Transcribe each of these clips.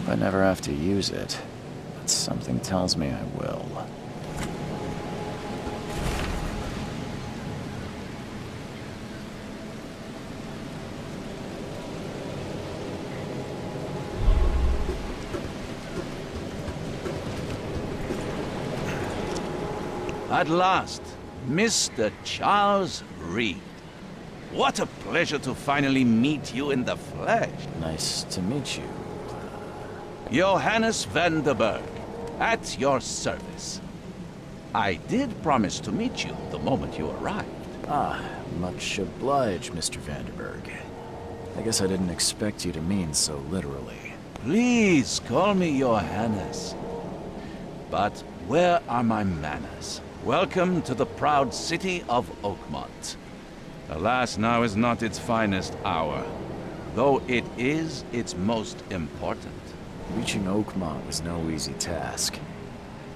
I never have to use it, but something tells me I will. At last, Mr. Charles Reed. What a pleasure to finally meet you in the flesh. Nice to meet you. Johannes van der Berg, at your service. I did promise to meet you the moment you arrived. Ah, much obliged, Mr. Vanderberg. I guess I didn't expect you to mean so literally. Please call me Johannes. But where are my manners? Welcome to the proud city of Oakmont. Alas, now is not its finest hour, though it is its most important. Reaching Oakmont was no easy task.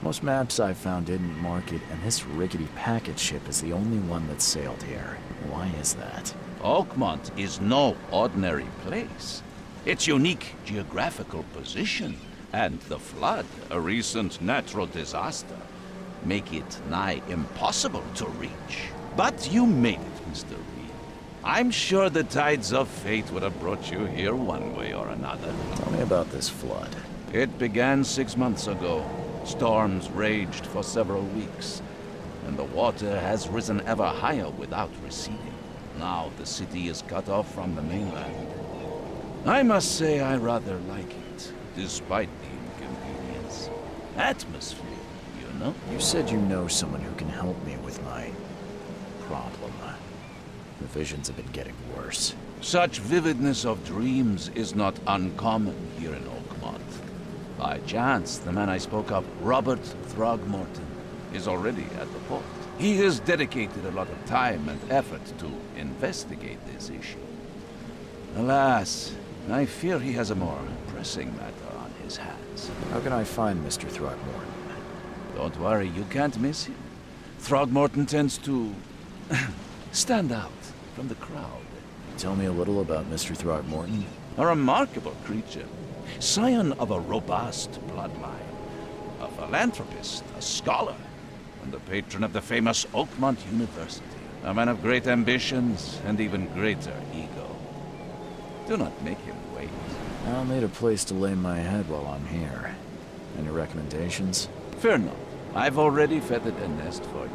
Most maps I found didn't mark it, and this rickety packet ship is the only one that sailed here. Why is that? Oakmont is no ordinary place. Its unique geographical position and the flood, a recent natural disaster, make it nigh impossible to reach. But you made it, Mr. Reed. I'm sure the tides of fate would have brought you here one way or another. Tell me about this flood. It began 6 months ago. Storms raged for several weeks, and the water has risen ever higher without receding. Now the city is cut off from the mainland. I must say I rather like it, despite the inconvenience. Atmosphere, you know? You said you know someone who can help me with my problem. The visions have been getting worse. Such vividness of dreams is not uncommon here in Oakmont. By chance, the man I spoke of, Robert Throgmorton, is already at the port. He has dedicated a lot of time and effort to investigate this issue. Alas, I fear he has a more pressing matter on his hands. How can I find Mr. Throgmorton? Don't worry, you can't miss him. Throgmorton tends to stand out from the crowd. Tell me a little about Mr. Throgmorton. A remarkable creature. Scion of a robust bloodline. A philanthropist, a scholar, and the patron of the famous Oakmont University. A man of great ambitions and even greater ego. Do not make him wait. I'll need a place to lay my head while I'm here. Any recommendations? Fear not. I've already feathered a nest for you.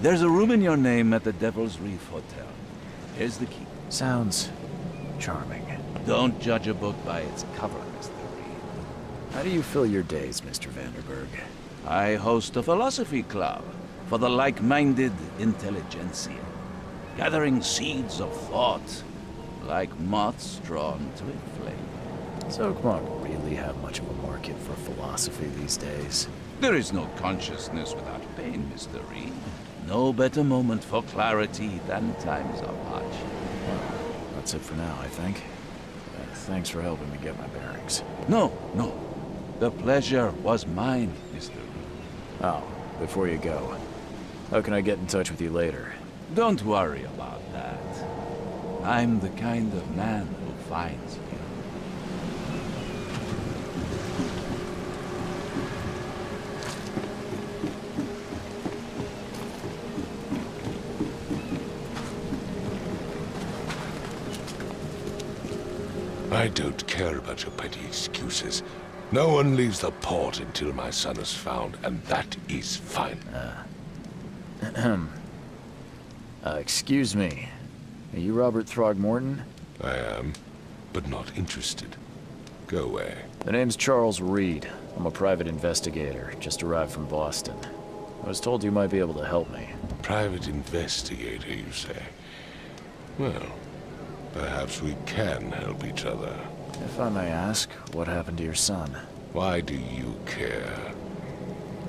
There's a room in your name at the Devil's Reef Hotel. Here's the key. Sounds charming. Don't judge a book by its cover, Mr. Reed. How do you fill your days, Mr. Vanderberg? I host a philosophy club for the like-minded intelligentsia, gathering seeds of thought like moths drawn to a flame. Does Oakmont really have much of a market for philosophy these days? There is no consciousness without pain, Mr. Reed. No better moment for clarity than times of hardship. Well, that's it for now, I think. Thanks for helping me get my bearings. No, no. The pleasure was mine, Mr. Oh, before you go, how can I get in touch with you later? Don't worry about that. I'm the kind of man who finds you. I don't care about your petty excuses. No one leaves the port until my son is found, and that is fine. Excuse me. Are you Robert Throgmorton? I am, but not interested. Go away. The name's Charles Reed. I'm a private investigator, just arrived from Boston. I was told you might be able to help me. Private investigator, you say? Well, perhaps we can help each other. If I may ask, what happened to your son? Why do you care?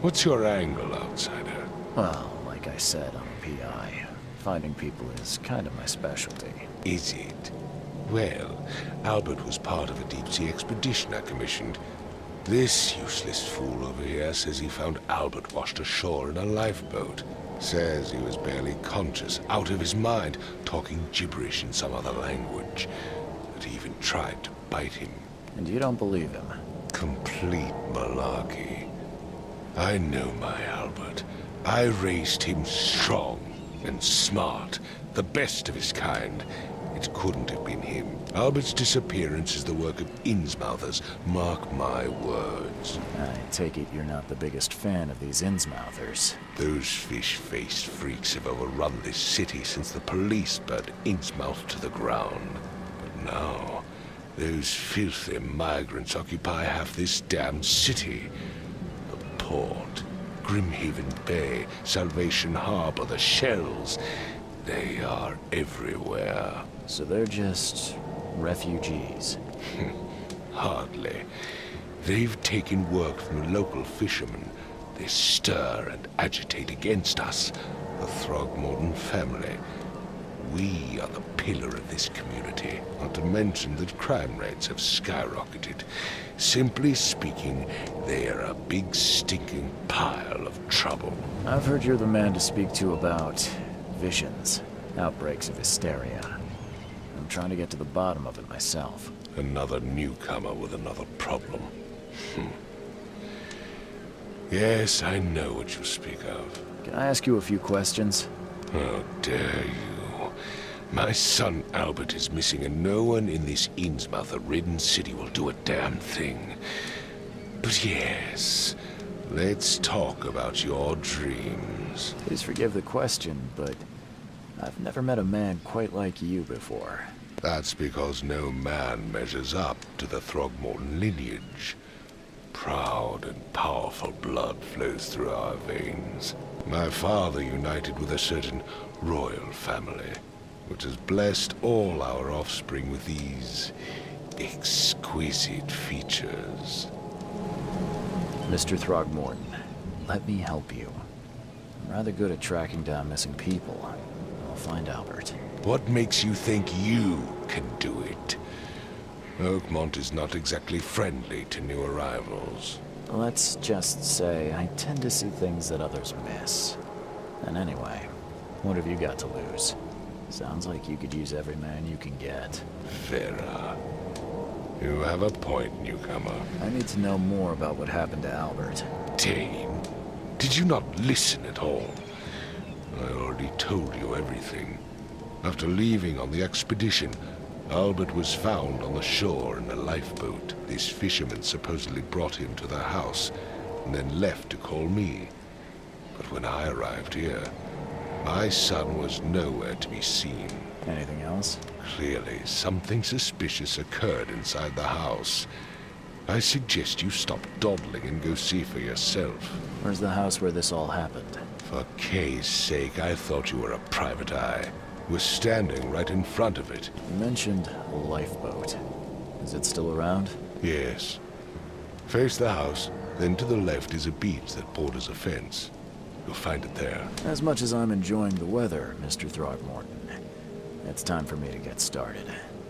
What's your angle, outsider? Well, like I said, I'm a PI. Finding people is kind of my specialty. Is it? Well, Albert was part of a deep-sea expedition I commissioned. This useless fool over here says he found Albert washed ashore in a lifeboat. Says he was barely conscious, out of his mind, talking gibberish in some other language. That he even tried to bite him. And you don't believe him? Complete malarkey. I know my Albert. I raised him strong and smart, the best of his kind. It couldn't have been him. Albert's disappearance is the work of Innsmouthers, mark my words. I take it you're not the biggest fan of these Innsmouthers. Those fish-faced freaks have overrun this city since the police burned Innsmouth to the ground. But now, those filthy migrants occupy half this damned city. The port, Grimhaven Bay, Salvation Harbor, the shells, they are everywhere. So they're just refugees. Hardly. They've taken work from local fishermen. They stir and agitate against us, the Throgmorton family. We are the pillar of this community, not to mention that crime rates have skyrocketed. Simply speaking, they are a big stinking pile of trouble. I've heard you're the man to speak to about visions, outbreaks of hysteria. I'm trying to get to the bottom of it myself. Another newcomer with another problem. Yes, I know what you speak of. Can I ask you a few questions? How dare you? My son Albert is missing, and no one in this Innsmouth-ridden city will do a damn thing. But yes, let's talk about your dreams. Please forgive the question, but I've never met a man quite like you before. That's because no man measures up to the Throgmorton lineage. Proud and powerful blood flows through our veins. My father united with a certain royal family, which has blessed all our offspring with these exquisite features. Mr. Throgmorton, let me help you. I'm rather good at tracking down missing people. I'll find Albert. What makes you think you can do it? Oakmont is not exactly friendly to new arrivals. Let's just say I tend to see things that others miss. And anyway, what have you got to lose? Sounds like you could use every man you can get. Vera, you have a point, newcomer. I need to know more about what happened to Albert. Dane, did you not listen at all? I already told you everything. After leaving on the expedition, Albert was found on the shore in a lifeboat. These fishermen supposedly brought him to their house, and then left to call me. But when I arrived here, my son was nowhere to be seen. Anything else? Clearly, something suspicious occurred inside the house. I suggest you stop dawdling and go see for yourself. Where's the house where this all happened? For Kay's sake, I thought you were a private eye. We're standing right in front of it. You mentioned a lifeboat. Is it still around? Yes. Face the house, then to the left is a beach that borders a fence. You'll find it there. As much as I'm enjoying the weather, Mr. Throgmorton, it's time for me to get started.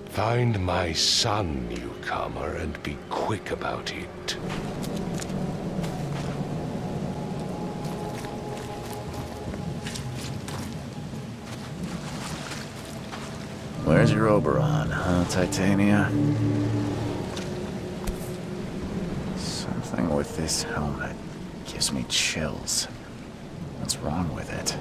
Find my son, newcomer, and be quick about it. Where's your Oberon, huh, Titania? Something with this helmet gives me chills. What's wrong with it?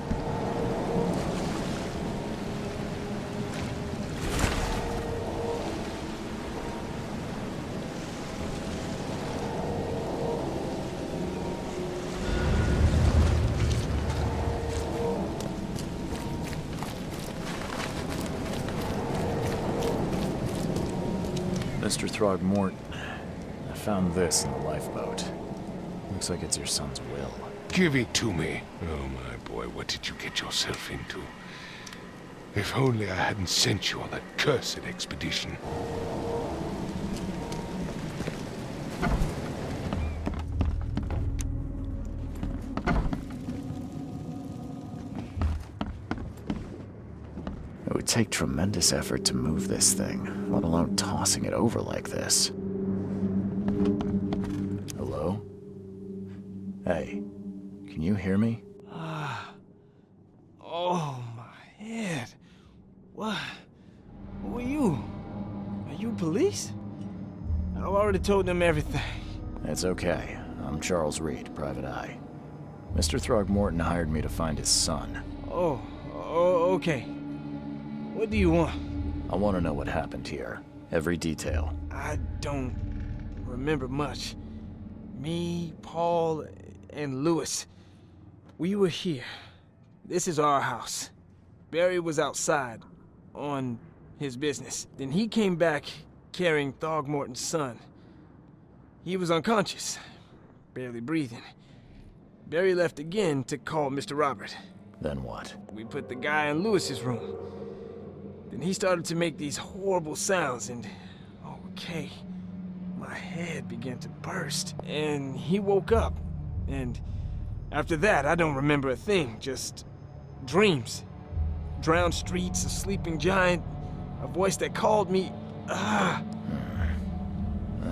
Mr. Throgmorton, I found this in the lifeboat. Looks like it's your son's will. Give it to me. Oh, my boy, what did you get yourself into? If only I hadn't sent you on that cursed expedition. It would take tremendous effort to move this thing, let alone tossing it over like this. Hello? Hey, can you hear me? Oh, my head. What? Who are you? Are you police? I've already told them everything. It's okay. I'm Charles Reed, Private Eye. Mr. Throgmorton hired me to find his son. Oh, okay. What do you want? I want to know what happened here. Every detail. I don't remember much. Me, Paul, and Lewis. We were here. This is our house. Barry was outside, on his business. Then he came back carrying Throgmorton's son. He was unconscious, barely breathing. Barry left again to call Mr. Robert. Then what? We put the guy in Lewis's room. Then he started to make these horrible sounds and, okay, my head began to burst. And he woke up. And after that, I don't remember a thing, just dreams. Drowned streets, a sleeping giant, a voice that called me. That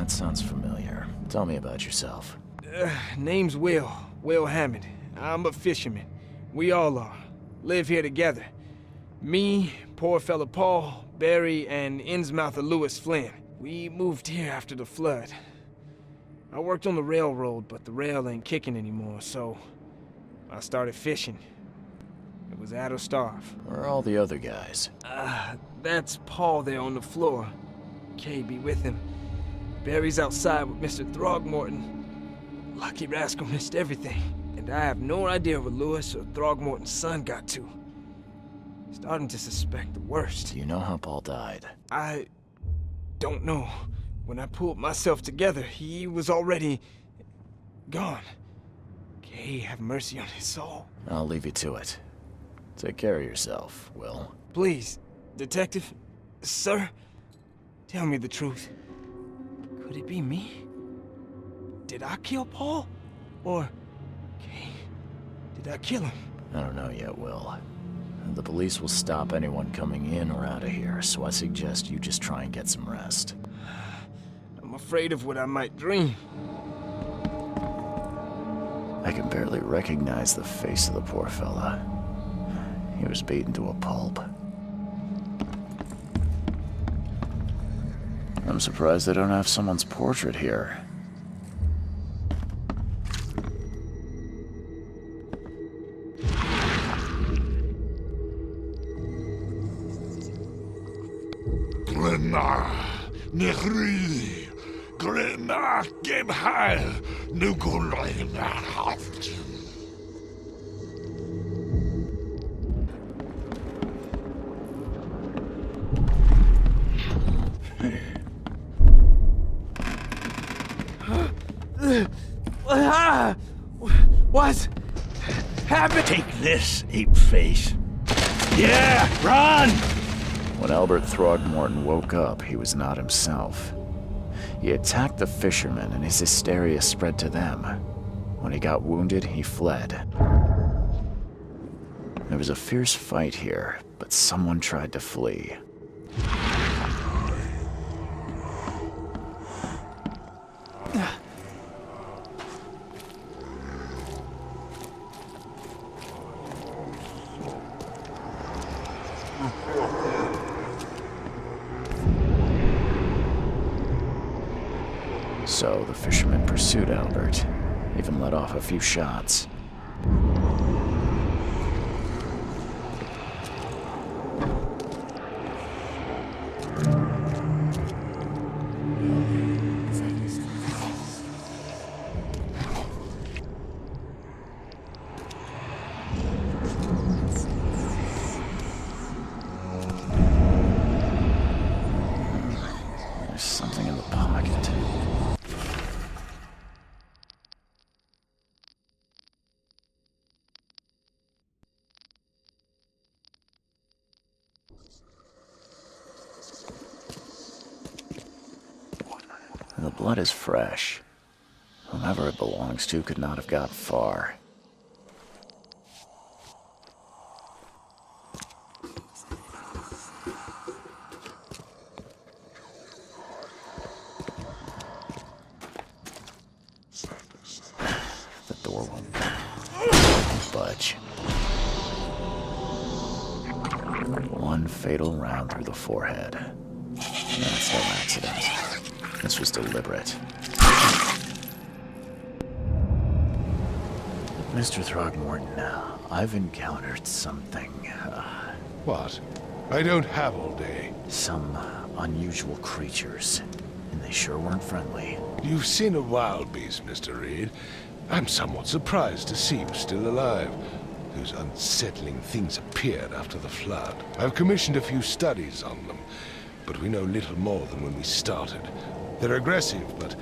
sounds familiar. Tell me about yourself. Name's Will Hammond. I'm a fisherman. We all are. Live here together. Me, poor fella Paul, Barry, and Innsmouther Lewis Flynn. We moved here after the flood. I worked on the railroad, but the rail ain't kicking anymore, so I started fishing. It was add or starve. Where are all the other guys? That's Paul there on the floor. Kay be with him. Barry's outside with Mr. Throgmorton. Lucky rascal missed everything. And I have no idea where Lewis or Throgmorton's son got to. Starting to suspect the worst. Do you know how Paul died? I don't know. When I pulled myself together, he was already gone. Kay have mercy on his soul. I'll leave you to it. Take care of yourself, Will. Please, Detective, sir, tell me the truth. Could it be me? Did I kill Paul? Or, Kay, did I kill him? I don't know yet, Will. The police will stop anyone coming in or out of here, so I suggest you just try and get some rest. I'm afraid of what I might dream. I can barely recognize the face of the poor fella. He was beaten to a pulp. I'm surprised they don't have someone's portrait here. Grenna, Nehri, Grenna, Gebhal, Nugulayna. What happened? Take this, ape face. Yeah, run! When Albert Throgmorton woke up, he was not himself. He attacked the fishermen, and his hysteria spread to them. When he got wounded, he fled. There was a fierce fight here, but someone tried to flee. So the fisherman pursued Albert, even let off a few shots. There's something in the pocket. The blood is fresh. Whomever it belongs to could not have got far. The door won't budge. One fatal round through the forehead. That's no accident. This was deliberate. Mr. Throgmorton, I've encountered something, What? I don't have all day. some unusual creatures, and they sure weren't friendly. You've seen a wild beast, Mr. Reed. I'm somewhat surprised to see you still alive. Those unsettling things appeared after the flood. I've commissioned a few studies on them, but we know little more than when we started. They're aggressive, but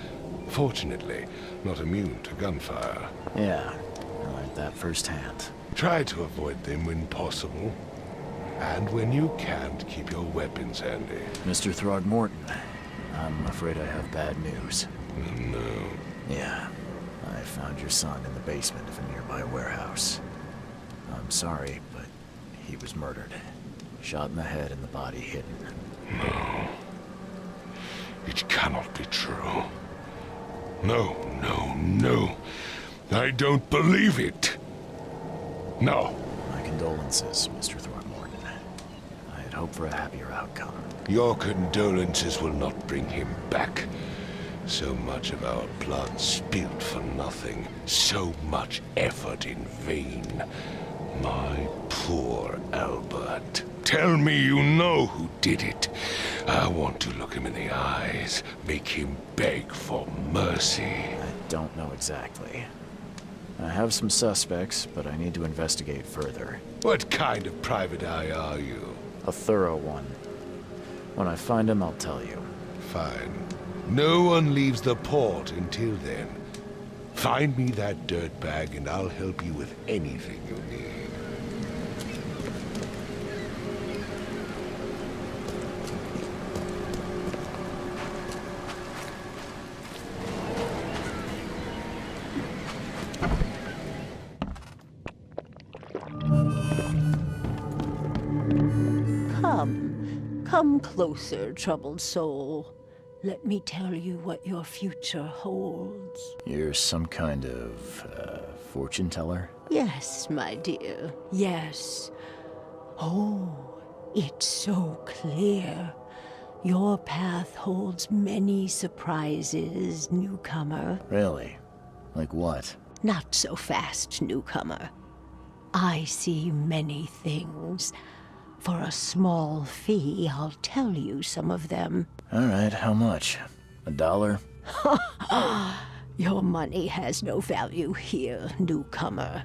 fortunately not immune to gunfire. Yeah, I learned that firsthand. Try to avoid them when possible. And when you can't, keep your weapons handy. Mr. Throgmorton, I'm afraid I have bad news. No. Yeah, I found your son in the basement of a nearby warehouse. I'm sorry, but he was murdered. Shot in the head and the body hidden. No. It cannot be true. No, no, no. I don't believe it. No. My condolences, Mr. Throgmorton. I had hoped for a happier outcome. Your condolences will not bring him back. So much of our blood spilled for nothing. So much effort in vain. My poor Albert. Tell me you know who did it. I want to look him in the eyes, make him beg for mercy. I don't know exactly. I have some suspects, but I need to investigate further. What kind of private eye are you? A thorough one. When I find him, I'll tell you. Fine. No one leaves the port until then. Find me that dirtbag and I'll help you with anything you need. Come closer, troubled soul. Let me tell you what your future holds. You're some kind of, fortune teller? Yes, my dear, yes. Oh, it's so clear. Your path holds many surprises, newcomer. Really? Like what? Not so fast, newcomer. I see many things. For a small fee, I'll tell you some of them. All right, how much? $1? Your money has no value here, newcomer.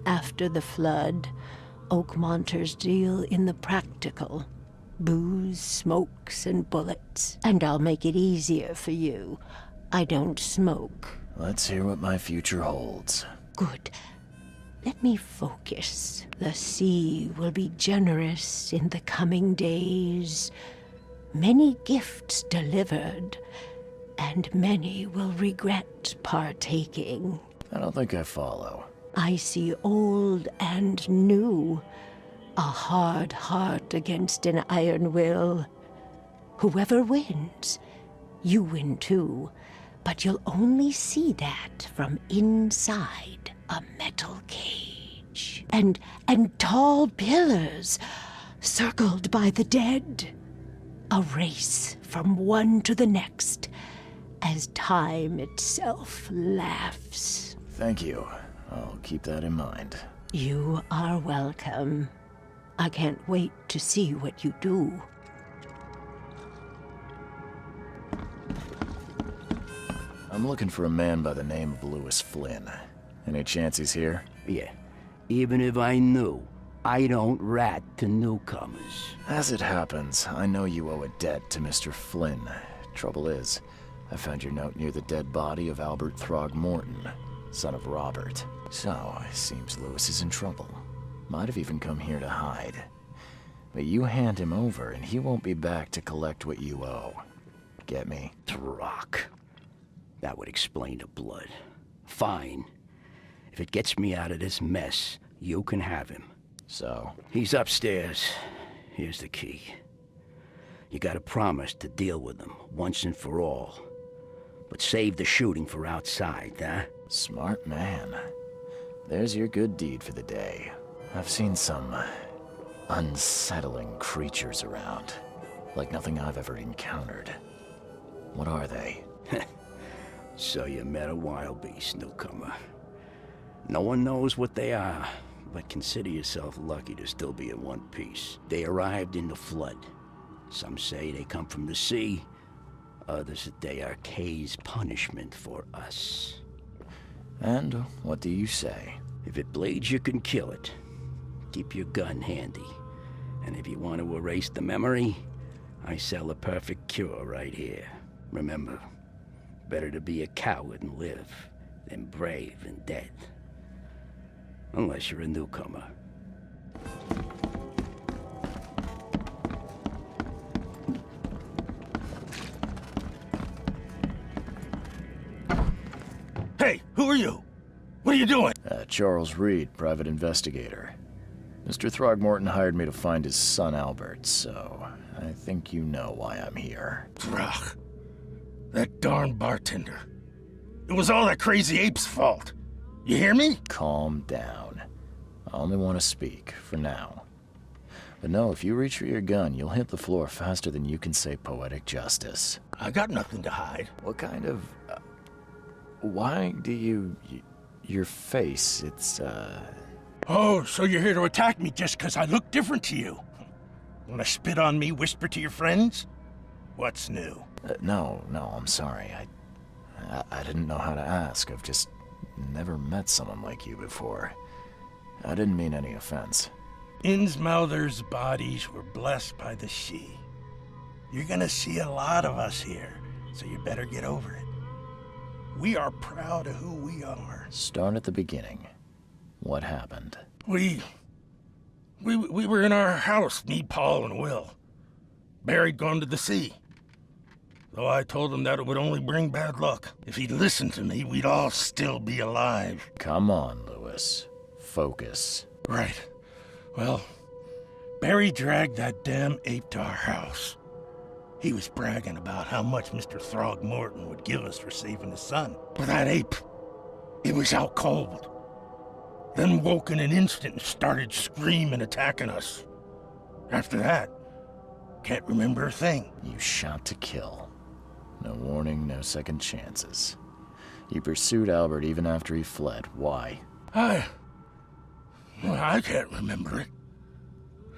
After the flood, Oakmonters deal in the practical. Booze, smokes, and bullets. And I'll make it easier for you. I don't smoke. Let's hear what my future holds. Good. Let me focus. The sea will be generous in the coming days. Many gifts delivered, and many will regret partaking. I don't think I follow. I see old and new. A hard heart against an iron will. Whoever wins, you win too. But you'll only see that from inside a metal cage. And tall pillars, circled by the dead. A race from one to the next, as time itself laughs. Thank you. I'll keep that in mind. You are welcome. I can't wait to see what you do. I'm looking for a man by the name of Lewis Flynn. Any chance he's here? Yeah. Even if I knew, I don't rat to newcomers. As it happens, I know you owe a debt to Mr. Flynn. Trouble is, I found your note near the dead body of Albert Throgmorton, son of Robert. So, it seems Lewis is in trouble. Might have even come here to hide. But you hand him over, and he won't be back to collect what you owe. Get me? Throck. That would explain the blood. Fine. If it gets me out of this mess, you can have him. So? He's upstairs. Here's the key. You gotta promise to deal with him, once and for all. But save the shooting for outside, huh? Smart man. There's your good deed for the day. I've seen some unsettling creatures around. Like nothing I've ever encountered. What are they? So you met a wild beast, newcomer. No one knows what they are, but consider yourself lucky to still be in one piece. They arrived in the flood. Some say they come from the sea. Others that they are Kay's punishment for us. And what do you say? If it bleeds, you can kill it. Keep your gun handy. And if you want to erase the memory, I sell a perfect cure right here. Remember, better to be a coward and live than brave and dead. Unless you're a newcomer. Hey, who are you? What are you doing? Charles Reed, private investigator. Mr. Throgmorton hired me to find his son Albert, so I think you know why I'm here. Ugh. That darn bartender. It was all that crazy ape's fault. You hear me? Calm down. I only want to speak, for now. But no, if you reach for your gun, you'll hit the floor faster than you can say poetic justice. I got nothing to hide. What kind of... why do you... your face, it's, Oh, so you're here to attack me just 'cause I look different to you? Wanna spit on me, whisper to your friends? What's new? no, I'm sorry. I didn't know how to ask. I've just never met someone like you before. I didn't mean any offense. Innsmouther's bodies were blessed by the sea. You're gonna see a lot of us here, so you better get over it. We are proud of who we are. Start at the beginning. What happened? We were in our house, me, Paul, and Will. Barry'd gone to the sea. Though I told him that it would only bring bad luck. If he'd listened to me, we'd all still be alive. Come on, Lewis. Focus. Right. Well, Barry dragged that damn ape to our house. He was bragging about how much Mr. Throgmorton would give us for saving his son. But that ape, it was out cold. Then woke in an instant and started screaming, attacking us. After that, can't remember a thing. You shot to kill. No warning, no second chances. You pursued Albert even after he fled. Why? I can't remember it.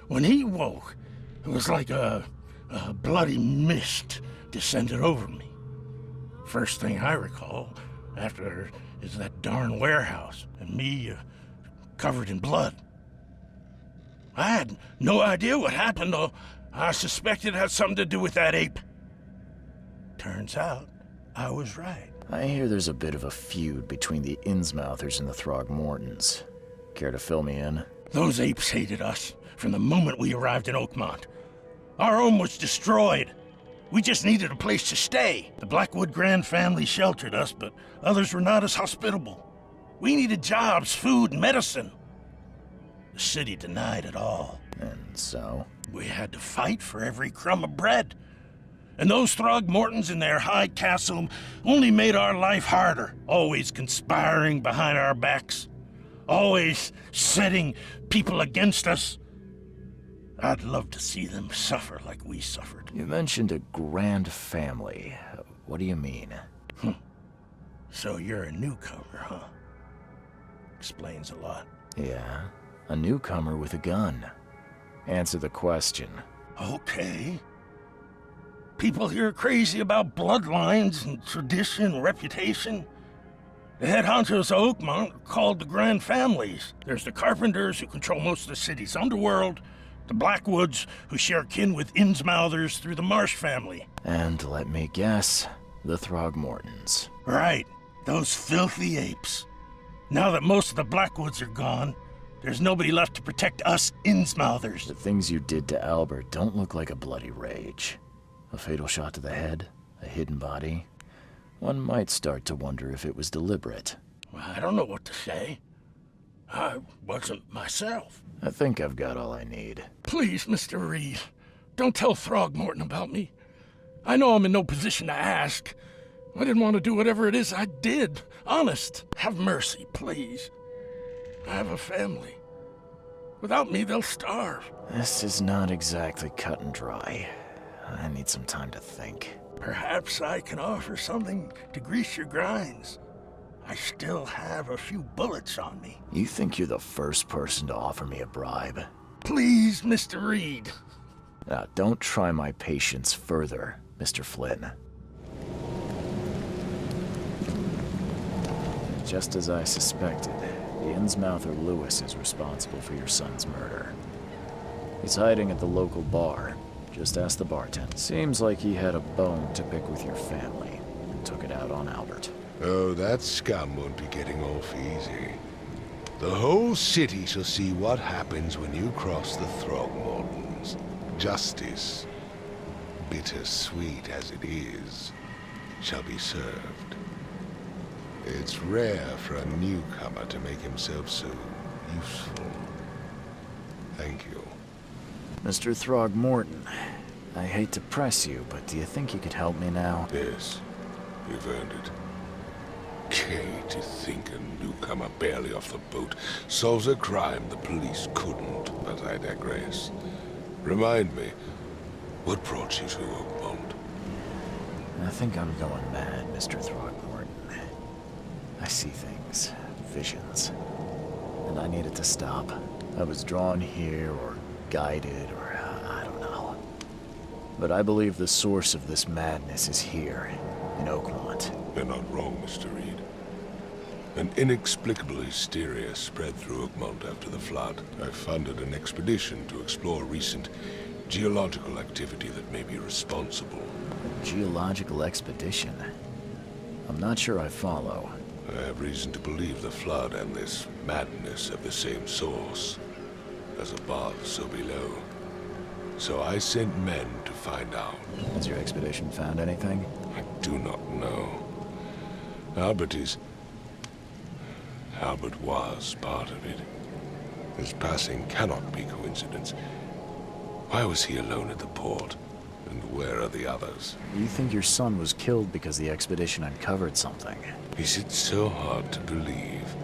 When he woke, it was like a bloody mist descended over me. First thing I recall after is that darn warehouse and me covered in blood. I had no idea what happened, though. I suspected it had something to do with that ape. Turns out, I was right. I hear there's a bit of a feud between the Innsmouthers and the Throgmortons. Care to fill me in? Those apes hated us from the moment we arrived in Oakmont. Our home was destroyed. We just needed a place to stay. The Blackwood Grand family sheltered us, but others were not as hospitable. We needed jobs, food, and medicine. The city denied it all. And so? We had to fight for every crumb of bread. And those Throgmortons in their high castle only made our life harder, always conspiring behind our backs, always setting people against us. I'd love to see them suffer like we suffered. You mentioned a grand family. What do you mean? So you're a newcomer, huh? Explains a lot. Yeah, a newcomer with a gun. Answer the question. Okay. People here are crazy about bloodlines and tradition and reputation. The head honchos of Oakmont are called the Grand Families. There's the Carpenters, who control most of the city's underworld, the Blackwoods, who share kin with Innsmouthers through the Marsh family. And let me guess, the Throgmortons. Right, those filthy apes. Now that most of the Blackwoods are gone, there's nobody left to protect us Innsmouthers. The things you did to Albert don't look like a bloody rage. A fatal shot to the head, a hidden body. One might start to wonder if it was deliberate. I don't know what to say. I wasn't myself. I think I've got all I need. Please, Mr. Reed, don't tell Throgmorton about me. I know I'm in no position to ask. I didn't want to do whatever it is I did. Honest. Have mercy, please. I have a family. Without me, they'll starve. This is not exactly cut and dry. I need some time to think. Perhaps I can offer something to grease your grinds. I still have a few bullets on me. You think you're the first person to offer me a bribe? Please, Mr. Reed. Now, don't try my patience further, Mr. Flynn. Just as I suspected, the Innsmouther Lewis is responsible for your son's murder. He's hiding at the local bar. Just ask the bartender. Seems like he had a bone to pick with your family and took it out on Albert. Oh, that scum won't be getting off easy. The whole city shall see what happens when you cross the Throgmortons. Justice, bittersweet as it is, shall be served. It's rare for a newcomer to make himself so useful. Thank you. Mr. Throgmorton, I hate to press you, but do you think you could help me now? Yes, you've earned it. Okay, to think a newcomer barely off the boat solves a crime the police couldn't, but I digress. Remind me, what brought you to Oakmont? I think I'm going mad, Mr. Throgmorton. I see things, visions, and I needed to stop. I was drawn here, or guided, or I don't know. But I believe the source of this madness is here, in Oakmont. You're not wrong, Mr. Reed. An inexplicable hysteria spread through Oakmont after the flood. I funded an expedition to explore recent geological activity that may be responsible. A geological expedition? I'm not sure I follow. I have reason to believe the flood and this madness have the same source. As above, so below. So I sent men to find out. Has your expedition found anything? I do not know. Albert was part of it. His passing cannot be coincidence. Why was he alone at the port? And where are the others? You think your son was killed because the expedition uncovered something? Is it so hard to believe?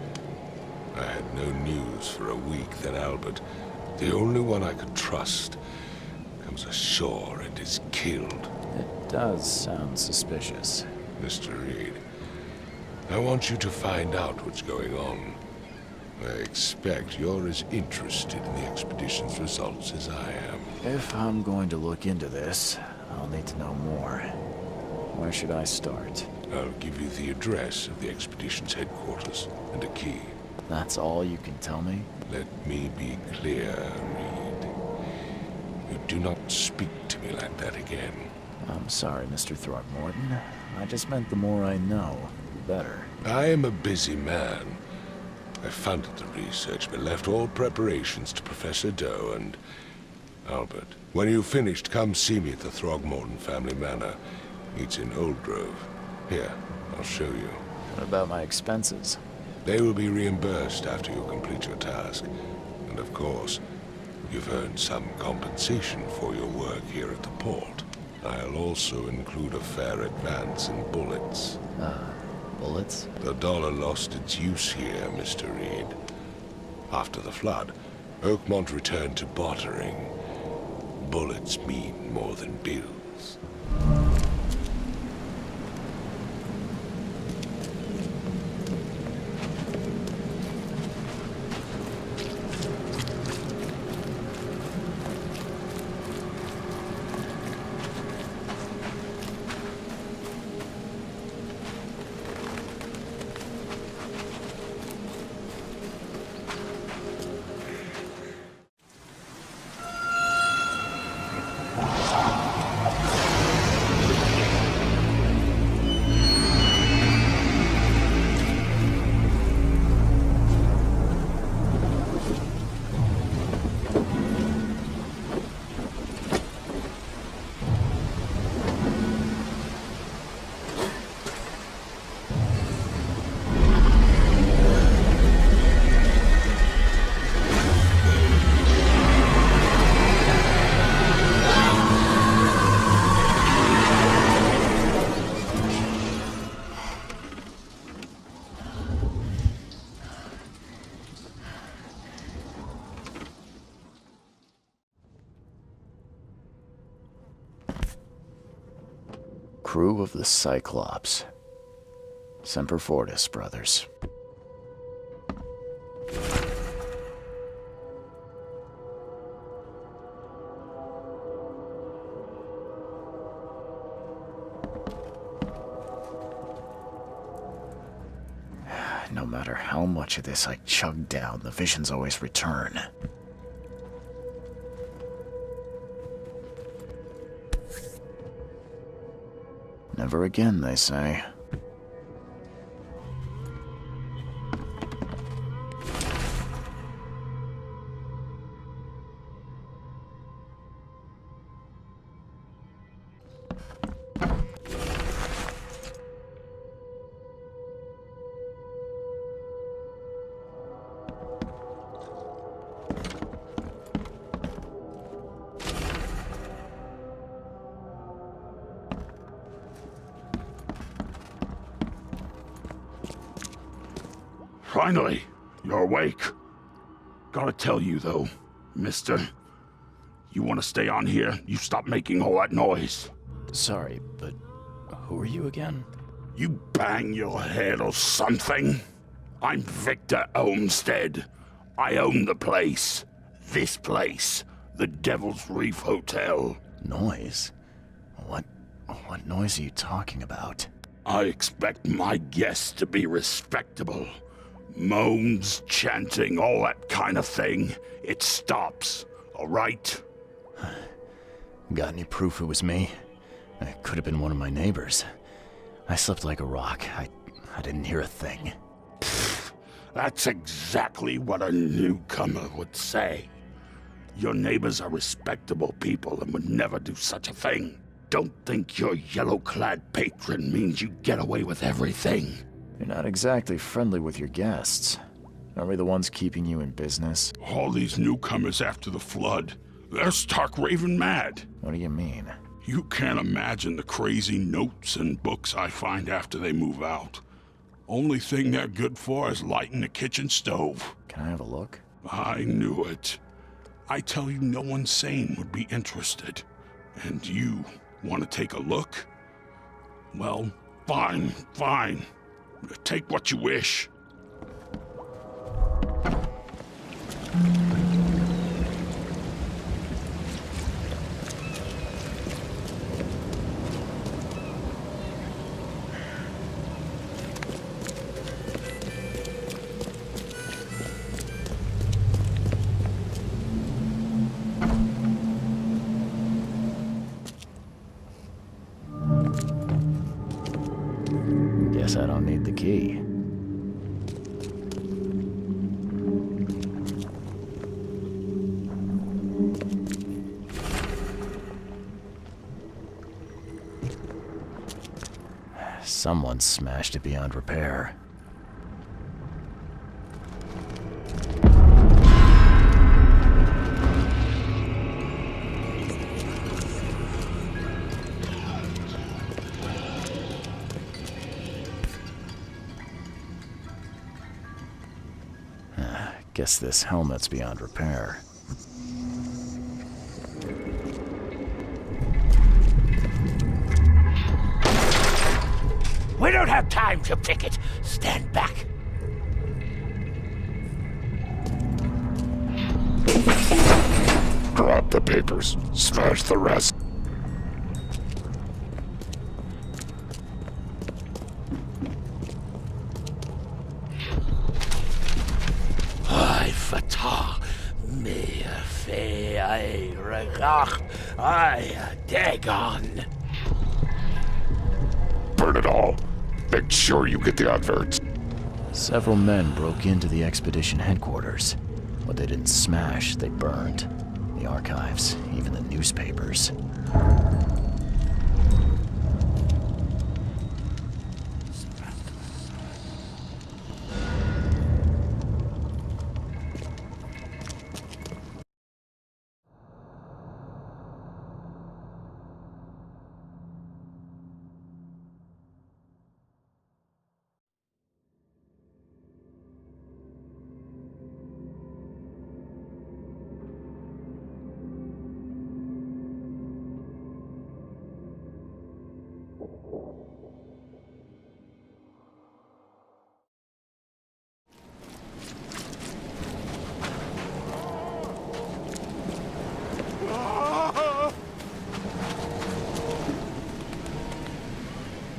I had no news for a week, then Albert, the only one I could trust, comes ashore and is killed. It does sound suspicious. Mr. Reed, I want you to find out what's going on. I expect you're as interested in the expedition's results as I am. If I'm going to look into this, I'll need to know more. Where should I start? I'll give you the address of the expedition's headquarters and a key. That's all you can tell me? Let me be clear, Reed. You do not speak to me like that again. I'm sorry, Mr. Throgmorton. I just meant the more I know, the better. I am a busy man. I funded the research, but left all preparations to Professor Doe and Albert. When you've finished, come see me at the Throgmorton family manor. It's in Old Grove. Here, I'll show you. What about my expenses? They will be reimbursed after you complete your task. And of course, you've earned some compensation for your work here at the port. I'll also include a fair advance in bullets. Bullets? The dollar lost its use here, Mr. Reed. After the flood, Oakmont returned to bartering. Bullets mean more than bills. Crew of the Cyclops. Semper Fortis, brothers. No matter how much of this I chug down, the visions always return. Never again, they say. Finally, you're awake. Gotta tell you, though, mister, you want to stay on here, you stop making all that noise. Sorry, but who are you again? You bang your head or something. I'm Victor Olmsted. I own the place. This place. The Devil's Reef Hotel. Noise? What noise are you talking about? I expect my guests to be respectable. Moans, chanting, all that kind of thing. It stops, all right? Got any proof it was me? It could have been one of my neighbors. I slept like a rock. I didn't hear a thing. That's exactly what a newcomer would say. Your neighbors are respectable people and would never do such a thing. Don't think your yellow-clad patron means you get away with everything. You're not exactly friendly with your guests. Are we the ones keeping you in business? All these newcomers after the flood, they're stark raving mad. What do you mean? You can't imagine the crazy notes and books I find after they move out. Only thing they're good for is lighting the kitchen stove. Can I have a look? I knew it. I tell you, no one sane would be interested. And you want to take a look? Well, fine. Take what you wish. Guess I don't need the key. Someone smashed it beyond repair. Guess this helmet's beyond repair. We don't have time to pick it. Stand back. Grab the papers. Smash the rest. I fatah me fe I regach I dagon. Burn it all. Make sure you get the adverts. Several men broke into the expedition headquarters. What they didn't smash, they burned. The archives, even the newspapers.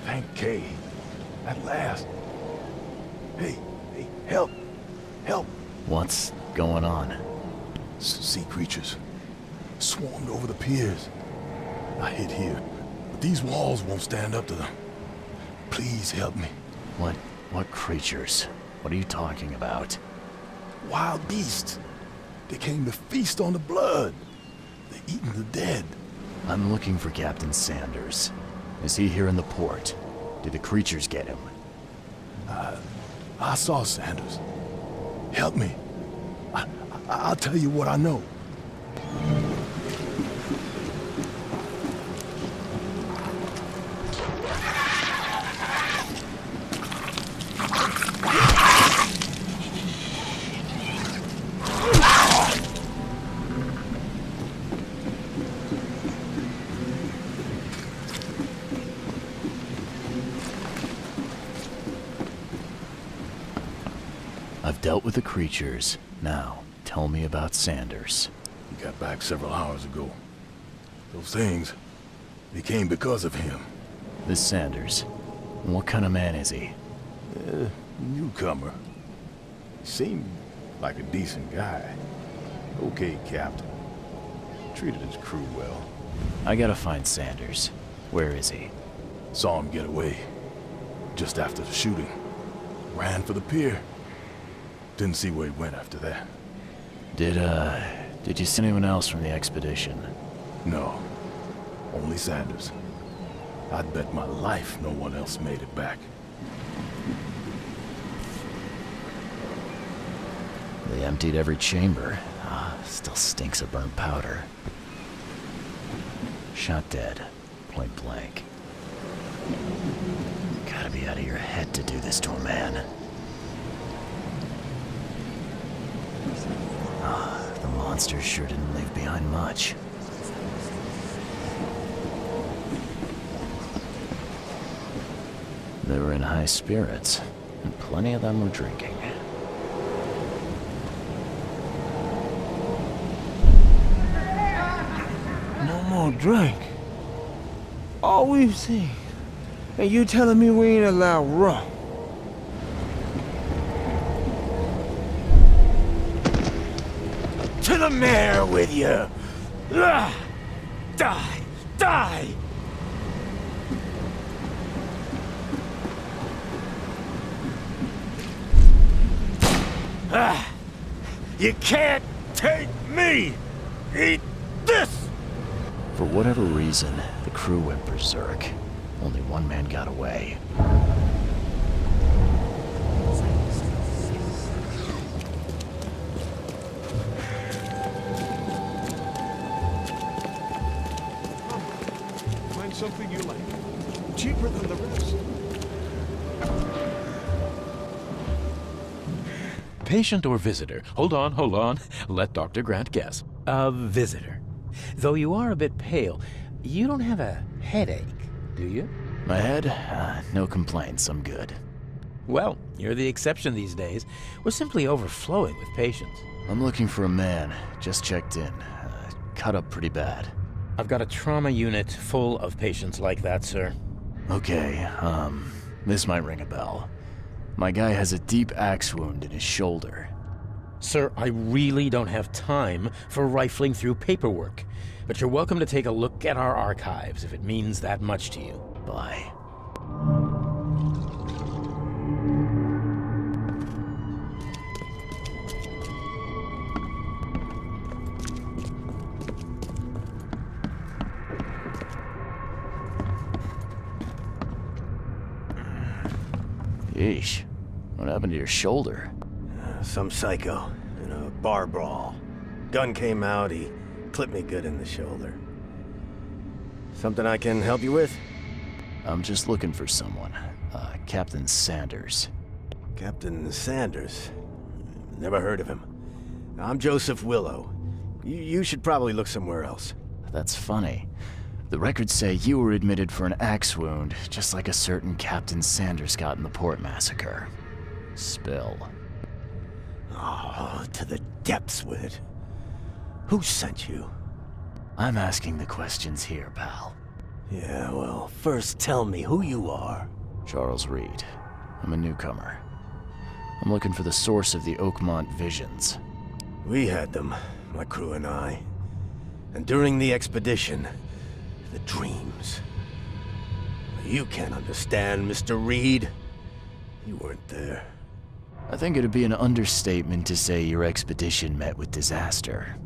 Thank Kay. At last. Hey, help! Help! What's going on? Sea creatures. Swarmed over the piers. I hid here, but these walls won't stand up to them. Please help me. What creatures? What are you talking about? Wild beasts. They came to feast on the blood. They're eating the dead. I'm looking for Captain Sanders. Is he here in the port? Did the creatures get him? I saw Sanders. Help me. I'll tell you what I know. I've dealt with the creatures. Now, tell me about Sanders. He got back several hours ago. Those things, they came because of him. This Sanders. What kind of man is he? Newcomer. He seemed like a decent guy. Okay, Captain. Treated his crew well. I gotta find Sanders. Where is he? Saw him get away. Just after the shooting. Ran for the pier. Didn't see where he went after that. Did you see anyone else from the expedition? No. Only Sanders. I'd bet my life no one else made it back. They emptied every chamber. Still stinks of burnt powder. Shot dead. Point blank. Gotta be out of your head to do this to a man. The monsters sure didn't leave behind much. They were in high spirits, and plenty of them were drinking. No more drink. All we've seen. And you telling me we ain't allowed rum? To the mayor with you! Die! Die! You can't take me! Eat this! For whatever reason, the crew went berserk. Only one man got away. Find something you like. Cheaper than the rest. Patient or visitor? Hold on. Let Dr. Grant guess. A visitor. Though you are a bit pale, you don't have a headache, do you? My head? No complaints, I'm good. Well, you're the exception these days. We're simply overflowing with patients. I'm looking for a man. Just checked in. Cut up pretty bad. I've got a trauma unit full of patients like that, sir. Okay, this might ring a bell. My guy has a deep axe wound in his shoulder. Sir, I really don't have time for rifling through paperwork. But you're welcome to take a look at our archives if it means that much to you. Bye. Yeesh. What happened to your shoulder? Some psycho in a bar brawl. Gun came out, he clipped me good in the shoulder. Something I can help you with? I'm just looking for someone. Captain Sanders. Captain Sanders? Never heard of him. I'm Joseph Willow. You should probably look somewhere else. That's funny. The records say you were admitted for an axe wound, just like a certain Captain Sanders got in the port massacre. Spill. Oh, to the depths with it. Who sent you? I'm asking the questions here, pal. Yeah, well, first tell me who you are. Charles Reed. I'm a newcomer. I'm looking for the source of the Oakmont visions. We had them, my crew and I. And during the expedition, the dreams. You can't understand, Mr. Reed. You weren't there. I think it'd be an understatement to say your expedition met with disaster.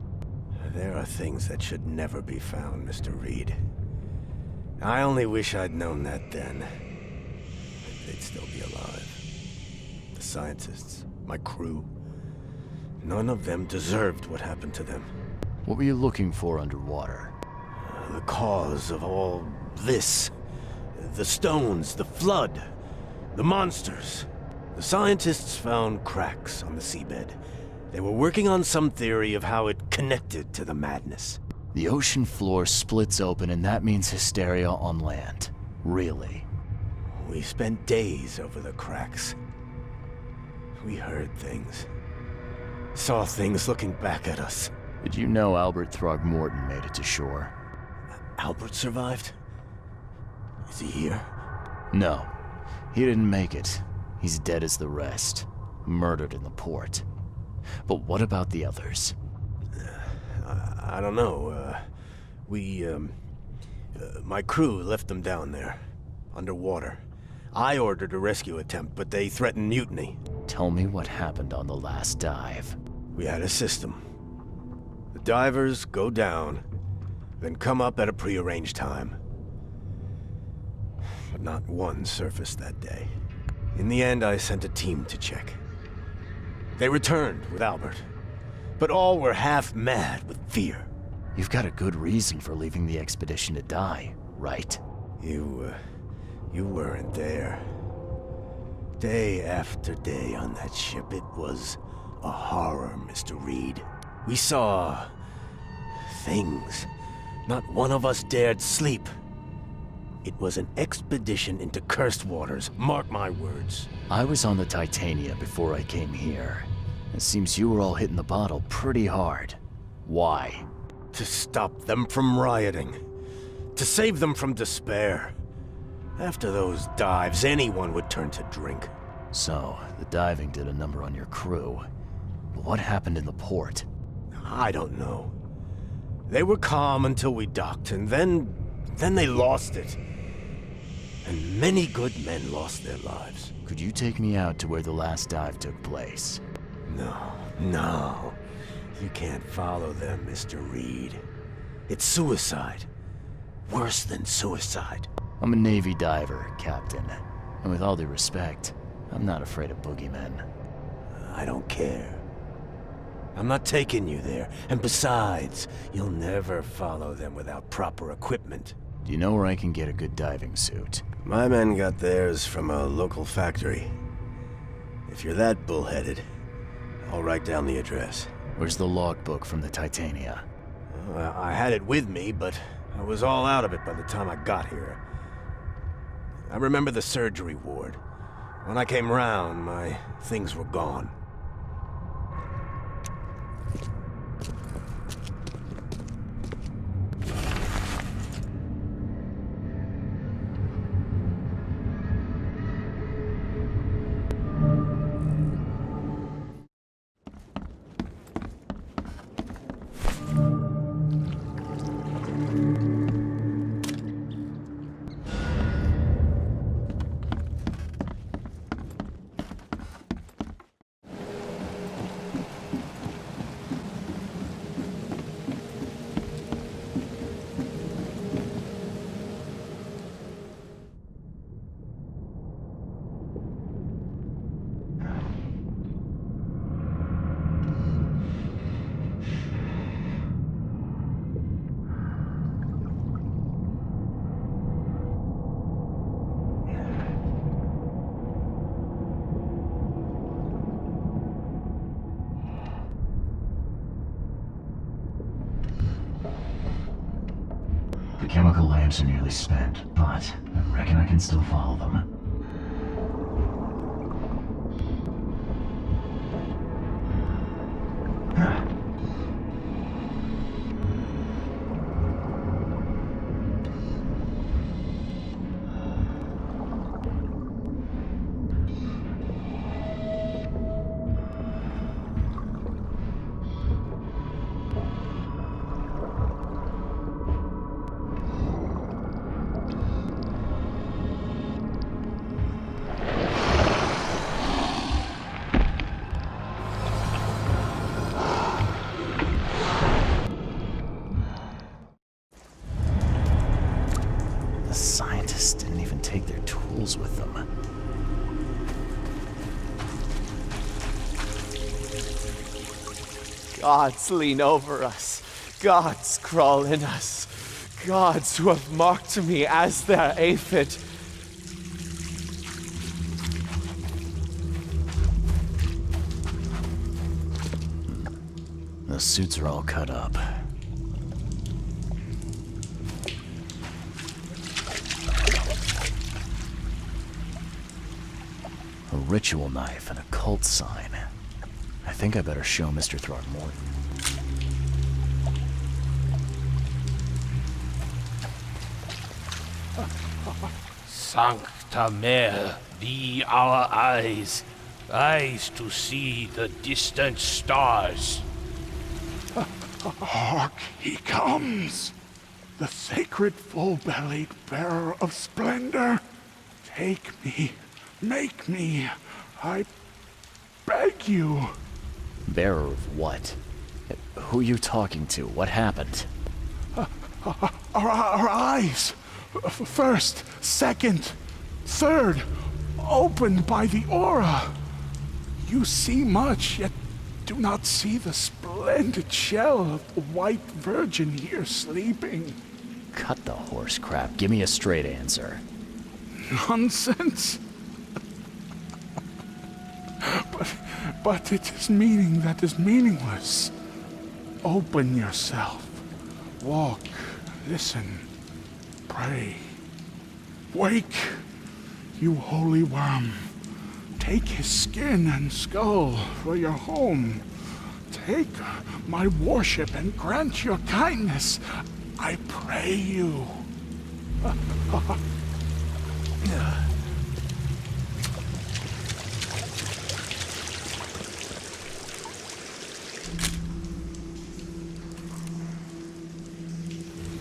There are things that should never be found, Mr. Reed. I only wish I'd known that then. They'd still be alive. The scientists, my crew. None of them deserved what happened to them. What were you looking for underwater? The cause of all this. The stones, the flood, the monsters. The scientists found cracks on the seabed. They were working on some theory of how it connected to the madness. The ocean floor splits open and that means hysteria on land. Really? We spent days over the cracks. We heard things. Saw things looking back at us. Did you know Albert Throgmorton made it to shore? Albert survived? Is he here? No. He didn't make it. He's dead as the rest. Murdered in the port. But what about the others? I don't know. My crew left them down there, underwater. I ordered a rescue attempt, but they threatened mutiny. Tell me what happened on the last dive. We had a system. The divers go down, then come up at a prearranged time. But not one surfaced that day. In the end, I sent a team to check. They returned with Albert, but all were half mad with fear. You've got a good reason for leaving the expedition to die, right? You weren't there. Day after day on that ship, it was a horror, Mr. Reed. We saw things. Not one of us dared sleep. It was an expedition into cursed waters, mark my words. I was on the Titania before I came here. It seems you were all hitting the bottle pretty hard. Why? To stop them from rioting. To save them from despair. After those dives, anyone would turn to drink. So, the diving did a number on your crew. But what happened in the port? I don't know. They were calm until we docked, and then they lost it. And many good men lost their lives. Could you take me out to where the last dive took place? No. You can't follow them, Mr. Reed. It's suicide. Worse than suicide. I'm a Navy diver, Captain. And with all due respect, I'm not afraid of boogeymen. I don't care. I'm not taking you there. And besides, you'll never follow them without proper equipment. Do you know where I can get a good diving suit? My men got theirs from a local factory. If you're that bullheaded, I'll write down the address. Where's the logbook from the Titania? I had it with me, but I was all out of it by the time I got here. I remember the surgery ward. When I came round, my things were gone. lamps are nearly spent, but I reckon I can still follow them. The scientists didn't even take their tools with them. Gods lean over us. Gods crawl in us. Gods who have marked me as their aphid. The suits are all cut up. A ritual knife and a cult sign. I think I better show Mr. Throgmorton. Sancta Mare, be our eyes, eyes to see the distant stars. Hark, he comes! The sacred full-bellied bearer of splendor. Take me, make me, I beg you. Bearer of what? Who are you talking to? What happened? Our eyes! First, second, third, opened by the aura. You see much, yet do not see the splendid shell of the white virgin here sleeping. Cut the horse crap. Give me a straight answer. Nonsense. But it is meaning that is meaningless. Open yourself. Walk, listen, pray. Wake, you holy worm. Take his skin and skull for your home. Take my worship and grant your kindness. I pray you.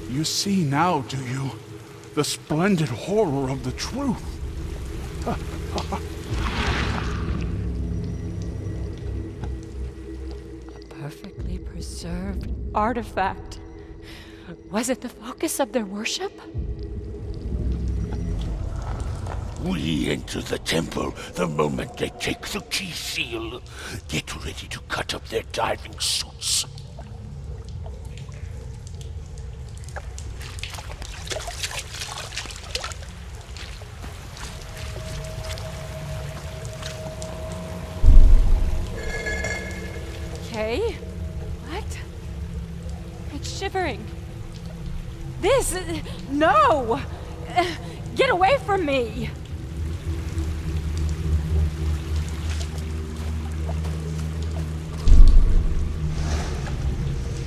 You see now, do you? The splendid horror of the truth. Perfectly preserved artifact. Was it the focus of their worship? We enter the temple the moment they take the key seal. Get ready to cut up their diving suits. Okay. What? It's shivering. This... No! Get away from me!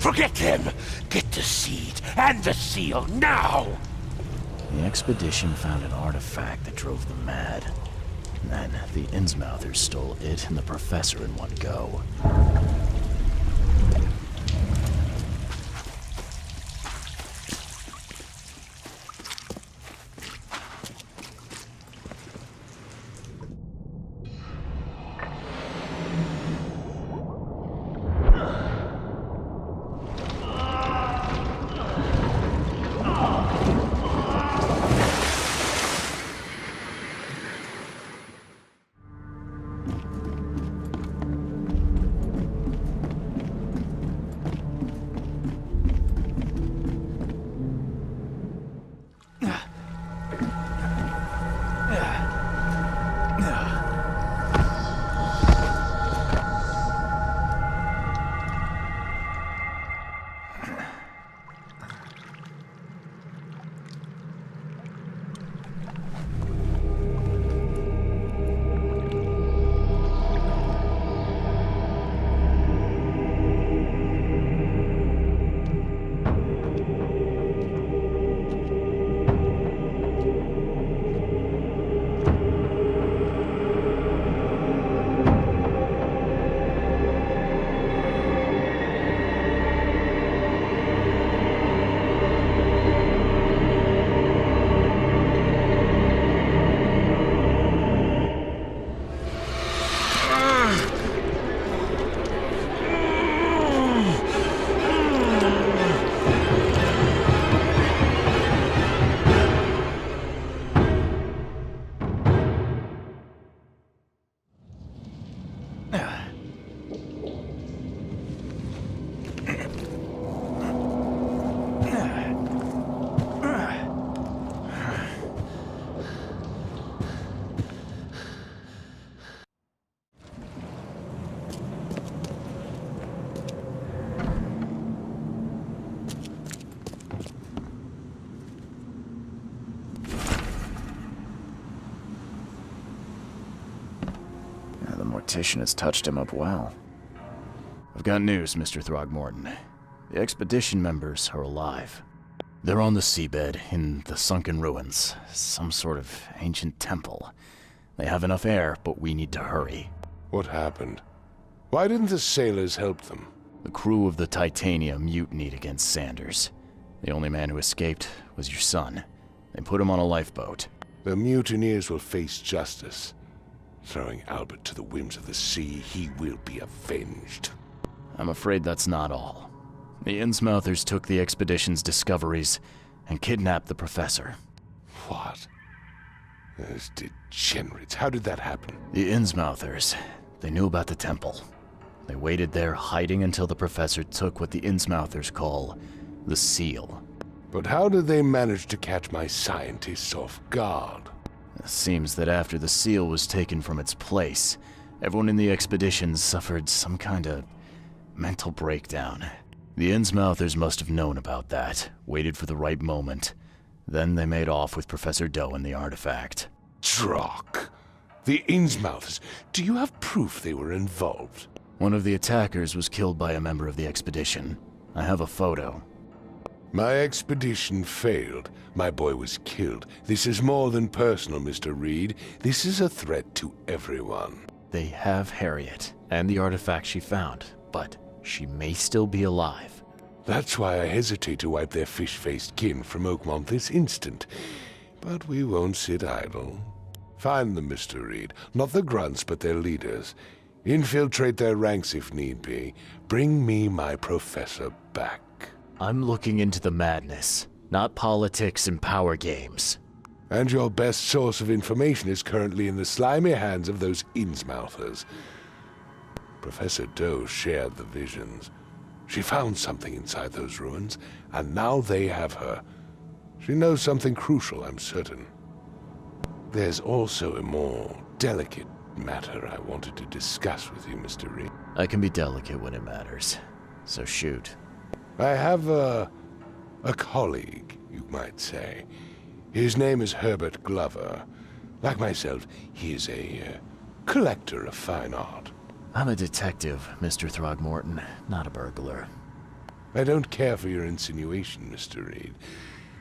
Forget them! Get the seed and the seal now! The expedition found an artifact that drove them mad. And then the Innsmouthers stole it and the professor in one go. competition has touched him up well. I've got news, Mr. Throgmorton. The expedition members are alive. They're on the seabed, in the sunken ruins. Some sort of ancient temple. They have enough air, but we need to hurry. What happened? Why didn't the sailors help them? The crew of the Titania mutinied against Sanders. The only man who escaped was your son. They put him on a lifeboat. The mutineers will face justice. Throwing Albert to the whims of the sea, he will be avenged. I'm afraid that's not all. The Innsmouthers took the expedition's discoveries and kidnapped the professor. What? Those degenerates. How did that happen? The Innsmouthers. They knew about the temple. They waited there, hiding until the professor took what the Innsmouthers call the seal. But how did they manage to catch my scientists off guard? It seems that after the seal was taken from its place, everyone in the expedition suffered some kind of mental breakdown. The Innsmouthers must have known about that, waited for the right moment. Then they made off with Professor Doe and the artifact. Drock! The Innsmouthers! Do you have proof they were involved? One of the attackers was killed by a member of the expedition. I have a photo. My expedition failed. My boy was killed. This is more than personal, Mr. Reed. This is a threat to everyone. They have Harriet, and the artifact she found, but she may still be alive. That's why I hesitate to wipe their fish-faced kin from Oakmont this instant. But we won't sit idle. Find them, Mr. Reed. Not the grunts, but their leaders. Infiltrate their ranks if need be. Bring me my professor back. I'm looking into the madness, not politics and power games. And your best source of information is currently in the slimy hands of those Innsmouthers. Professor Doe shared the visions. She found something inside those ruins, and now they have her. She knows something crucial, I'm certain. There's also a more delicate matter I wanted to discuss with you, Mr. Reed. I can be delicate when it matters, so shoot. I have a colleague, you might say. His name is Herbert Glover. Like myself, he is a collector of fine art. I'm a detective, Mr. Throgmorton, not a burglar. I don't care for your insinuation, Mr. Reed.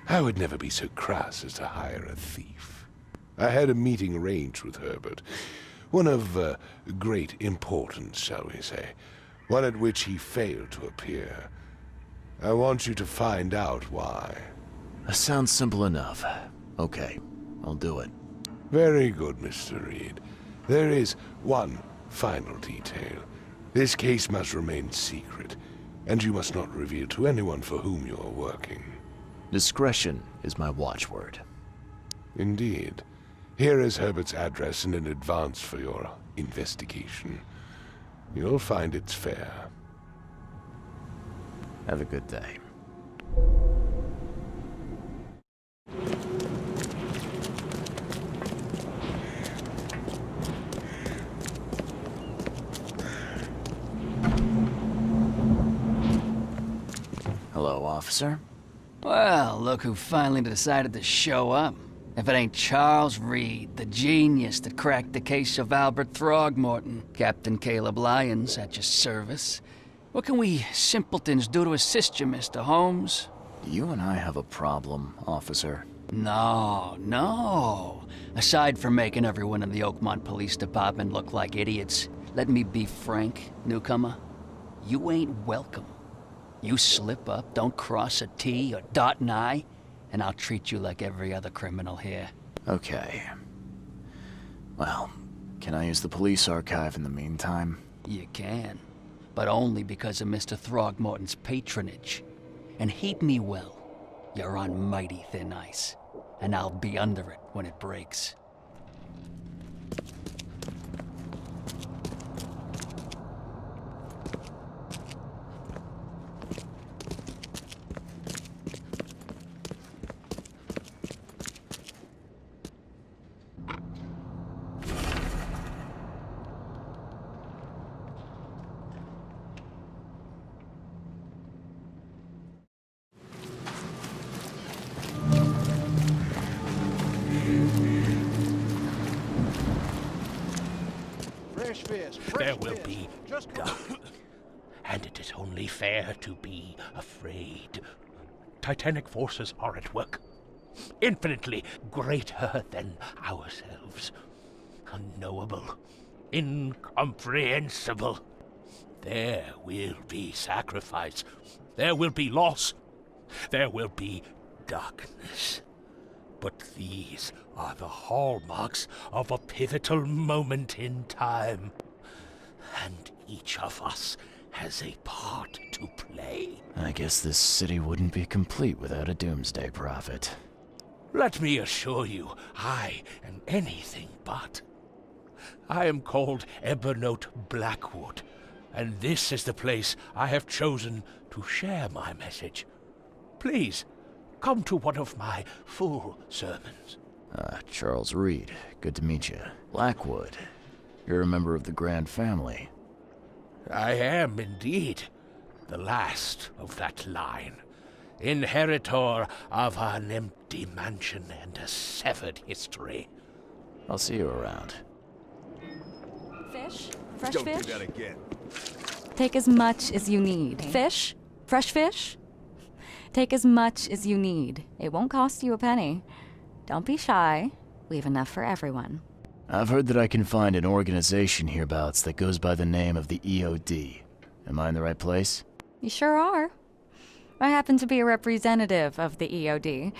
I would never be so crass as to hire a thief. I had a meeting arranged with Herbert. One of great importance, shall we say. One at which he failed to appear. I want you to find out why. That sounds simple enough. Okay, I'll do it. Very good, Mr. Reed. There is one final detail. This case must remain secret, and you must not reveal to anyone for whom you are working. Discretion is my watchword. Indeed. Here is Herbert's address and an advance for your investigation. You'll find it's fair. Have a good day. Hello, officer. Well, look who finally decided to show up. If it ain't Charles Reed, the genius that cracked the case of Albert Throgmorton. Captain Caleb Lyons at your service. What can we simpletons do to assist you, Mr. Holmes? You and I have a problem, officer. No. Aside from making everyone in the Oakmont Police Department look like idiots, let me be frank, newcomer. You ain't welcome. You slip up, don't cross a T or dot an I, and I'll treat you like every other criminal here. Okay. Well, can I use the police archive in the meantime? You can, but only because of Mr. Throgmorton's patronage. And heed me well, you're on mighty thin ice, and I'll be under it when it breaks. Fresh fish. There will be dark, and it is only fair to be afraid. Titanic forces are at work, infinitely greater than ourselves. Unknowable, incomprehensible. There will be sacrifice. There will be loss. There will be darkness. But these are the hallmarks of a pivotal moment in time. And each of us has a part to play. I guess this city wouldn't be complete without a doomsday prophet. Let me assure you, I am anything but. I am called Ebernote Blackwood, and this is the place I have chosen to share my message. Please, come to one of my full sermons. Charles Reed, good to meet you. Blackwood, you're a member of the Grand family. I am indeed the last of that line, inheritor of an empty mansion and a severed history. I'll see you around. Fish? Fresh Don't fish? do that again. Take as much as you need. Fish? Fresh fish? Take as much as you need. It won't cost you a penny. Don't be shy. We have enough for everyone. I've heard that I can find an organization hereabouts that goes by the name of the EOD. Am I in the right place? You sure are. I happen to be a representative of the EOD.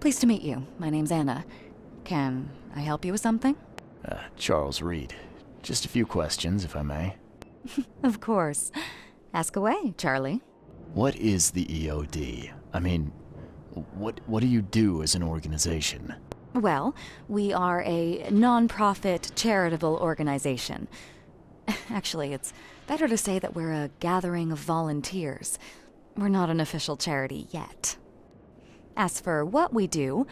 Pleased to meet you. My name's Anna. Can I help you with something? Charles Reed. Just a few questions, if I may. Of course. Ask away, Charlie. What is the EOD? I mean, what do you do as an organization? Well, we are a non-profit charitable organization. Actually, it's better to say that we're a gathering of volunteers. We're not an official charity yet. As for what we do,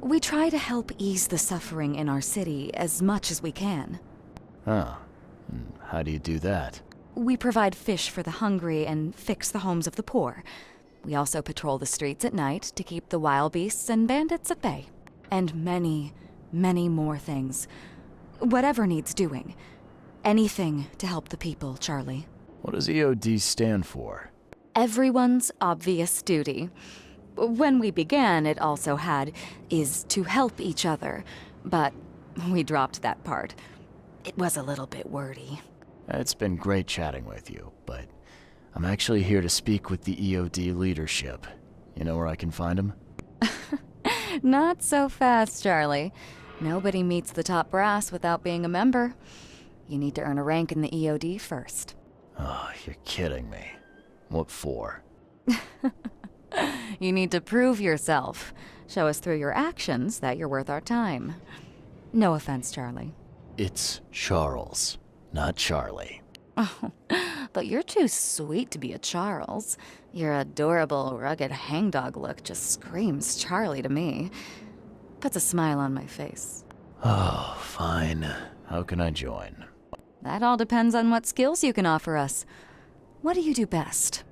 we try to help ease the suffering in our city as much as we can. Huh. How do you do that? We provide fish for the hungry and fix the homes of the poor. We also patrol the streets at night to keep the wild beasts and bandits at bay. And many, many more things. Whatever needs doing. Anything to help the people, Charlie. What does EOD stand for? Everyone's obvious duty. When we began, it also had, is to help each other. But we dropped that part. It was a little bit wordy. It's been great chatting with you, but I'm actually here to speak with the EOD leadership. You know where I can find them? Not so fast, Charlie. Nobody meets the top brass without being a member. You need to earn a rank in the EOD first. Oh, you're kidding me. What for? You need to prove yourself. Show us through your actions that you're worth our time. No offense, Charlie. It's Charles, not Charlie. Oh, but you're too sweet to be a Charles. Your adorable, rugged hangdog look just screams Charlie to me. Puts a smile on my face. Oh, fine. How can I join? That all depends on what skills you can offer us. What do you do best?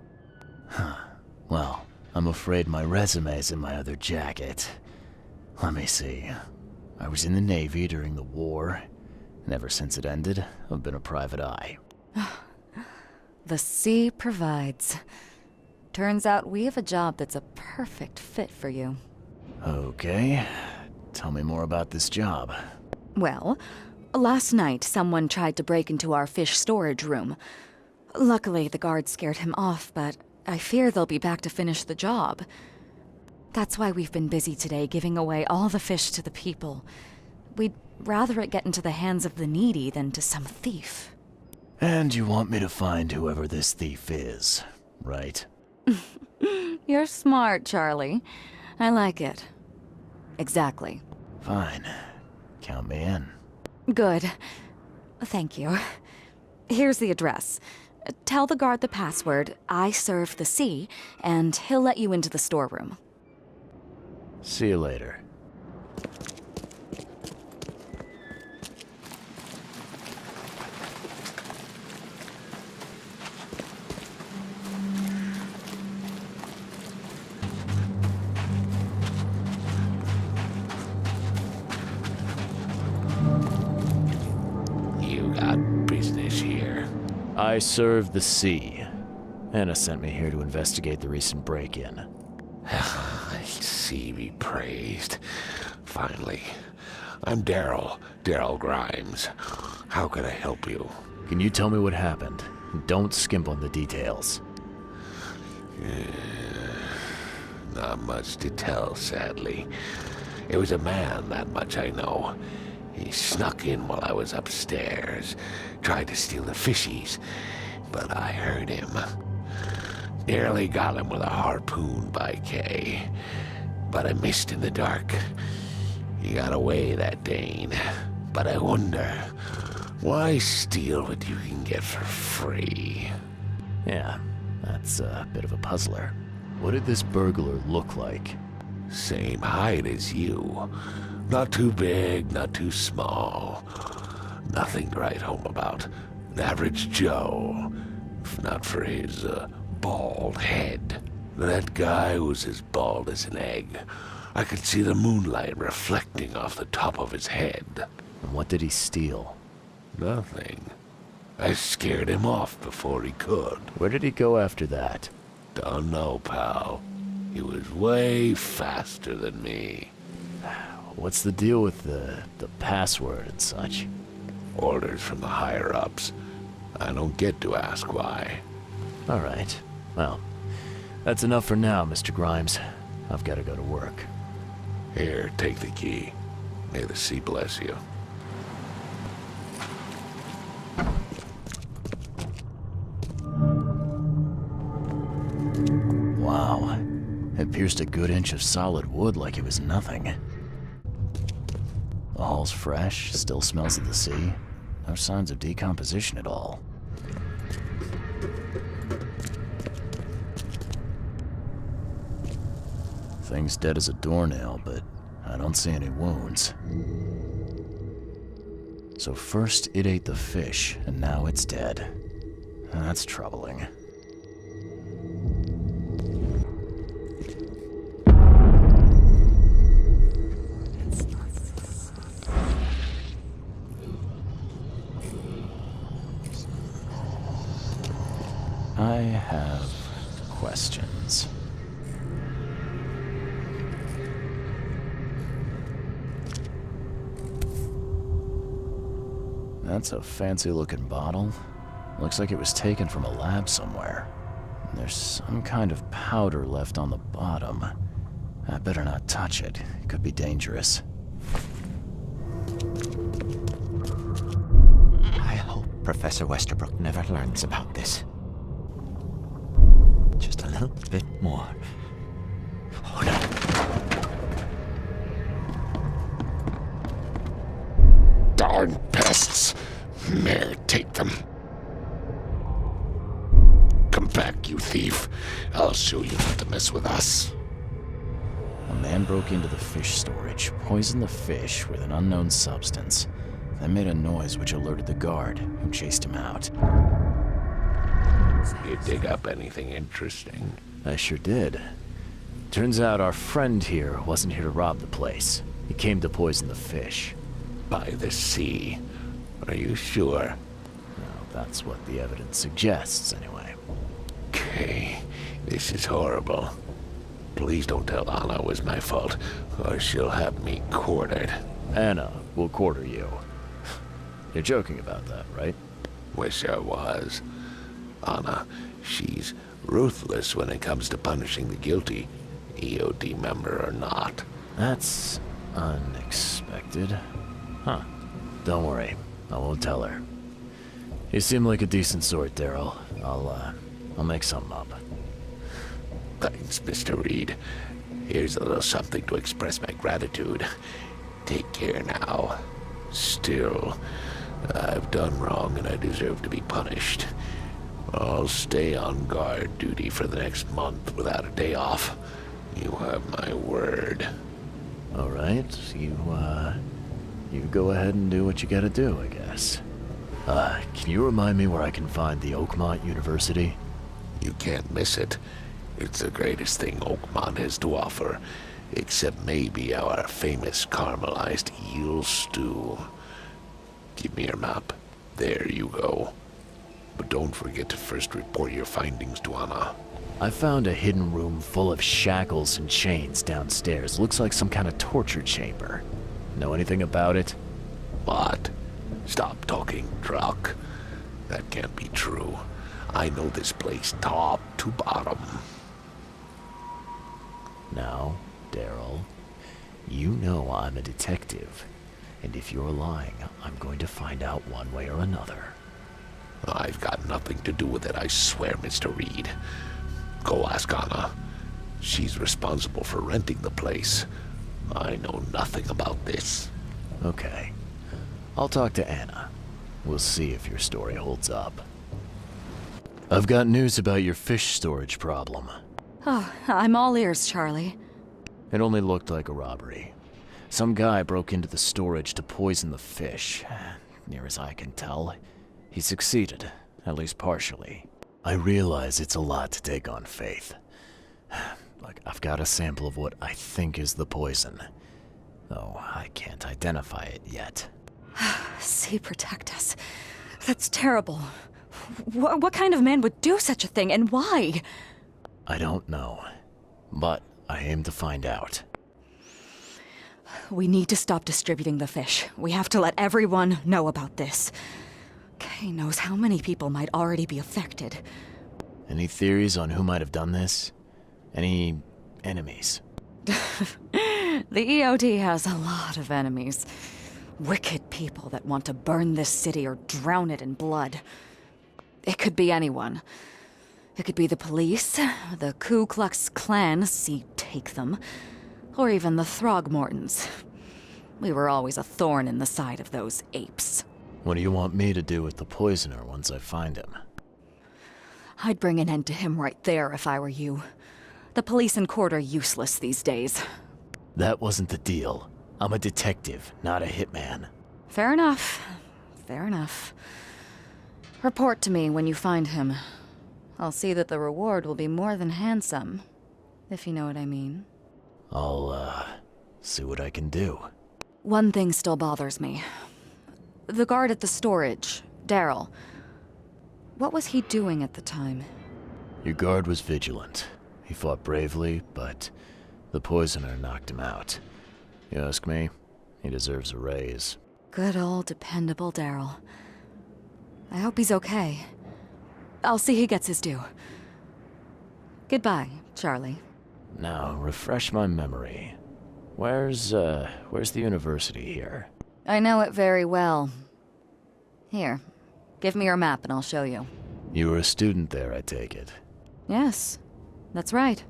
Well, I'm afraid my resume's in my other jacket. Let me see. I was in the Navy during the war, and ever since it ended, I've been a private eye. The sea provides. Turns out we have a job that's a perfect fit for you. Okay. Tell me more about this job. Well, last night someone tried to break into our fish storage room. Luckily, the guards scared him off, but I fear they'll be back to finish the job. That's why we've been busy today giving away all the fish to the people. We'd rather it get into the hands of the needy than to some thief. And you want me to find whoever this thief is, right? You're smart, Charlie. I like it. Exactly. Fine. Count me in. Good. Thank you. Here's the address. Tell the guard the password, I serve the sea, and he'll let you into the storeroom. See you later. You got I serve the sea. Anna sent me here to investigate the recent break-in. Sea be praised. Finally. I'm Daryl Grimes. How can I help you? Can you tell me what happened? Don't skimp on the details. Not much to tell, sadly. It was a man, that much I know. He snuck in while I was upstairs, tried to steal the fishies, but I heard him. Nearly got him with a harpoon by Kay, but I missed in the dark. He got away, that Dane, but I wonder, why steal what you can get for free? Yeah, that's a bit of a puzzler. What did this burglar look like? Same height as you. Not too big, not too small. Nothing to write home about. An average Joe. If not for his, bald head. That guy was as bald as an egg. I could see the moonlight reflecting off the top of his head. And what did he steal? Nothing. I scared him off before he could. Where did he go after that? Don't know, pal. He was way faster than me. What's the deal with the password and such? Orders from the higher-ups. I don't get to ask why. All right. Well, that's enough for now, Mr. Grimes. I've got to go to work. Here, take the key. May the sea bless you. Wow. It pierced a good inch of solid wood like it was nothing. The hull's fresh, still smells of the sea. No signs of decomposition at all. Thing's dead as a doornail, but I don't see any wounds. So first it ate the fish, and now it's dead. That's troubling. I have questions. That's a fancy-looking bottle. Looks like it was taken from a lab somewhere. There's some kind of powder left on the bottom. I better not touch it. It could be dangerous. I hope Professor Westerbrook never learns about this. Just a little bit more. Oh, no. Darn pests! May I take them? Come back, you thief. I'll show you not to mess with us. A man broke into the fish storage, poisoned the fish with an unknown substance, then made a noise which alerted the guard, who chased him out. You dig up anything interesting? I sure did. Turns out our friend here wasn't here to rob the place. He came to poison the fish. By the sea. Are you sure? Well, that's what the evidence suggests, anyway. Okay, this is horrible. Please don't tell Anna it was my fault, or she'll have me quartered. Anna will quarter you. You're joking about that, right? Wish I was. Anna, she's ruthless when it comes to punishing the guilty, EOD member or not. That's unexpected. Huh. Don't worry. I won't tell her. You seem like a decent sort, Daryl. I'll make something up. Thanks, Mr. Reed. Here's a little something to express my gratitude. Take care now. Still, I've done wrong and I deserve to be punished. I'll stay on guard duty for the next month without a day off. You have my word. All right. You go ahead and do what you gotta do, I guess. Can you remind me where I can find the Oakmont University? You can't miss it. It's the greatest thing Oakmont has to offer, except maybe our famous caramelized eel stew. Give me your map. There you go. But don't forget to first report your findings to Anna. I found a hidden room full of shackles and chains downstairs. Looks like some kind of torture chamber. Know anything about it? What? Stop talking drunk. That can't be true. I know this place top to bottom. Now, Daryl, you know I'm a detective. And if you're lying, I'm going to find out one way or another. I've got nothing to do with it, I swear, Mr. Reed. Go ask Anna. She's responsible for renting the place. I know nothing about this. Okay. I'll talk to Anna. We'll see if your story holds up. I've got news about your fish storage problem. Oh, I'm all ears, Charlie. It only looked like a robbery. Some guy broke into the storage to poison the fish. Near as I can tell, he succeeded, at least partially. I realize it's a lot to take on faith. Look, I've got a sample of what I think is the poison, though I can't identify it yet. See, protect us. That's terrible. What kind of man would do such a thing, and why? I don't know, but I aim to find out. We need to stop distributing the fish. We have to let everyone know about this. Kay knows how many people might already be affected. Any theories on who might have done this? Any enemies? The EOD has a lot of enemies. Wicked people that want to burn this city or drown it in blood. It could be anyone. It could be the police, the Ku Klux Klan, see, take them, or even the Throgmortons. We were always a thorn in the side of those apes. What do you want me to do with the poisoner once I find him? I'd bring an end to him right there if I were you. The police and court are useless these days. That wasn't the deal. I'm a detective, not a hitman. Fair enough. Fair enough. Report to me when you find him. I'll see that the reward will be more than handsome, if you know what I mean. I'll, see what I can do. One thing still bothers me. The guard at the storage, Daryl. What was he doing at the time? Your guard was vigilant. He fought bravely, but the poisoner knocked him out. You ask me, he deserves a raise. Good old dependable Daryl. I hope he's okay. I'll see he gets his due. Goodbye, Charlie. Now, refresh my memory. Where's the university here? I know it very well. Here, give me your map and I'll show you. You were a student there, I take it. Yes, that's right.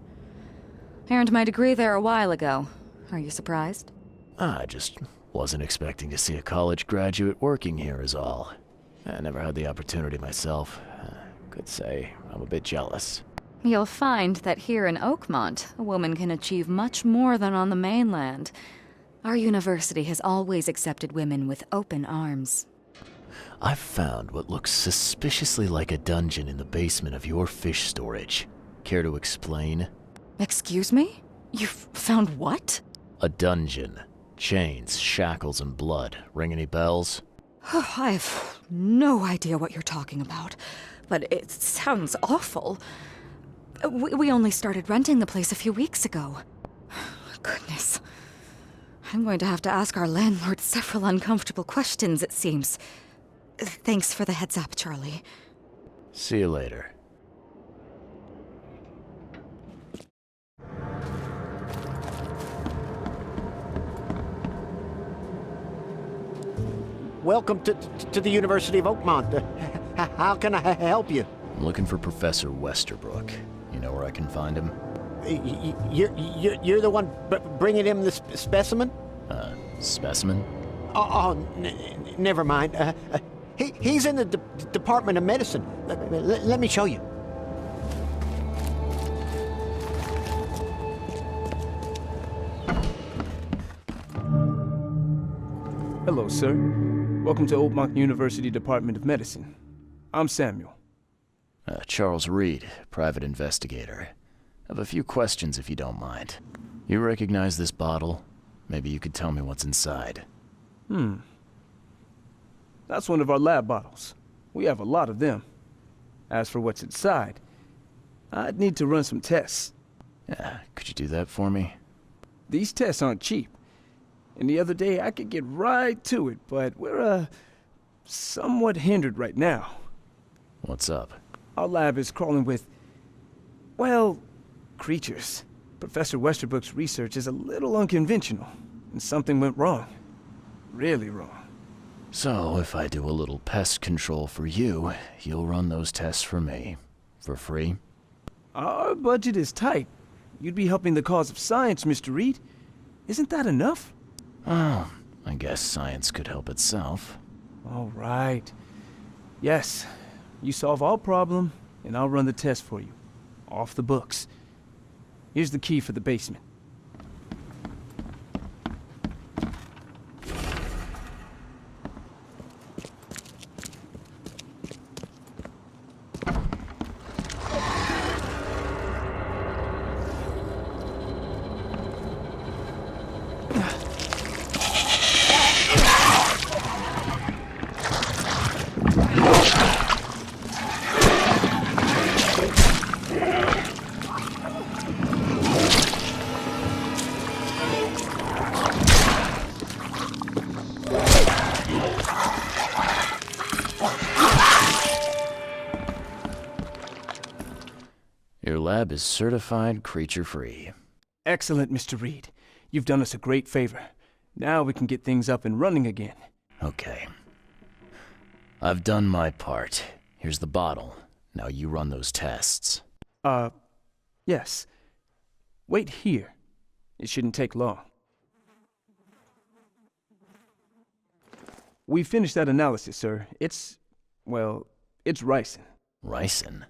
I earned my degree there a while ago. Are you surprised? I just wasn't expecting to see a college graduate working here is all. I never had the opportunity myself. Could say I'm a bit jealous. You'll find that here in Oakmont, a woman can achieve much more than on the mainland. Our university has always accepted women with open arms. I've found what looks suspiciously like a dungeon in the basement of your fish storage. Care to explain? Excuse me? You've found what? A dungeon. Chains, shackles, and blood. Ring any bells? I have no idea what you're talking about, but it sounds awful. We only started renting the place a few weeks ago. Goodness. I'm going to have to ask our landlord several uncomfortable questions, it seems. Thanks for the heads up, Charlie. See you later. Welcome to the University of Oakmont. How can I help you? I'm looking for Professor Westerbrook. You know where I can find him? You're the one bringing him the specimen? Specimen? Never mind. He's in the Department of Medicine. Let me show you. Hello, sir. Welcome to Oakmont University Department of Medicine. I'm Samuel. Charles Reed, private investigator. I have a few questions if you don't mind. You recognize this bottle? Maybe you could tell me what's inside. That's one of our lab bottles. We have a lot of them. As for what's inside, I'd need to run some tests. Yeah, could you do that for me? These tests aren't cheap. And the other day I could get right to it, but we're, somewhat hindered right now. What's up? Our lab is crawling with, well, creatures. Professor Westerbrook's research is a little unconventional, and something went wrong. Really wrong. So, if I do a little pest control for you, you'll run those tests for me. For free? Our budget is tight. You'd be helping the cause of science, Mr. Reed. Isn't that enough? Oh, I guess science could help itself. All right. Yes, you solve our problem, and I'll run the test for you. Off the books. Here's the key for the basement. Your lab is certified creature-free. Excellent, Mr. Reed. You've done us a great favor. Now we can get things up and running again. Okay. I've done my part. Here's the bottle. Now you run those tests. Yes. Wait here. It shouldn't take long. We finished that analysis, sir. It's ricin. Ricin?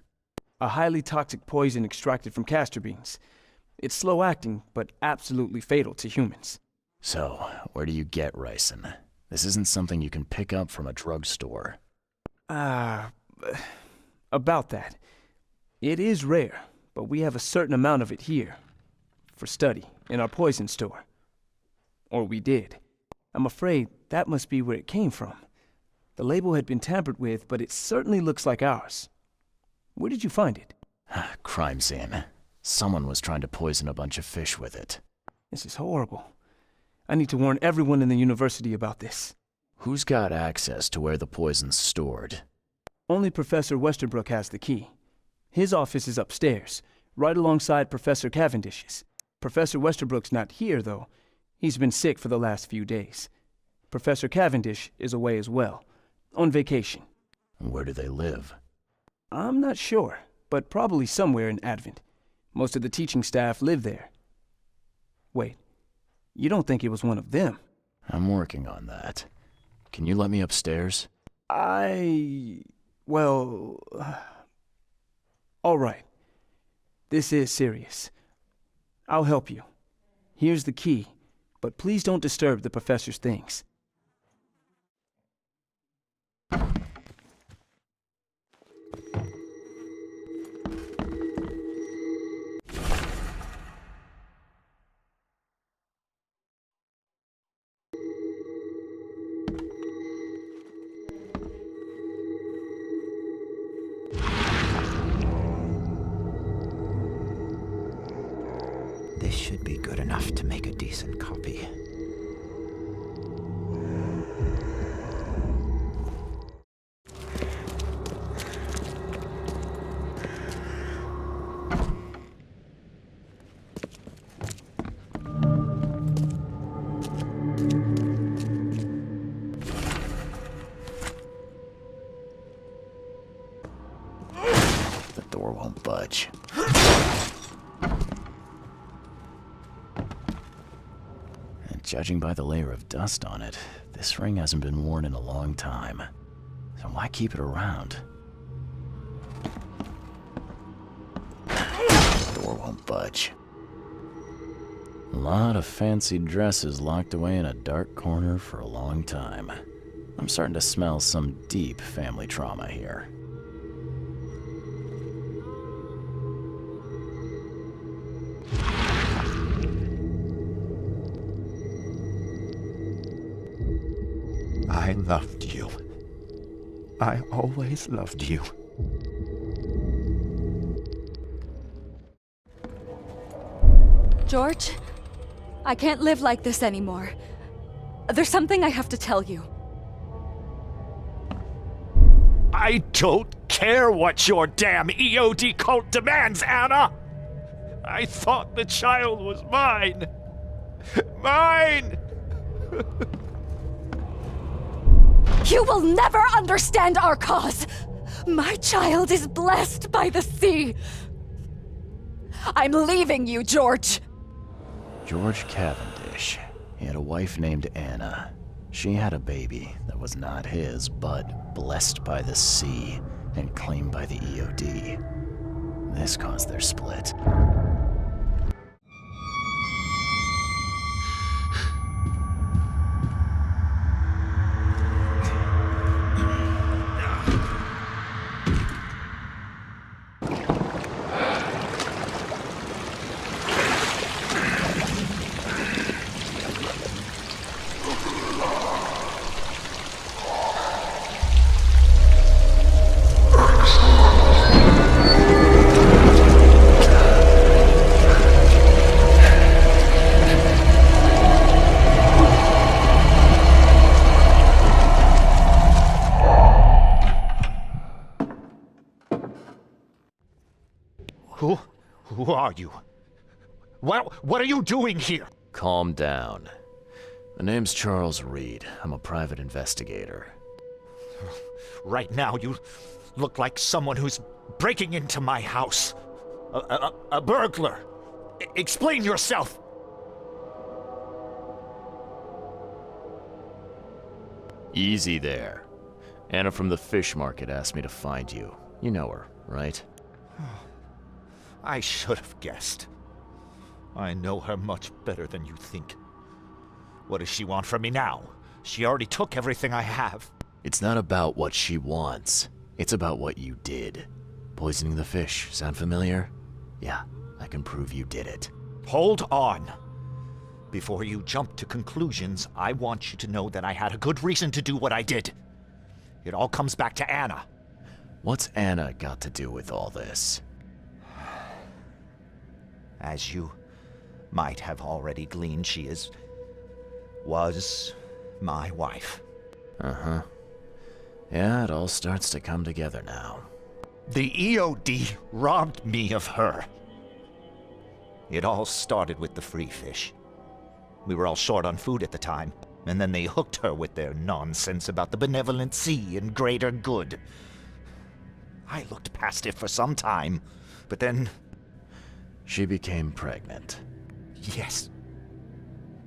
A highly toxic poison extracted from castor beans. It's slow-acting, but absolutely fatal to humans. So, where do you get ricin? This isn't something you can pick up from a drugstore. About that. It is rare, but we have a certain amount of it here. For study, in our poison store. Or we did. I'm afraid that must be where it came from. The label had been tampered with, but it certainly looks like ours. Where did you find it? Crime scene. Someone was trying to poison a bunch of fish with it. This is horrible. I need to warn everyone in the university about this. Who's got access to where the poison's stored? Only Professor Westerbrook has the key. His office is upstairs, right alongside Professor Cavendish's. Professor Westerbrook's not here, though. He's been sick for the last few days. Professor Cavendish is away as well, on vacation. Where do they live? I'm not sure, but probably somewhere in Advent. Most of the teaching staff live there. Wait, you don't think it was one of them? I'm working on that. Can you let me upstairs? Well... all right. This is serious. I'll help you. Here's the key, but please don't disturb the professor's things. This should be good enough to make a decent copy. The door won't budge. Judging by the layer of dust on it, this ring hasn't been worn in a long time. So why keep it around? The door won't budge. A lot of fancy dresses locked away in a dark corner for a long time. I'm starting to smell some deep family trauma here. I loved you. I always loved you. George, I can't live like this anymore. There's something I have to tell you. I don't care what your damn EOD cult demands, Anna! I thought the child was mine. Mine! You will never understand our cause! My child is blessed by the sea! I'm leaving you, George! George Cavendish. He had a wife named Anna. She had a baby that was not his, but blessed by the sea and claimed by the EOD. This caused their split. Who are you? What are you doing here? Calm down. My name's Charles Reed. I'm a private investigator. Right now, you look like someone who's breaking into my house. A burglar. Explain yourself. Easy there. Anna from the fish market asked me to find you. You know her, right? I should have guessed. I know her much better than you think. What does she want from me now? She already took everything I have. It's not about what she wants. It's about what you did. Poisoning the fish. Sound familiar? Yeah, I can prove you did it. Hold on. Before you jump to conclusions, I want you to know that I had a good reason to do what I did. It all comes back to Anna. What's Anna got to do with all this? As you might have already gleaned, she was my wife. Uh-huh. Yeah, it all starts to come together now. The EOD robbed me of her. It all started with the free fish. We were all short on food at the time, and then they hooked her with their nonsense about the benevolent sea and greater good. I looked past it for some time, but then... She became pregnant. Yes.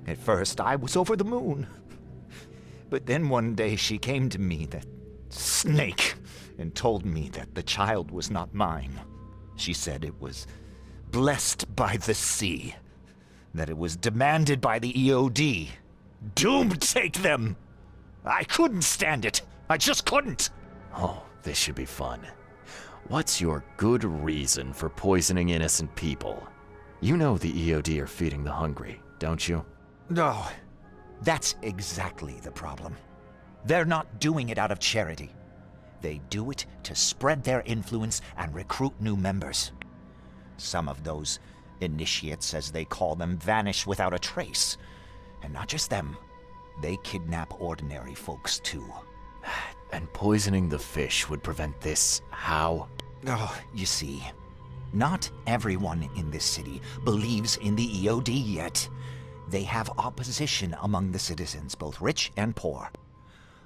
At first, I was over the moon. But then one day she came to me, that snake, and told me that the child was not mine. She said it was blessed by the sea, that it was demanded by the EOD. Doomed take them! I couldn't stand it. I just couldn't. Oh, this should be fun. What's your good reason for poisoning innocent people? You know the EOD are feeding the hungry, don't you? No, that's exactly the problem. They're not doing it out of charity. They do it to spread their influence and recruit new members. Some of those initiates, as they call them, vanish without a trace. And not just them. They kidnap ordinary folks, too. And poisoning the fish would prevent this. How? Oh, you see, not everyone in this city believes in the EOD yet. They have opposition among the citizens, both rich and poor.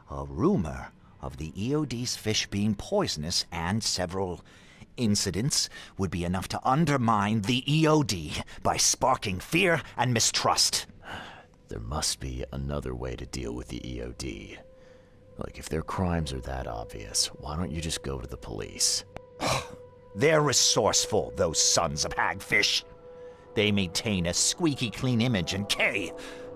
A rumor of the EOD's fish being poisonous and several incidents would be enough to undermine the EOD by sparking fear and mistrust. There must be another way to deal with the EOD. Like, if their crimes are that obvious, why don't you just go to the police? They're resourceful, those sons of hagfish. They maintain a squeaky clean image, and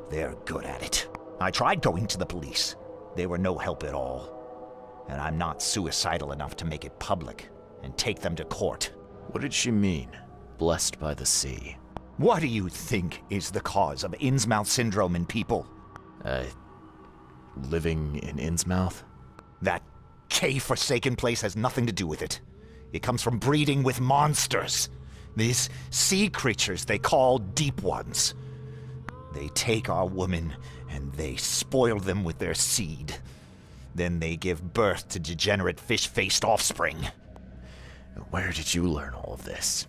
they're good at it. I tried going to the police. They were no help at all. And I'm not suicidal enough to make it public and take them to court. What did she mean? Blessed by the sea. What do you think is the cause of Innsmouth syndrome in people? Living in Innsmouth? That K-forsaken place has nothing to do with it. It comes from breeding with monsters. These sea creatures they call Deep Ones. They take our women and they spoil them with their seed. Then they give birth to degenerate fish-faced offspring. Where did you learn all of this?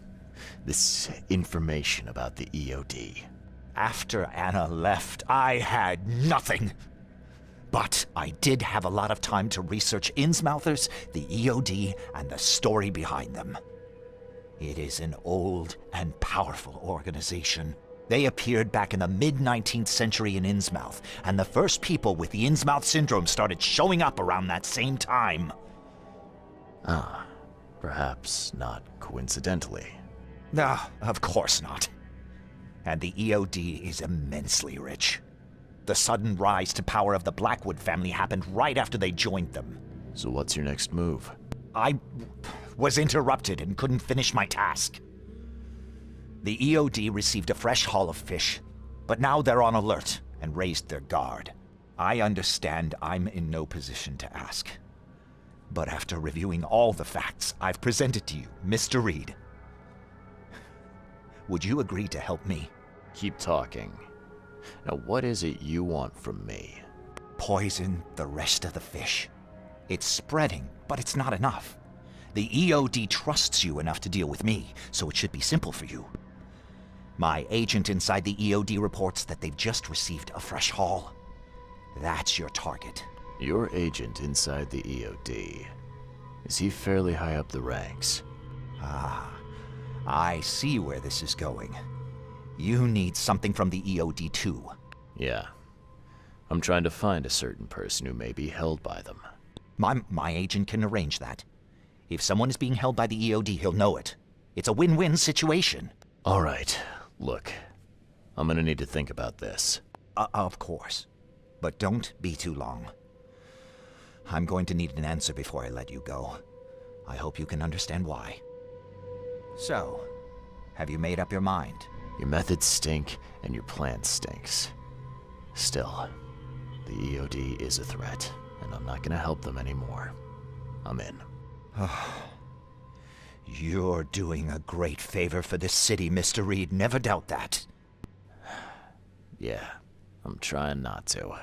This information about the EOD? After Anna left, I had nothing. But I did have a lot of time to research Innsmouthers, the EOD, and the story behind them. It is an old and powerful organization. They appeared back in the mid-19th century in Innsmouth, and the first people with the Innsmouth syndrome started showing up around that same time. Ah, perhaps not coincidentally. No, of course not. And the EOD is immensely rich. The sudden rise to power of the Blackwood family happened right after they joined them. So what's your next move? I was interrupted and couldn't finish my task. The EOD received a fresh haul of fish, but now they're on alert and raised their guard. I understand I'm in no position to ask. But after reviewing all the facts I've presented to you, Mr. Reed, would you agree to help me? Keep talking. Now what is it you want from me? Poison the rest of the fish. It's spreading, but it's not enough. The EOD trusts you enough to deal with me, so it should be simple for you. My agent inside the EOD reports that they've just received a fresh haul. That's your target. Your agent inside the EOD. Is he fairly high up the ranks? Ah, I see where this is going. You need something from the EOD too. Yeah. I'm trying to find a certain person who may be held by them. My agent can arrange that. If someone is being held by the EOD, he'll know it. It's a win-win situation. All right. Look, I'm gonna need to think about this. Of course. But don't be too long. I'm going to need an answer before I let you go. I hope you can understand why. So, have you made up your mind? Your methods stink, and your plan stinks. Still, the EOD is a threat, and I'm not gonna help them anymore. I'm in. You're doing a great favor for this city, Mr. Reed. Never doubt that. Yeah, I'm trying not to.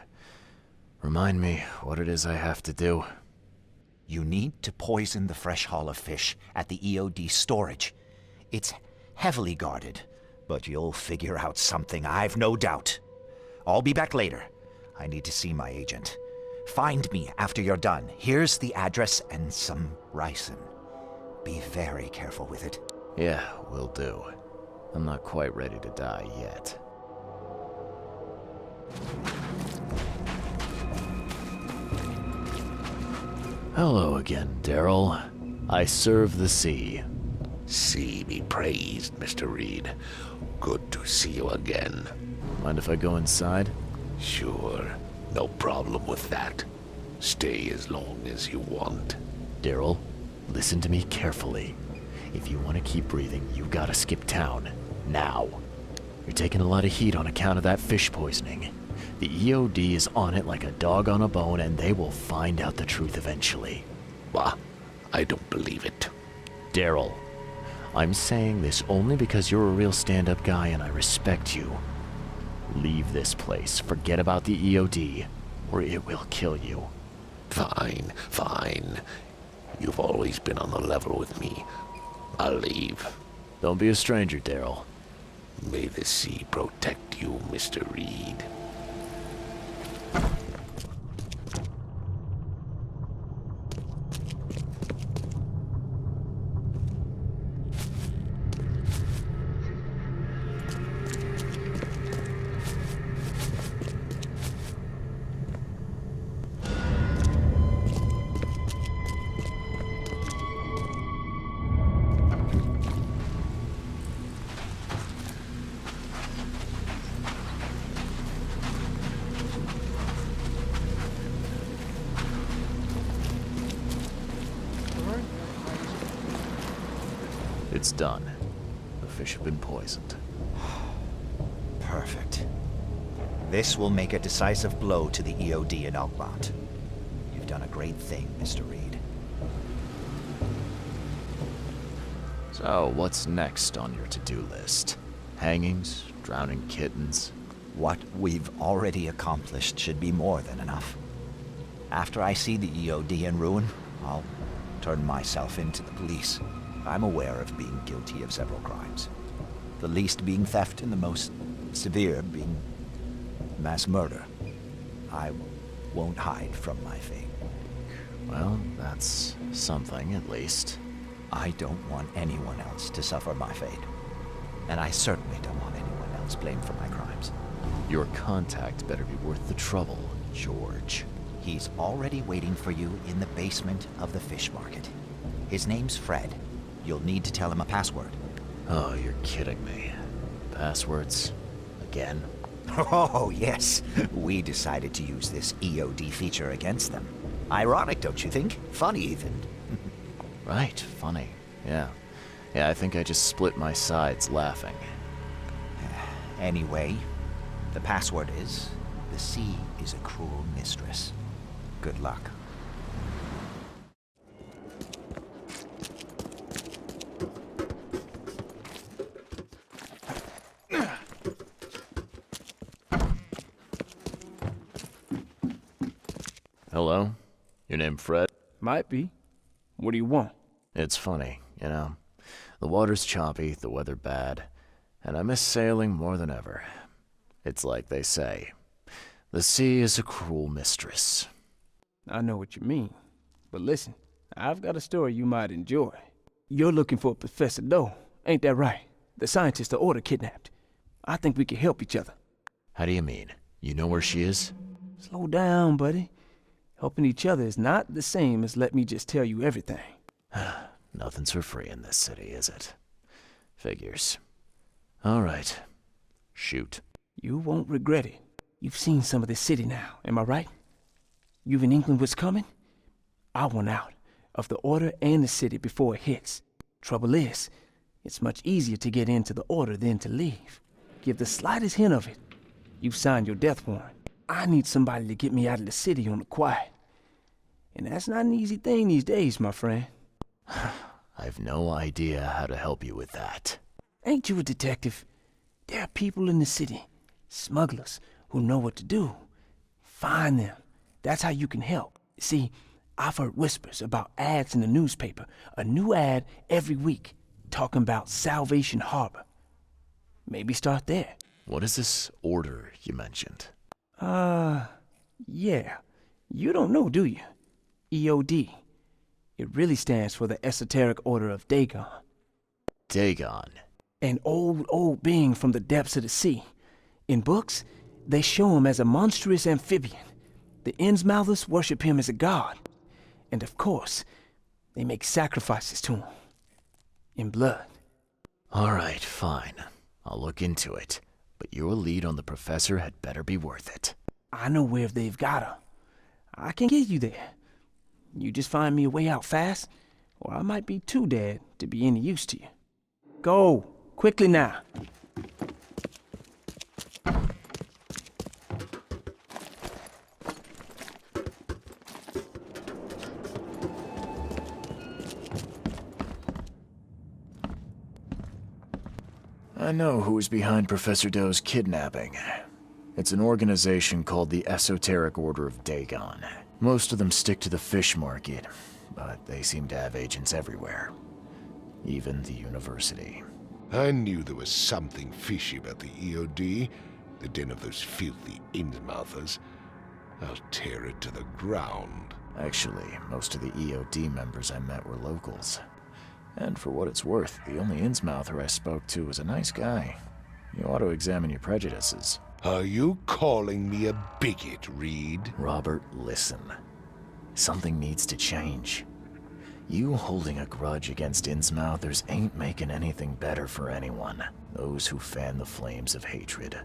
Remind me what it is I have to do. You need to poison the fresh haul of fish at the EOD storage. It's heavily guarded, but you'll figure out something, I've no doubt. I'll be back later. I need to see my agent. Find me after you're done. Here's the address and some ricin. Be very careful with it. Yeah, will do. I'm not quite ready to die yet. Hello again, Daryl. I serve the sea. Sea be praised, Mr. Reed. Good to see you again. Mind if I go inside? Sure. No problem with that. Stay as long as you want. Daryl, listen to me carefully. If you want to keep breathing, you gotta skip town. Now. You're taking a lot of heat on account of that fish poisoning. The EOD is on it like a dog on a bone, and they will find out the truth eventually. Bah, I don't believe it. Daryl, I'm saying this only because you're a real stand-up guy and I respect you. Leave this place, forget about the EOD, or it will kill you. Fine, fine. You've always been on the level with me. I'll leave. Don't be a stranger, Daryl. May the sea protect you, Mr. Reed. It's done. The fish have been poisoned. Perfect. This will make a decisive blow to the EOD in Oakmont. You've done a great thing, Mr. Reed. So, what's next on your to-do list? Hangings? Drowning kittens? What we've already accomplished should be more than enough. After I see the EOD in ruin, I'll turn myself into the police. I'm aware of being guilty of several crimes. The least being theft and the most severe being mass murder. I won't hide from my fate. Well, that's something, at least. I don't want anyone else to suffer my fate. And I certainly don't want anyone else blamed for my crimes. Your contact better be worth the trouble, George. He's already waiting for you in the basement of the fish market. His name's Fred. You'll need to tell him a password. Oh, you're kidding me. Passwords? Again? Oh, yes. We decided to use this EOD feature against them. Ironic, don't you think? Funny, even. Right, funny. Yeah, I think I just split my sides laughing. Anyway, the password is, the sea is a cruel mistress. Good luck. Hello? Your name Fred? Might be. What do you want? It's funny, you know. The water's choppy, the weather bad, and I miss sailing more than ever. It's like they say, the sea is a cruel mistress. I know what you mean. But listen, I've got a story you might enjoy. You're looking for Professor Doe, ain't that right? The scientist the Order kidnapped. I think we can help each other. How do you mean? You know where she is? Slow down, buddy. Helping each other is not the same as let me just tell you everything. Nothing's for free in this city, is it? Figures. All right. Shoot. You won't regret it. You've seen some of this city now, am I right? You've in England what's coming? I want out of the Order and the city before it hits. Trouble is, it's much easier to get into the Order than to leave. Give the slightest hint of it, you've signed your death warrant. I need somebody to get me out of the city on the quiet. And that's not an easy thing these days, my friend. I've no idea how to help you with that. Ain't you a detective? There are people in the city, smugglers, who know what to do. Find them. That's how you can help. See, I've heard whispers about ads in the newspaper. A new ad every week, talking about Salvation Harbor. Maybe start there. What is this order you mentioned? Yeah. You don't know, do you? EOD. It really stands for the Esoteric Order of Dagon. Dagon? An old being from the depths of the sea. In books, they show him as a monstrous amphibian. The Innsmouthers worship him as a god. And of course, they make sacrifices to him. In blood. All right, fine. I'll look into it. But your lead on the professor had better be worth it. I know where they've got her. I can get you there. You just find me a way out fast, or I might be too dead to be any use to you. Go, quickly now. I know who's behind Professor Doe's kidnapping. It's an organization called the Esoteric Order of Dagon. Most of them stick to the fish market, but they seem to have agents everywhere. Even the university. I knew there was something fishy about the EOD, the den of those filthy Innsmouthers. I'll tear it to the ground. Actually, most of the EOD members I met were locals. And for what it's worth, the only Innsmouther I spoke to was a nice guy. You ought to examine your prejudices. Are you calling me a bigot, Reed? Robert, listen. Something needs to change. You holding a grudge against Innsmouthers ain't making anything better for anyone. Those who fan the flames of hatred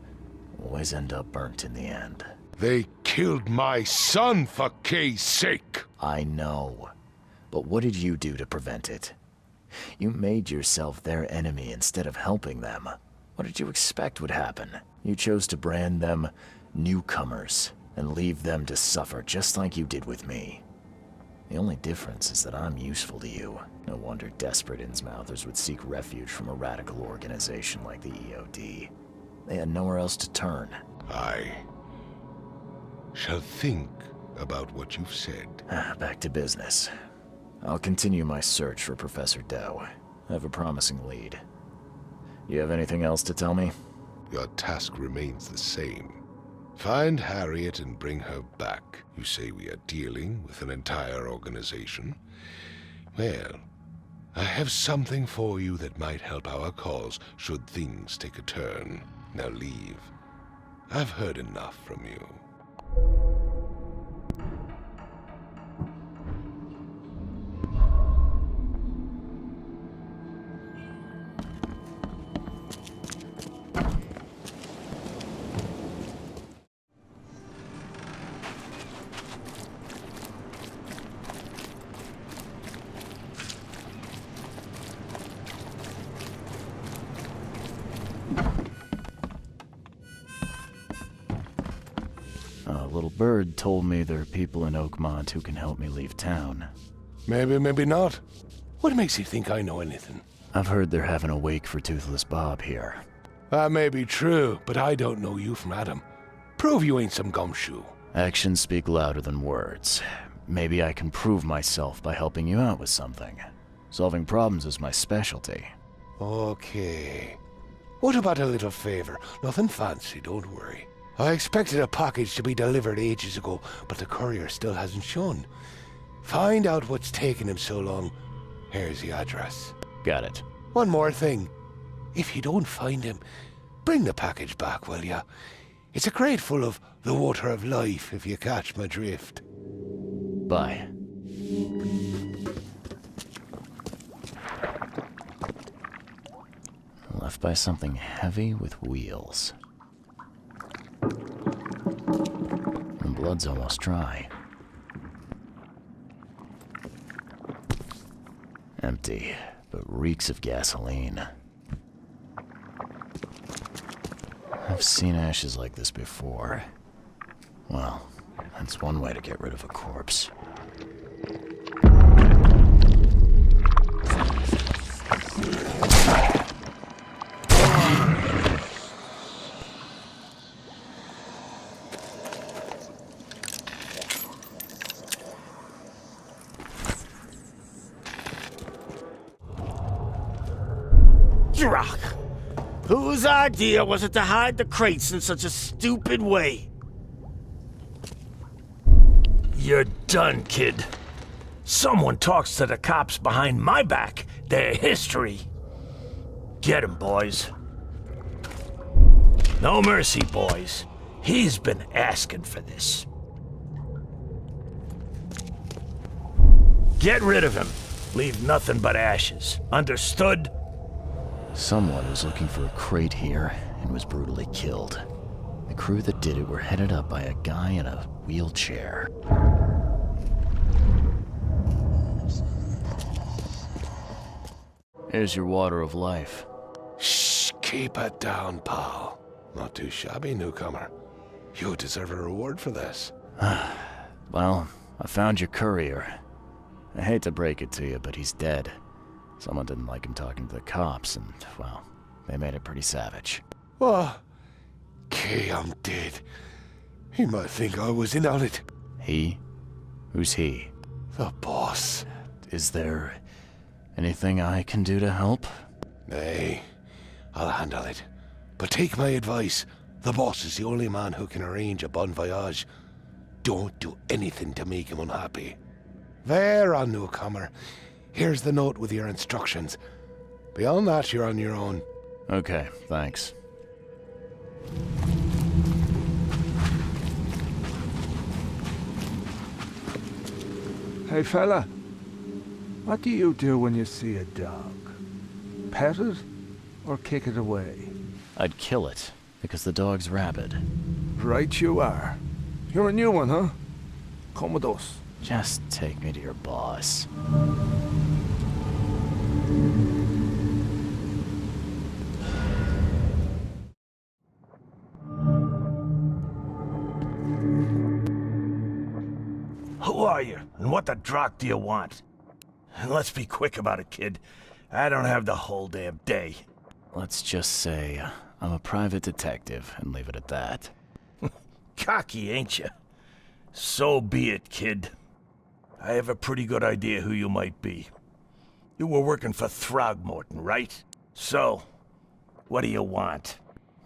always end up burnt in the end. They killed my son, for Kay's sake! I know. But what did you do to prevent it? You made yourself their enemy instead of helping them. What did you expect would happen? You chose to brand them newcomers and leave them to suffer just like you did with me. The only difference is that I'm useful to you. No wonder desperate Innsmouthers would seek refuge from a radical organization like the EOD. They had nowhere else to turn. I shall think about what you've said. Back to business. I'll continue my search for Professor Doe. I have a promising lead. You have anything else to tell me? Your task remains the same. Find Harriet and bring her back. You say we are dealing with an entire organization? Well, I have something for you that might help our cause should things take a turn. Now leave. I've heard enough from you. A little bird told me there are people in Oakmont who can help me leave town. Maybe, maybe not. What makes you think I know anything? I've heard they're having a wake for Toothless Bob here. That may be true, but I don't know you from Adam. Prove you ain't some gumshoe. Actions speak louder than words. Maybe I can prove myself by helping you out with something. Solving problems is my specialty. Okay. What about a little favor? Nothing fancy, don't worry. I expected a package to be delivered ages ago, but the courier still hasn't shown. Find out what's taking him so long. Here's the address. Got it. One more thing. If you don't find him, bring the package back, will ya? It's a crate full of the water of life, if you catch my drift. Bye. Left by something heavy with wheels. The blood's almost dry. Empty, but reeks of gasoline. I've seen ashes like this before. Well, that's one way to get rid of a corpse. Drock! Whose idea was it to hide the crates in such a stupid way? You're done, kid. Someone talks to the cops behind my back. Their history. Get him, boys. No mercy, boys. He's been asking for this. Get rid of him. Leave nothing but ashes. Understood? Someone was looking for a crate here and was brutally killed. The crew that did it were headed up by a guy in a wheelchair. Here's your water of life. Shh, keep it down, pal. Not too shabby, newcomer. You deserve a reward for this. Well, I found your courier. I hate to break it to you, but he's dead. Someone didn't like him talking to the cops, and, well, they made it pretty savage. What? Okay, I'm dead. He might think I was in on it. He? Who's he? The boss. Is there anything I can do to help? Nay, I'll handle it. But take my advice. The boss is the only man who can arrange a bon voyage. Don't do anything to make him unhappy. There, on newcomer. Here's the note with your instructions. Beyond that, you're on your own. Okay, thanks. Hey, fella. What do you do when you see a dog? Pet it or kick it away? I'd kill it, because the dog's rabid. Right you are. You're a new one, huh? Come with us. Just take me to your boss. Who are you, and what the drock do you want? And let's be quick about it, kid. I don't have the whole damn day. Let's just say I'm a private detective and leave it at that. Cocky, ain't you? So be it, kid. I have a pretty good idea who you might be. You were working for Throgmorton, right? So, what do you want?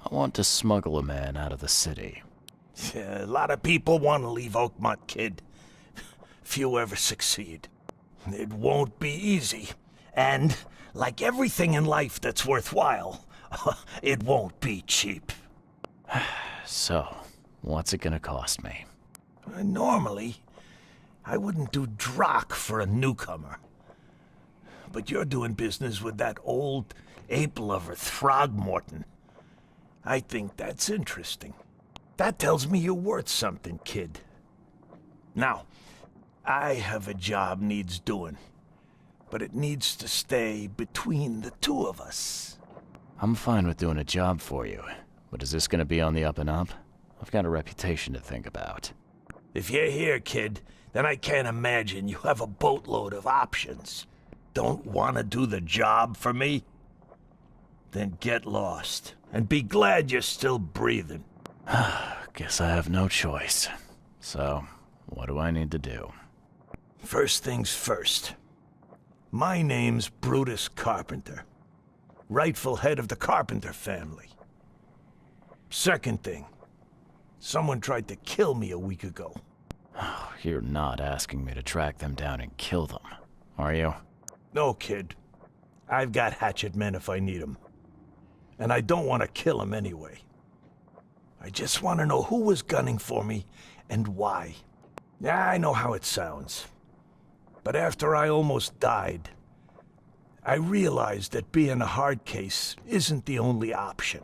I want to smuggle a man out of the city. A lot of people want to leave Oakmont, kid. Few ever succeed. It won't be easy. And, like everything in life that's worthwhile, it won't be cheap. So, what's it gonna cost me? Normally, I wouldn't do drock for a newcomer. But you're doing business with that old ape-lover Throgmorton. I think that's interesting. That tells me you're worth something, kid. Now, I have a job needs doing, but it needs to stay between the two of us. I'm fine with doing a job for you, but is this gonna be on the up and up? I've got a reputation to think about. If you're here, kid, then I can't imagine you have a boatload of options. Don't want to do the job for me? Then get lost, and be glad you're still breathing. Guess I have no choice. So, what do I need to do? First things first. My name's Brutus Carpenter, rightful head of the Carpenter family. Second thing, someone tried to kill me a week ago. You're not asking me to track them down and kill them, are you? No, kid. I've got hatchet men if I need them. And I don't want to kill them anyway. I just want to know who was gunning for me and why. Yeah, I know how it sounds. But after I almost died, I realized that being a hard case isn't the only option.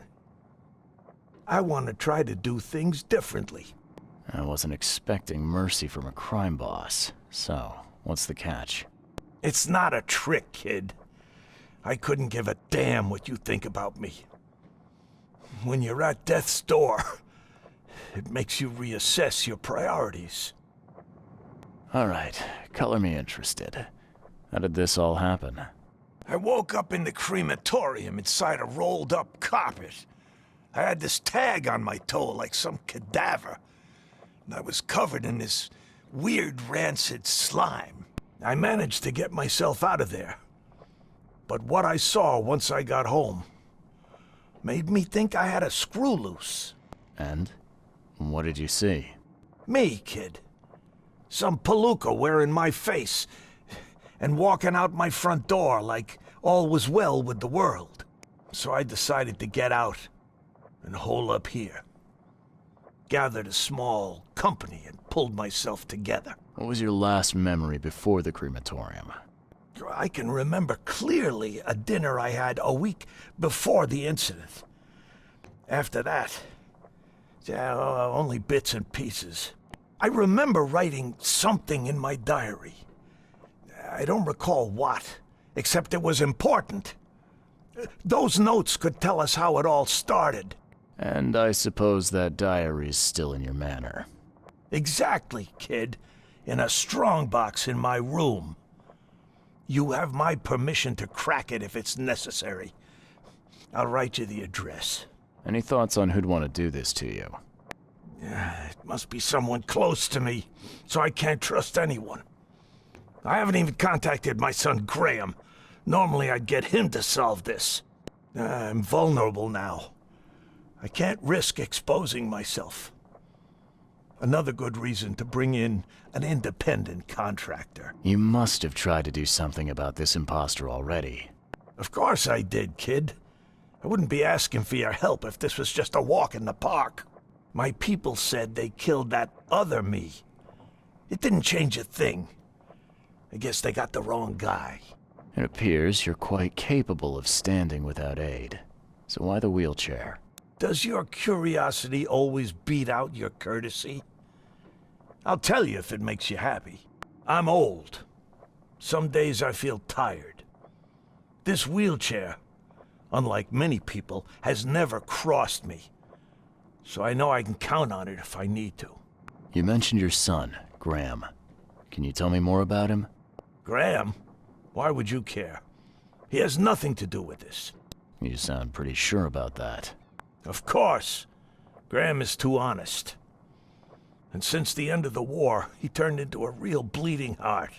I want to try to do things differently. I wasn't expecting mercy from a crime boss. So, what's the catch? It's not a trick, kid. I couldn't give a damn what you think about me. When you're at death's door, it makes you reassess your priorities. All right, color me interested. How did this all happen? I woke up in the crematorium inside a rolled-up carpet. I had this tag on my toe like some cadaver, and I was covered in this weird rancid slime. I managed to get myself out of there. But what I saw once I got home made me think I had a screw loose. And? What did you see? Me, kid. Some palooka wearing my face and walking out my front door like all was well with the world. So I decided to get out and hole up here. Gathered a small company and pulled myself together. What was your last memory before the crematorium? I can remember clearly a dinner I had a week before the incident. After that, only bits and pieces. I remember writing something in my diary. I don't recall what, except it was important. Those notes could tell us how it all started. And I suppose that diary's still in your manor. Exactly, kid. In a strongbox in my room. You have my permission to crack it if it's necessary. I'll write you the address. Any thoughts on who'd want to do this to you? It must be someone close to me, so I can't trust anyone. I haven't even contacted my son Graham. Normally I'd get him to solve this. I'm vulnerable now. I can't risk exposing myself. Another good reason to bring in an independent contractor. You must have tried to do something about this imposter already. Of course I did, kid. I wouldn't be asking for your help if this was just a walk in the park. My people said they killed that other me. It didn't change a thing. I guess they got the wrong guy. It appears you're quite capable of standing without aid. So why the wheelchair? Does your curiosity always beat out your courtesy? I'll tell you if it makes you happy. I'm old. Some days I feel tired. This wheelchair, unlike many people, has never crossed me. So I know I can count on it if I need to. You mentioned your son, Graham. Can you tell me more about him? Graham? Why would you care? He has nothing to do with this. You sound pretty sure about that. Of course. Graham is too honest. And since the end of the war, he turned into a real bleeding heart.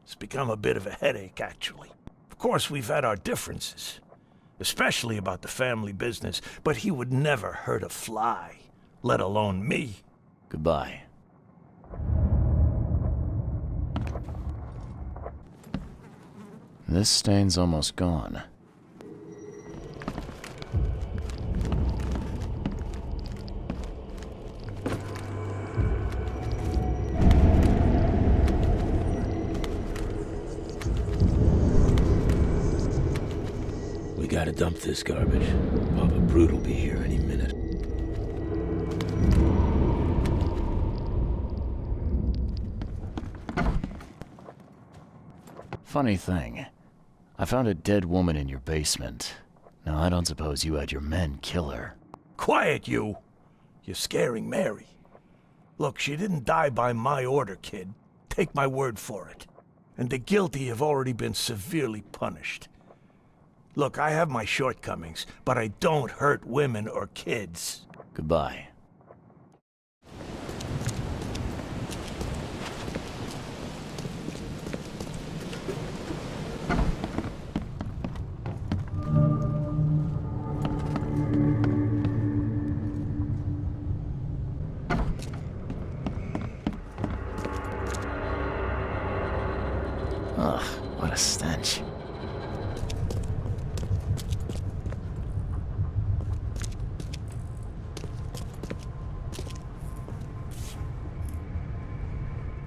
It's become a bit of a headache, actually. Of course, we've had our differences, especially about the family business, but he would never hurt a fly, let alone me. Goodbye. This stain's almost gone. We gotta dump this garbage. Papa Brute will be here any minute. Funny thing, I found a dead woman in your basement. Now, I don't suppose you had your men kill her. Quiet, you! You're scaring Mary. Look, she didn't die by my order, kid. Take my word for it. And the guilty have already been severely punished. Look, I have my shortcomings, but I don't hurt women or kids. Goodbye. Ugh, what a stench.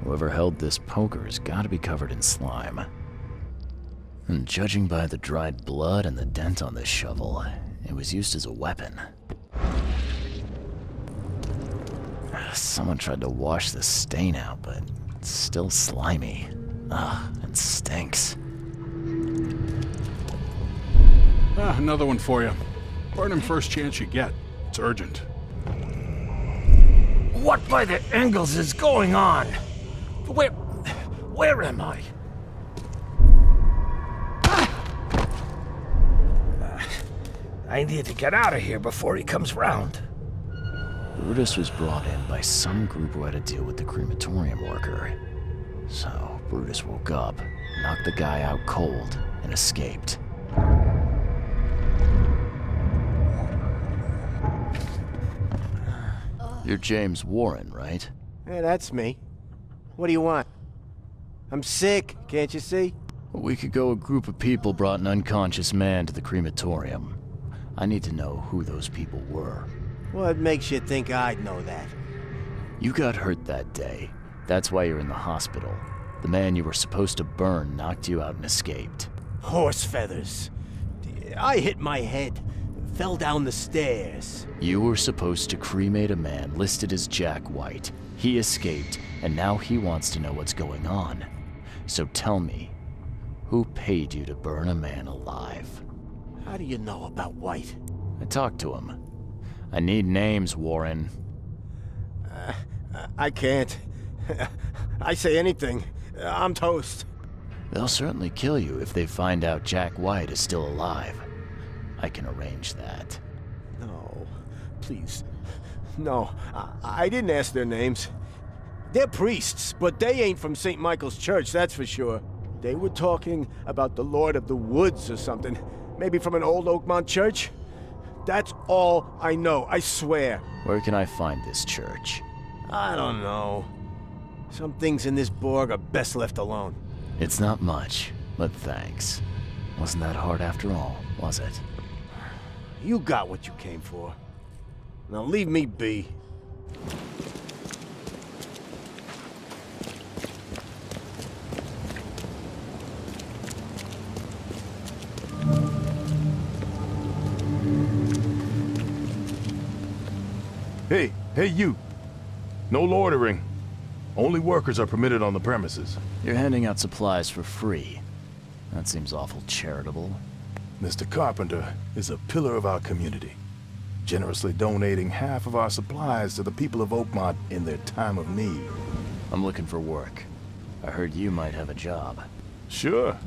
Whoever held this poker has got to be covered in slime. And judging by the dried blood and the dent on this shovel, it was used as a weapon. Someone tried to wash the stain out, but it's still slimy. Ugh, and stinks. Another one for you. Burn him first chance you get. It's urgent. What by the Engels is going on? Where am I? I need to get out of here before he comes round. Brutus was brought in by some group who had to deal with the crematorium worker. So, Brutus woke up, knocked the guy out cold, and escaped. You're James Warren, right? Yeah, that's me. What do you want? I'm sick, can't you see? A week ago, a group of people brought an unconscious man to the crematorium. I need to know who those people were. What makes you think I'd know that? You got hurt that day. That's why you're in the hospital. The man you were supposed to burn knocked you out and escaped. Horse feathers. I hit my head. Fell down the stairs. You were supposed to cremate a man listed as Jack White. He escaped, and now he wants to know what's going on. So tell me, who paid you to burn a man alive? How do you know about White? I talked to him. I need names, Warren. I can't. I say anything. I'm toast. They'll certainly kill you if they find out Jack White is still alive. I can arrange that. No, please. No, I didn't ask their names. They're priests, but they ain't from St. Michael's Church, that's for sure. They were talking about the Lord of the Woods or something. Maybe from an old Oakmont church? That's all I know, I swear. Where can I find this church? I don't know. Some things in this Borg are best left alone. It's not much, but thanks. Wasn't that hard after all, was it? You got what you came for. Now leave me be. Hey you. No loitering. Only workers are permitted on the premises. You're handing out supplies for free. That seems awful charitable. Mr. Carpenter is a pillar of our community, generously donating half of our supplies to the people of Oakmont in their time of need. I'm looking for work. I heard you might have a job. Sure.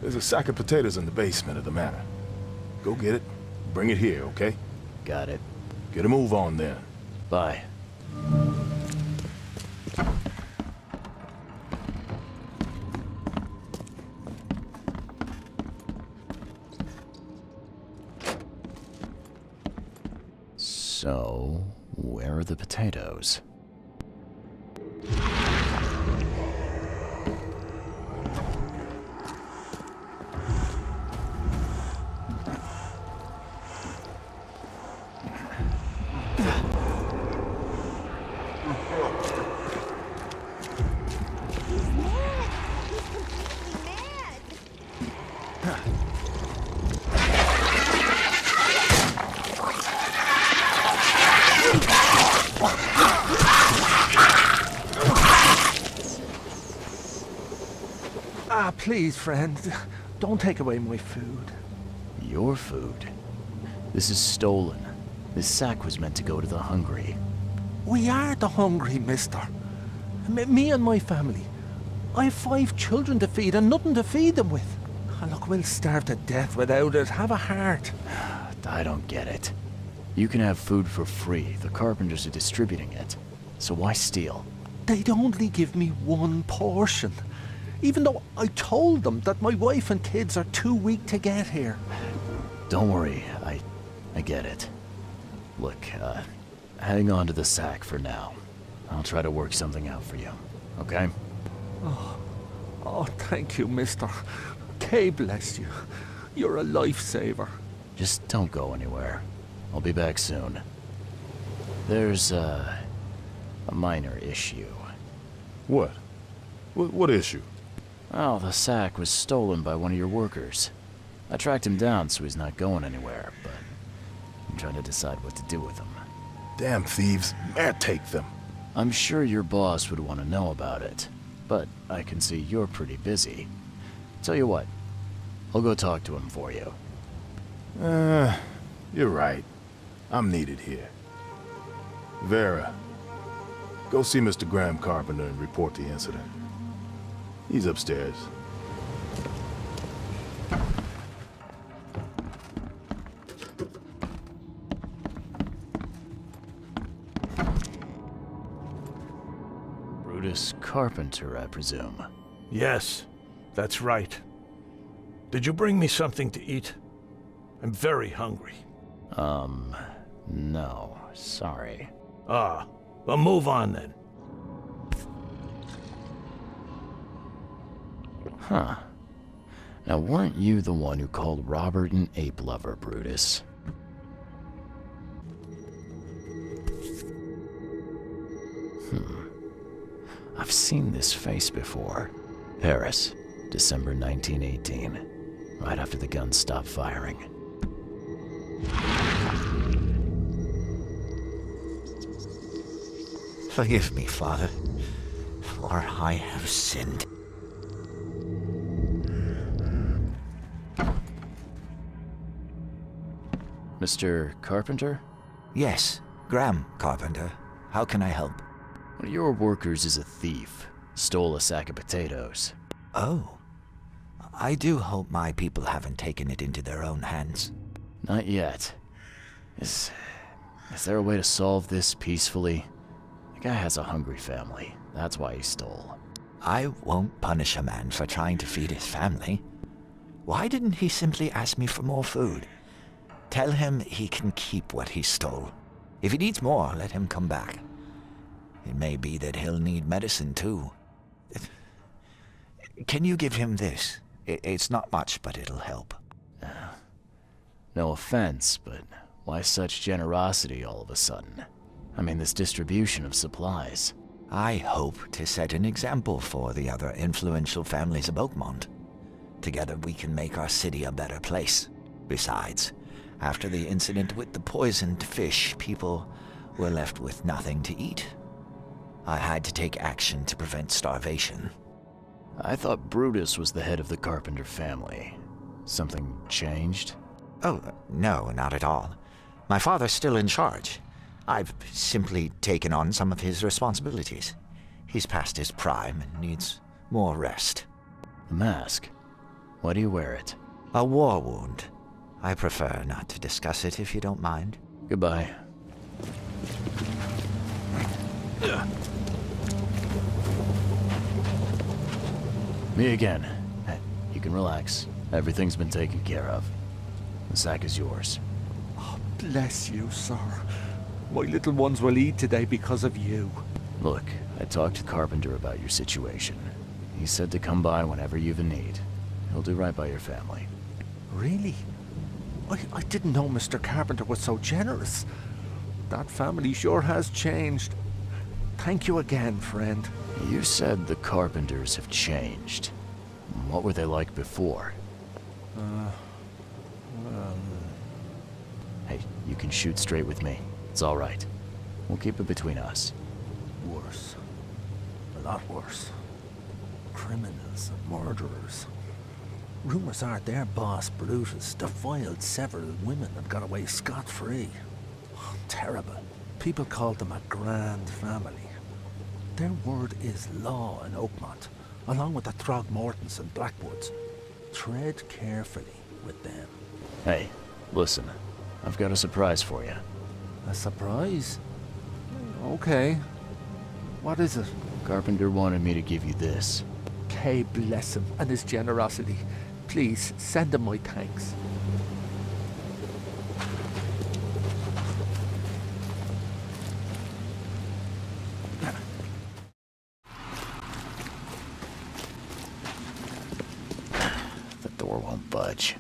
There's a sack of potatoes in the basement of the manor. Go get it. Bring it here, okay? Got it. Get a move on then. Bye. So, where are the potatoes? Please, friend, don't take away my food. Your food? This is stolen. This sack was meant to go to the hungry. We are the hungry, mister. Me and my family. I have 5 children to feed and nothing to feed them with. And look, we'll starve to death without it. Have a heart. I don't get it. You can have food for free. The carpenters are distributing it. So why steal? They'd only give me 1 portion. Even though I told them that my wife and kids are too weak to get here. Don't worry, I get it. Look, hang on to the sack for now. I'll try to work something out for you, okay? Oh, thank you, mister. Kay bless you. You're a lifesaver. Just don't go anywhere. I'll be back soon. There's, a minor issue. What? What issue? Well, the sack was stolen by one of your workers. I tracked him down so he's not going anywhere, but I'm trying to decide what to do with him. Damn thieves. Man, take them. I'm sure your boss would want to know about it, but I can see you're pretty busy. Tell you what, I'll go talk to him for you. You're right. I'm needed here. Vera, go see Mr. Graham Carpenter and report the incident. He's upstairs. Brutus Carpenter, I presume. Yes, that's right. Did you bring me something to eat? I'm very hungry. No, sorry. Ah, well, move on then. Huh. Now, weren't you the one who called Robert an ape lover, Brutus? I've seen this face before. Paris, December 1918. Right after the guns stopped firing. Forgive me, Father, for I have sinned. Mr. Carpenter? Yes, Graham Carpenter. How can I help? One of your workers is a thief. Stole a sack of potatoes. Oh. I do hope my people haven't taken it into their own hands. Not yet. Is there a way to solve this peacefully? The guy has a hungry family. That's why he stole. I won't punish a man for trying to feed his family. Why didn't he simply ask me for more food? Tell him he can keep what he stole. If he needs more, let him come back. It may be that he'll need medicine too. Can you give him this? It's not much, but it'll help. No offense, but why such generosity all of a sudden? I mean, this distribution of supplies. I hope to set an example for the other influential families of Oakmont. Together we can make our city a better place. Besides, after the incident with the poisoned fish, people were left with nothing to eat. I had to take action to prevent starvation. I thought Brutus was the head of the Carpenter family. Something changed? Oh, no, not at all. My father's still in charge. I've simply taken on some of his responsibilities. He's past his prime and needs more rest. The mask? Why do you wear it? A war wound. I prefer not to discuss it if you don't mind. Goodbye. Me again. Hey, you can relax. Everything's been taken care of. The sack is yours. Oh, bless you, sir. My little ones will eat today because of you. Look, I talked to Carpenter about your situation. He said to come by whenever you've a need. He'll do right by your family. Really? I didn't know Mr. Carpenter was so generous. That family sure has changed. Thank you again, friend. You said the Carpenters have changed. What were they like before? Hey, you can shoot straight with me. It's all right. We'll keep it between us. Worse. A lot worse. Criminals and murderers. Rumors are their boss, Brutus, defiled several women and got away scot-free. Terrible. People called them a grand family. Their word is law in Oakmont, along with the Throgmortons and Blackwoods. Tread carefully with them. Hey, listen. I've got a surprise for you. A surprise? Okay. What is it? Carpenter wanted me to give you this. Kay bless him and his generosity. Please, send him my thanks. The door won't budge.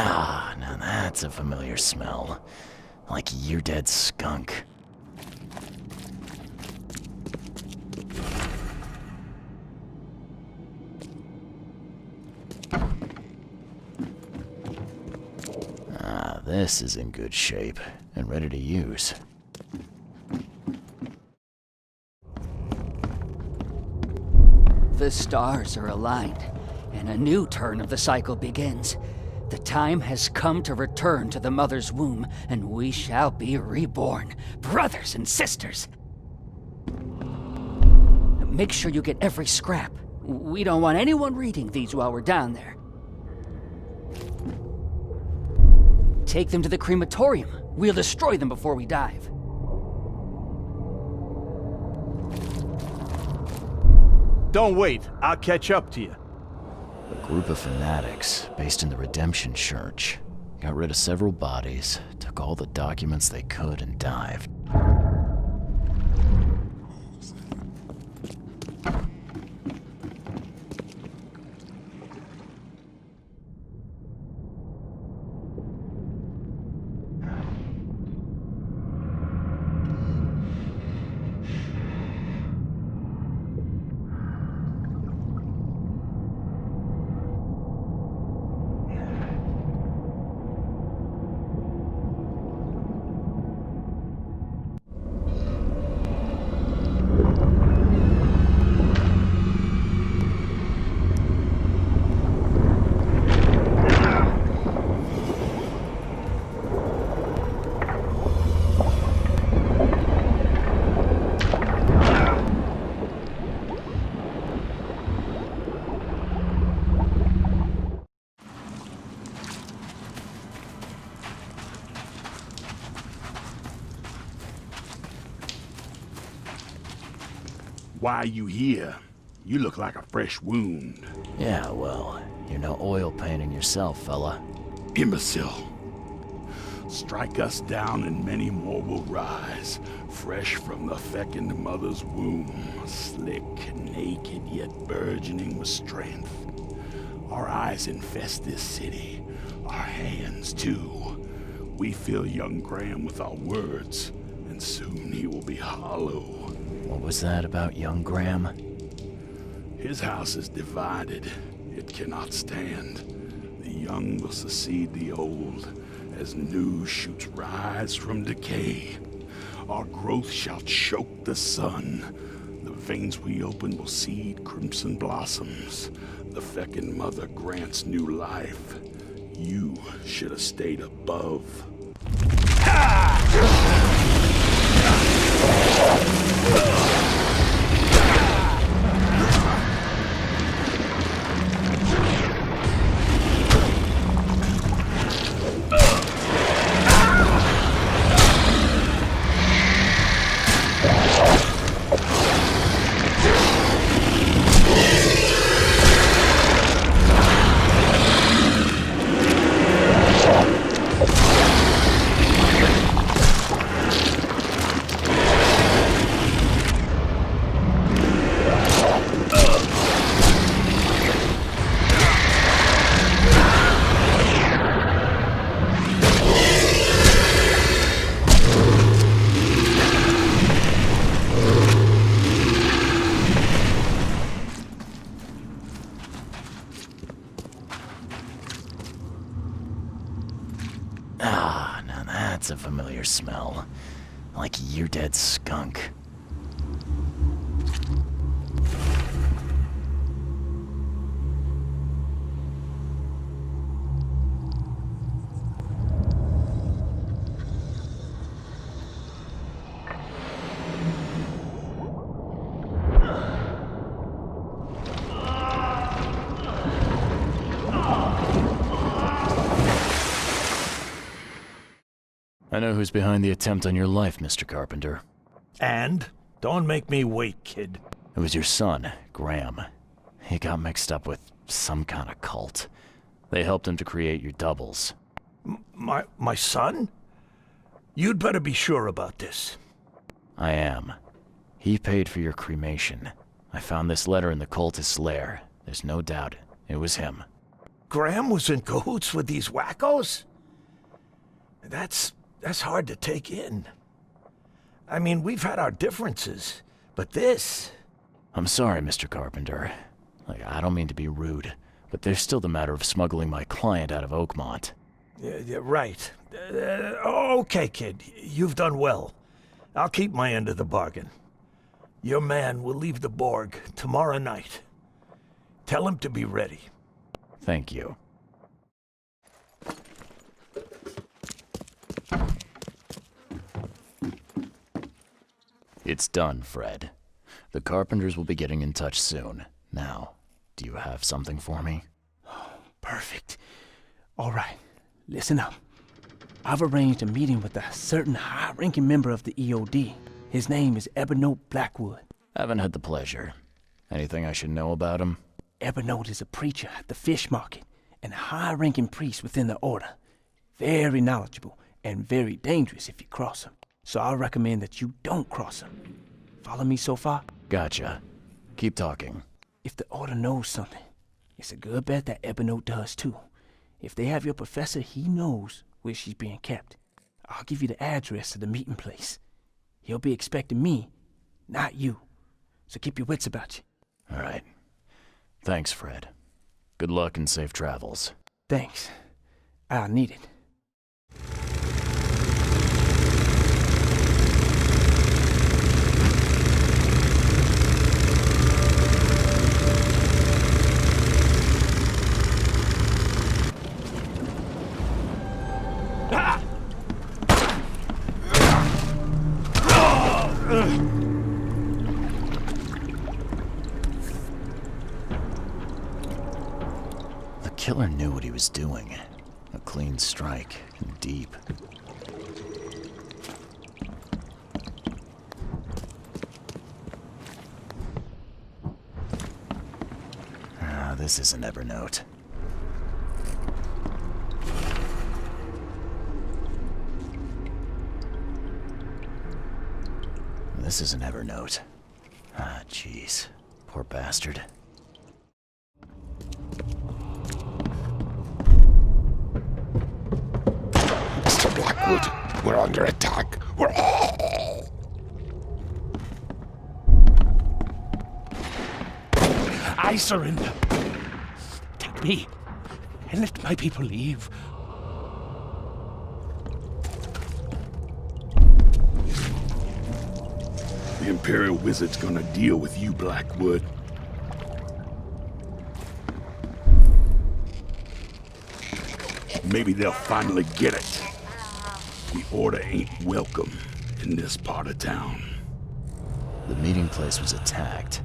Ah, now that's a familiar smell. Like year-dead skunk. Ah, this is in good shape and ready to use. The stars are aligned, and a new turn of the cycle begins. The time has come to return to the mother's womb, and we shall be reborn, brothers and sisters. Make sure you get every scrap. We don't want anyone reading these while we're down there. Take them to the crematorium. We'll destroy them before we dive. Don't wait. I'll catch up to you. A group of fanatics based in the Redemption Church got rid of several bodies, took all the documents they could, and dived. Why are you here? You look like a fresh wound. Yeah, well, you're no oil painting yourself, fella. Imbecile. Strike us down and many more will rise, fresh from the fecund mother's womb, slick, naked, yet burgeoning with strength. Our eyes infest this city, our hands too. We fill young Graham with our words, and soon he will be hollow. What was that about young Graham? His house is divided. It cannot stand. The young will succeed the old, as new shoots rise from decay. Our growth shall choke the sun. The veins we open will seed crimson blossoms. The fecund mother grants new life. You should have stayed above. Ah, now that's a familiar smell. Like year-dead skunk. I know who's behind the attempt on your life, Mr. Carpenter. And? Don't make me wait, kid. It was your son, Graham. He got mixed up with some kind of cult. They helped him to create your doubles. My son? You'd better be sure about this. I am. He paid for your cremation. I found this letter in the cultist's lair. There's no doubt it was him. Graham was in cahoots with these wackos? That's hard to take in. I mean, we've had our differences, but this... I'm sorry, Mr. Carpenter. I don't mean to be rude, but there's still the matter of smuggling my client out of Oakmont. Yeah, right. Okay, kid. You've done well. I'll keep my end of the bargain. Your man will leave the Borg tomorrow night. Tell him to be ready. Thank you. It's done, Fred. The Carpenters will be getting in touch soon. Now, do you have something for me? Perfect. All right, listen up. I've arranged a meeting with a certain high-ranking member of the EOD. His name is Ebenote Blackwood. Haven't had the pleasure. Anything I should know about him? Ebenote is a preacher at the fish market and a high-ranking priest within the order. Very knowledgeable and very dangerous if you cross him. So I recommend that you don't cross him. Follow me so far? Gotcha. Keep talking. If the order knows something, it's a good bet that Ebenote does too. If they have your professor, he knows where she's being kept. I'll give you the address of the meeting place. He'll be expecting me, not you. So keep your wits about you. All right. Thanks, Fred. Good luck and safe travels. Thanks. I'll need it. The killer knew what he was doing. A clean strike, and deep. This isn't Evernote. This isn't Evernote. Ah, jeez. Poor bastard. Mr. Blackwood, we're under attack. We're all... I surrender. Take me, and let my people leave. The Imperial Wizard's gonna deal with you, Blackwood. Maybe they'll finally get it. The Order ain't welcome in this part of town. The meeting place was attacked.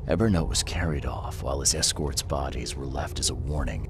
Evernote was carried off, while his escort's bodies were left as a warning.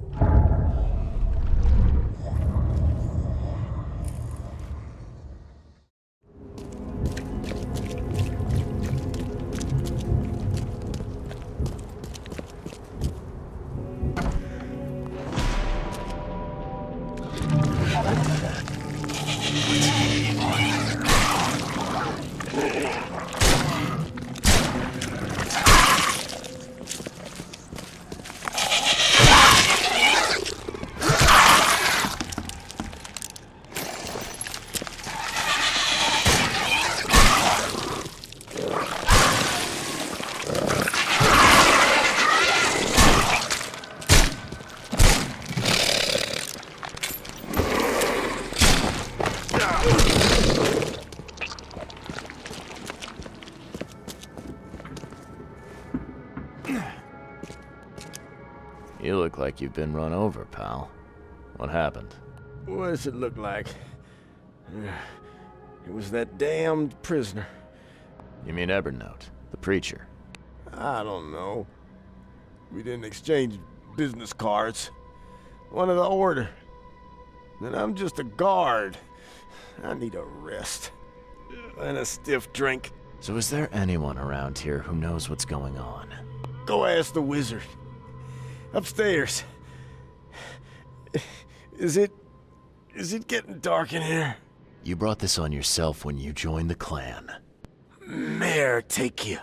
You look like you've been run over, pal. What happened? What does it look like? It was that damned prisoner. You mean Evernote, the preacher? I don't know. We didn't exchange business cards. One of the Order. And I'm just a guard. I need a rest. And a stiff drink. So is there anyone around here who knows what's going on? Go ask the wizard. Upstairs. Is it getting dark in here? You brought this on yourself when you joined the clan. Mayor, take you.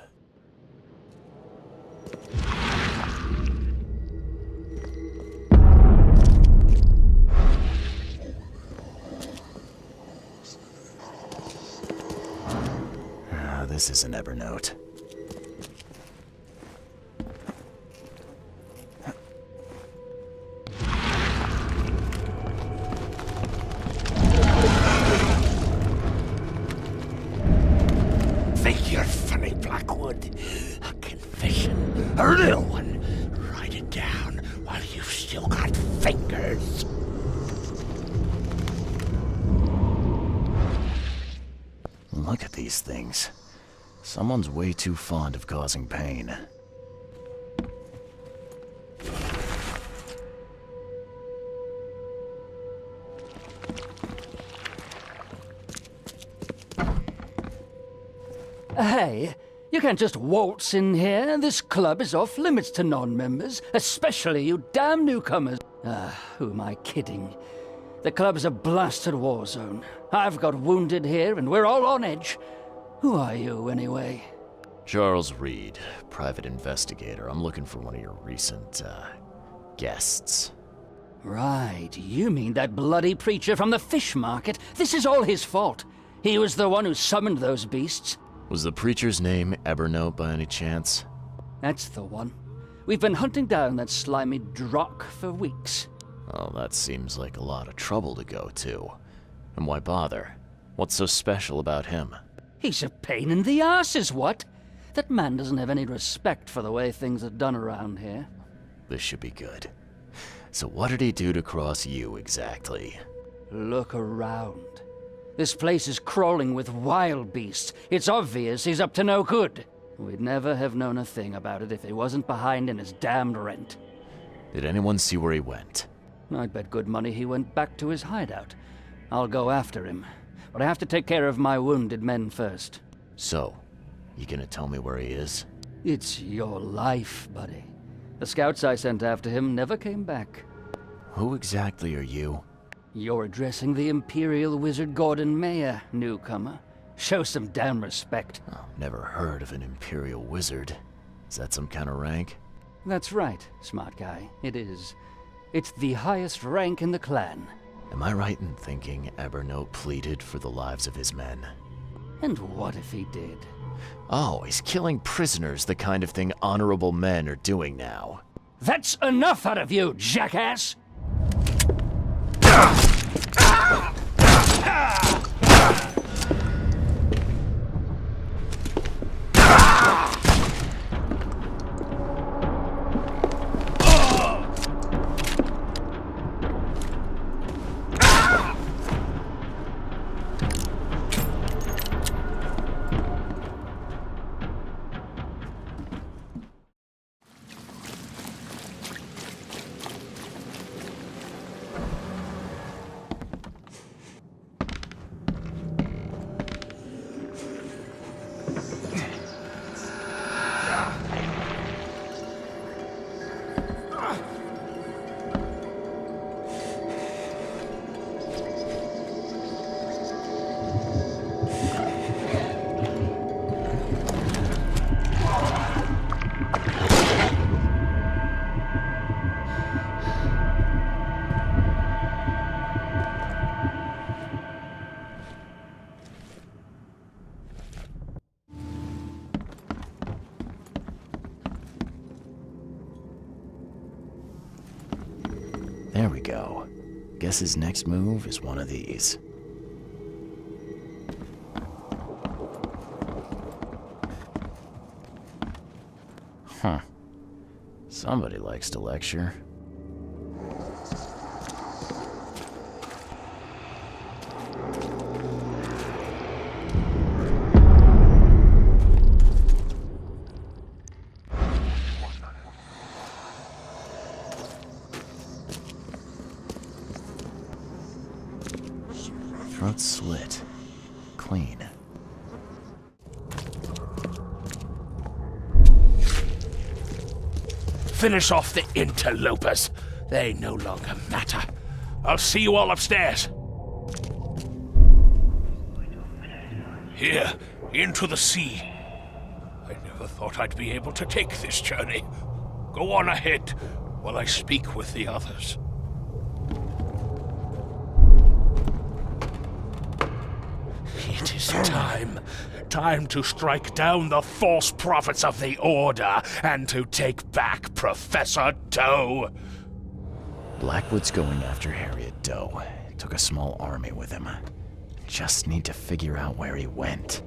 This isn't Evernote. Think you're funny, Blackwood? A confession, a real one. Write it down while you've still got fingers. Look at these things. Someone's way too fond of causing pain. Hey, you can't just waltz in here. This club is off limits to non-members, especially you damn newcomers. Who am I kidding? The club's a blasted war zone. I've got wounded here, and we're all on edge. Who are you, anyway? Charles Reed, private investigator. I'm looking for one of your recent, guests. Right, you mean that bloody preacher from the fish market? This is all his fault. He was the one who summoned those beasts. Was the preacher's name Evernote by any chance? That's the one. We've been hunting down that slimy drock for weeks. Oh, that seems like a lot of trouble to go to. And why bother? What's so special about him? He's a pain in the arse, is what? That man doesn't have any respect for the way things are done around here. This should be good. So what did he do to cross you, exactly? Look around. This place is crawling with wild beasts. It's obvious he's up to no good. We'd never have known a thing about it if he wasn't behind in his damned rent. Did anyone see where he went? I'd bet good money he went back to his hideout. I'll go after him. But I have to take care of my wounded men first. So, you gonna tell me where he is? It's your life, buddy. The scouts I sent after him never came back. Who exactly are you? You're addressing the Imperial Wizard Gordon Mayer, newcomer. Show some damn respect. Oh, never heard of an Imperial Wizard. Is that some kind of rank? That's right, smart guy. It is. It's the highest rank in the clan. Am I right in thinking Ebernote pleaded for the lives of his men? And what if he did? Oh, he's killing prisoners, the kind of thing honorable men are doing now. That's enough out of you, jackass! There we go. Guess his next move is one of these. Huh. Somebody likes to lecture. Throat slit. Clean. Finish off the interlopers. They no longer matter. I'll see you all upstairs. Here, into the sea. I never thought I'd be able to take this journey. Go on ahead while I speak with the others. It is time to strike down the false prophets of the Order and to take back Professor Doe. Blackwood's going after Harriet Doe. Took a small army with him. Just need to figure out where he went.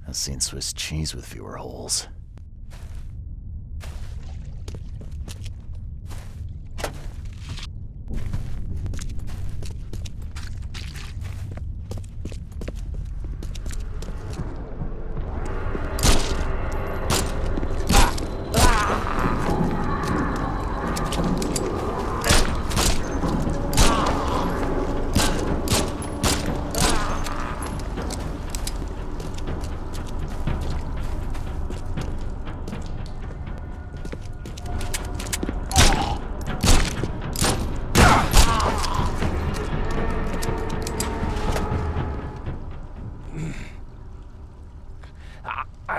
I've seen Swiss cheese with fewer holes.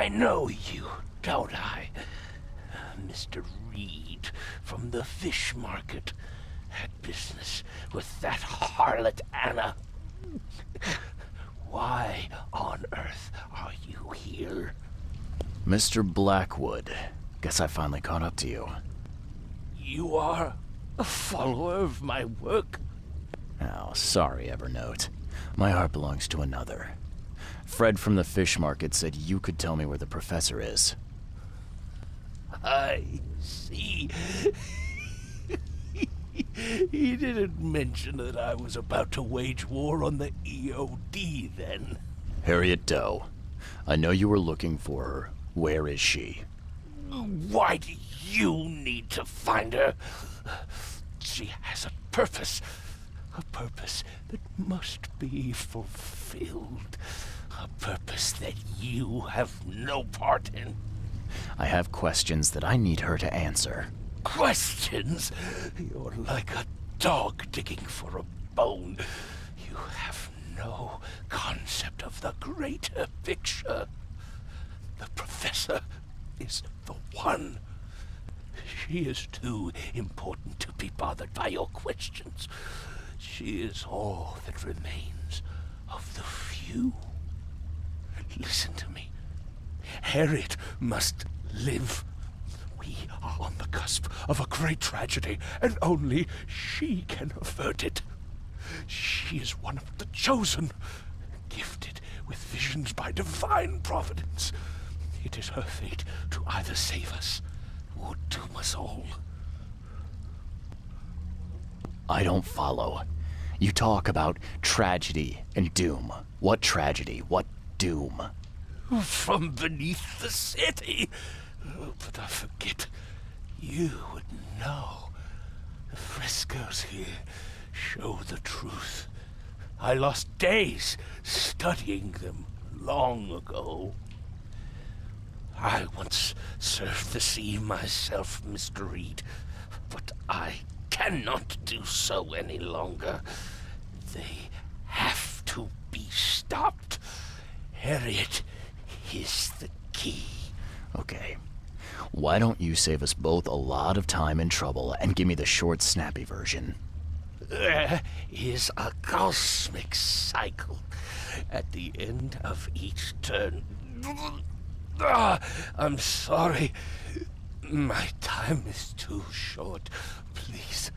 know you, don't I? Mr. Reed from the fish market had business with that harlot Anna. Why on earth are you here? Mr. Blackwood, guess I finally caught up to you. You are a follower of my work? Oh, sorry, Evernote. My heart belongs to another. Fred from the fish market said you could tell me where the professor is. I see. He didn't mention that I was about to wage war on the EOD then. Harriet Doe. I know you were looking for her. Where is she? Why do you need to find her? She has a purpose that must be fulfilled. A purpose that you have no part in. I have questions that I need her to answer. Questions? You're like a dog digging for a bone. You have no concept of the greater picture. The professor is the one. She is too important to be bothered by your questions. She is all that remains of the few. Listen to me. Harriet must live. We are on the cusp of a great tragedy, and only she can avert it. She is one of the chosen, gifted with visions by divine providence. It is her fate to either save us or doom us all. I don't follow. You talk about tragedy and doom. What tragedy? What doom? From beneath the city. But I forget. You would know. The frescoes here show the truth. I lost days studying them long ago. I once served the sea myself, Mr. Reed, but I cannot do so any longer. They have to be stopped. Harriet is the key. Okay. Why don't you save us both a lot of time and trouble and give me the short, snappy version? There is a cosmic cycle at the end of each turn. I'm sorry. My time is too short. Please,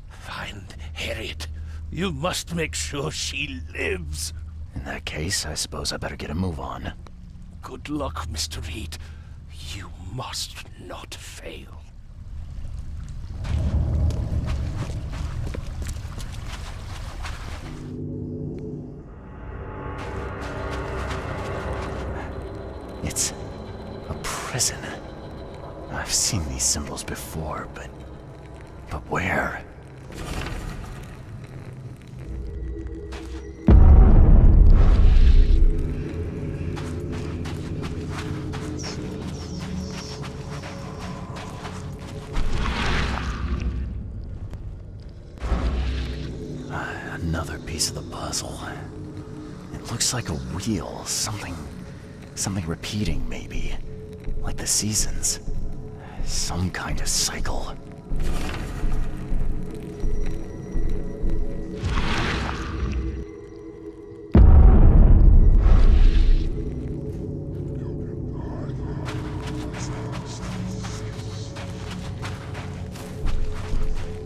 find Harriet. You must make sure she lives. In that case, I suppose I better get a move on. Good luck, Mr. Reed. You must not fail. It's a prison. I've seen these symbols before, but where? Another piece of the puzzle. It looks like a wheel, something repeating, maybe. Like the seasons. Some kind of cycle.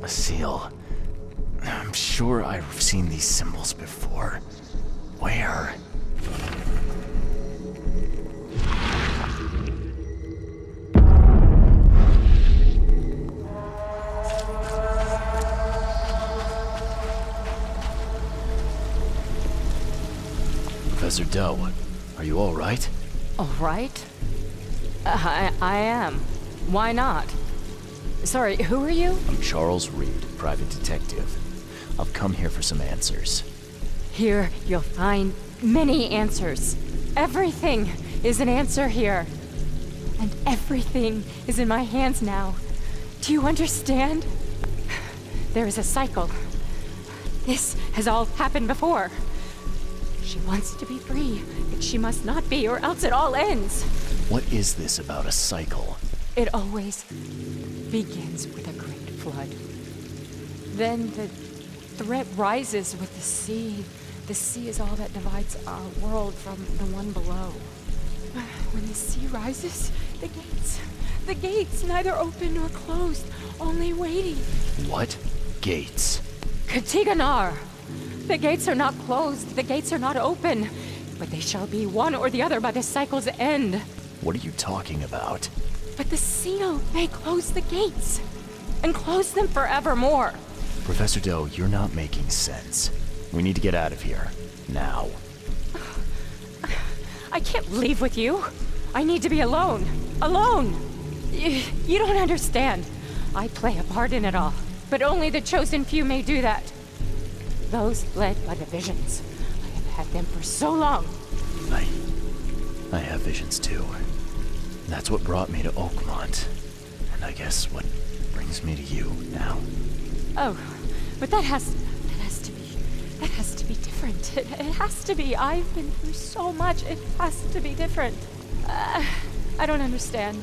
A seal. I'm sure I've seen these symbols before. Where? Professor Doe, are you all right? All right? I am. Why not? Sorry, who are you? I'm Charles Reed, private detective. I've come here for some answers. Here, you'll find many answers. Everything is an answer here. And everything is in my hands now. Do you understand? There is a cycle. This has all happened before. She wants to be free, but she must not be, or else it all ends. What is this about a cycle? It always begins with a great flood. Then the threat rises with the sea. The sea is all that divides our world from the one below. When the sea rises, the gates neither open nor closed, only waiting. What gates? Katiganar! The gates are not closed, the gates are not open, but they shall be one or the other by the cycle's end. What are you talking about? But the seal may close the gates, and close them forevermore. Professor Doe, you're not making sense. We need to get out of here. Now. I can't leave with you. I need to be alone. Alone! You don't understand. I play a part in it all, but only the chosen few may do that. Those led by the visions. I have had them for so long. I have visions too. That's what brought me to Oakmont. And I guess what brings me to you now. Oh, but that has to be different. It has to be. I've been through so much. It has to be different. I don't understand.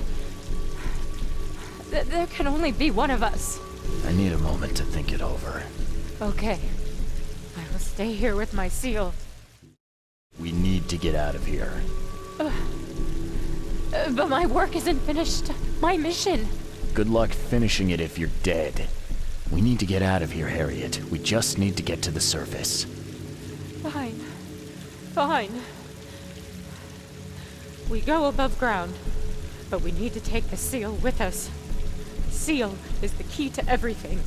There can only be one of us. I need a moment to think it over. Okay. I will stay here with my seal. We need to get out of here. But my work isn't finished. My mission. Good luck finishing it if you're dead. We need to get out of here, Harriet. We just need to get to the surface. Fine. Fine. We go above ground, but we need to take the seal with us. The seal is the key to everything.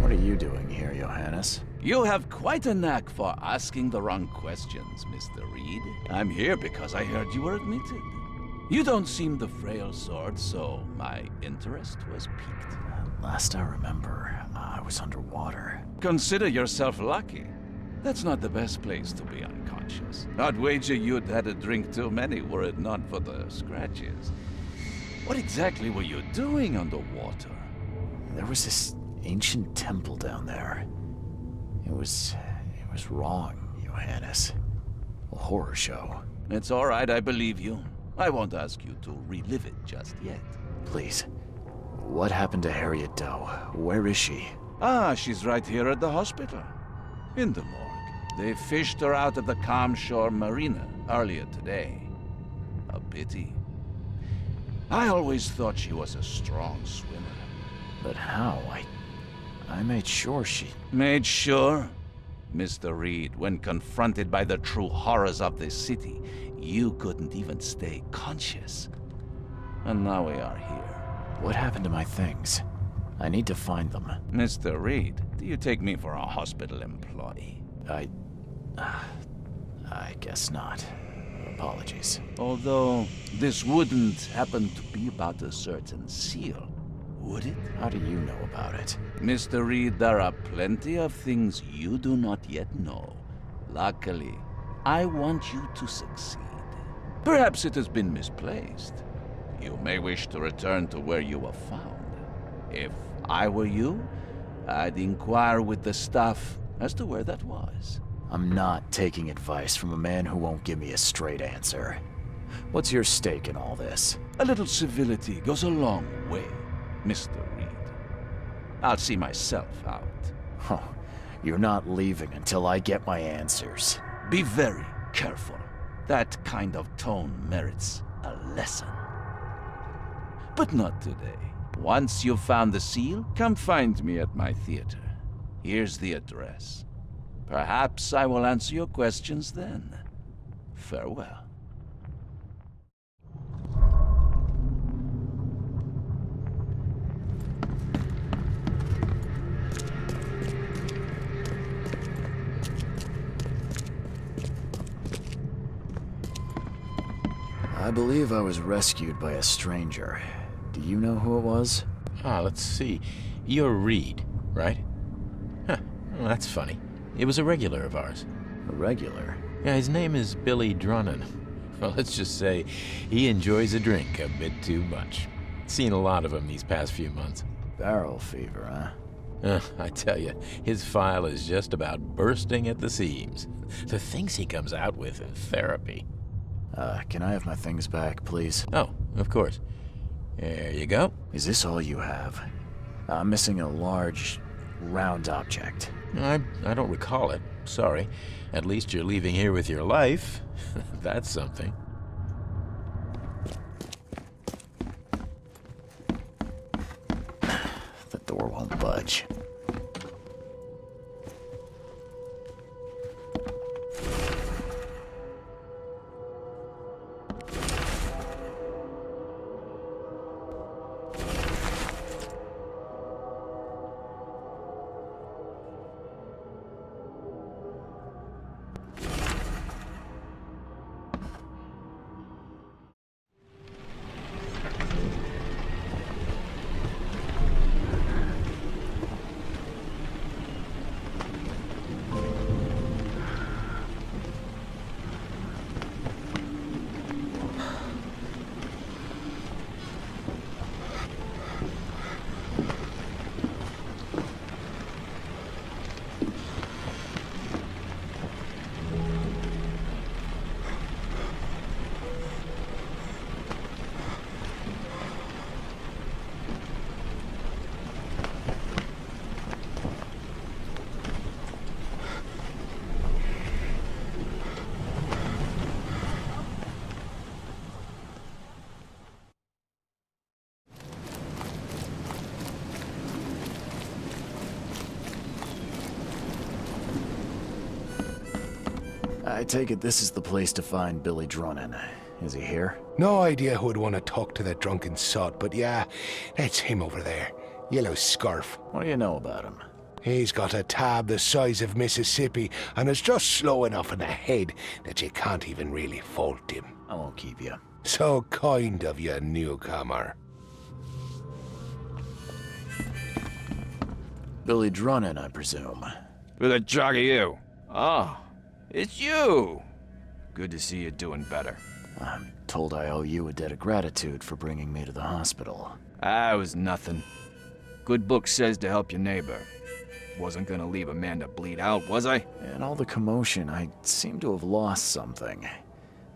What are you doing here, Johannes? You have quite a knack for asking the wrong questions, Mr. Reed. I'm here because I heard you were admitted. You don't seem the frail sort, so my interest was piqued. Last I remember, I was underwater. Consider yourself lucky. That's not the best place to be unconscious. I'd wager you'd had a drink too many were it not for the scratches. What exactly were you doing underwater? There was this ancient temple down there. It was wrong, Johannes. A horror show. It's all right, I believe you. I won't ask you to relive it just yet. Please. What happened to Harriet Doe? Where is she? Ah, she's right here at the hospital. In the morgue. They fished her out of the Calm Shore Marina earlier today. A pity. I always thought she was a strong swimmer. But how? I made sure she... Made sure? Mr. Reed, when confronted by the true horrors of this city, you couldn't even stay conscious. And now we are here. What happened to my things? I need to find them. Mr. Reed, do you take me for a hospital employee? I guess not. Apologies. Although, this wouldn't happen to be about a certain seal, would it? How do you know about it? Mr. Reed, there are plenty of things you do not yet know. Luckily, I want you to succeed. Perhaps it has been misplaced. You may wish to return to where you were found. If I were you, I'd inquire with the staff as to where that was. I'm not taking advice from a man who won't give me a straight answer. What's your stake in all this? A little civility goes a long way, Mr. Reed. I'll see myself out. Huh. You're not leaving until I get my answers. Be very careful. That kind of tone merits a lesson. But not today. Once you've found the seal, come find me at my theater. Here's the address. Perhaps I will answer your questions then. Farewell. I believe I was rescued by a stranger. Do you know who it was? Let's see. You're Reed, right? Huh, well, that's funny. It was a regular of ours. A regular? Yeah, his name is Billy Drunnen. Well, let's just say he enjoys a drink a bit too much. Seen a lot of him these past few months. Barrel fever, huh? I tell you, his file is just about bursting at the seams. The things he comes out with in therapy. Can I have my things back, please? Oh, of course. There you go. Is this all you have? I'm missing a large, round object. I don't recall it. Sorry. At least you're leaving here with your life. That's something. The door won't budge. I take it this is the place to find Billy Drunnen. Is he here? No idea who'd want to talk to that drunken sot, but yeah, that's him over there. Yellow scarf. What do you know about him? He's got a tab the size of Mississippi, and is just slow enough in the head that you can't even really fault him. I won't keep you. So kind of you, newcomer. Billy Drunnen, I presume. Who the jog are you? Oh, it's you! Good to see you doing better. I'm told I owe you a debt of gratitude for bringing me to the hospital. Ah, it was nothing. Good book says to help your neighbor. Wasn't gonna leave a man to bleed out, was I? In all the commotion, I seem to have lost something.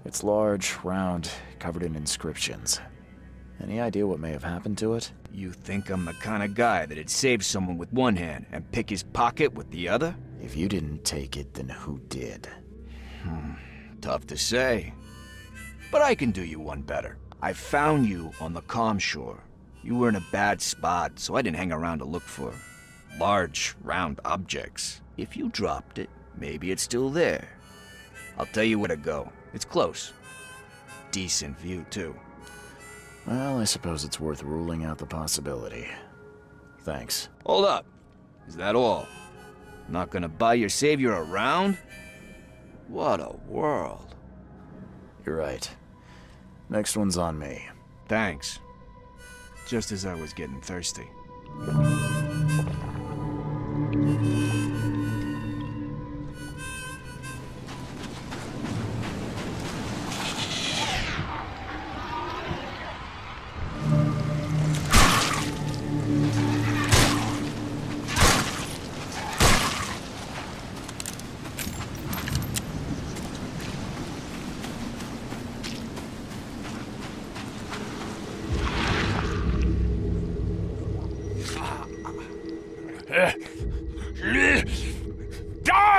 It's large, round, covered in inscriptions. Any idea what may have happened to it? You think I'm the kind of guy that'd save someone with one hand and pick his pocket with the other? If you didn't take it, then who did? Tough to say. But I can do you one better. I found you on the calm shore. You were in a bad spot, so I didn't hang around to look for large, round objects. If you dropped it, maybe it's still there. I'll tell you where to go. It's close. Decent view, too. Well, I suppose it's worth ruling out the possibility. Thanks. Hold up. Is that all? Not gonna buy your savior around? What a world. You're right. Next one's on me. Thanks. Just as I was getting thirsty.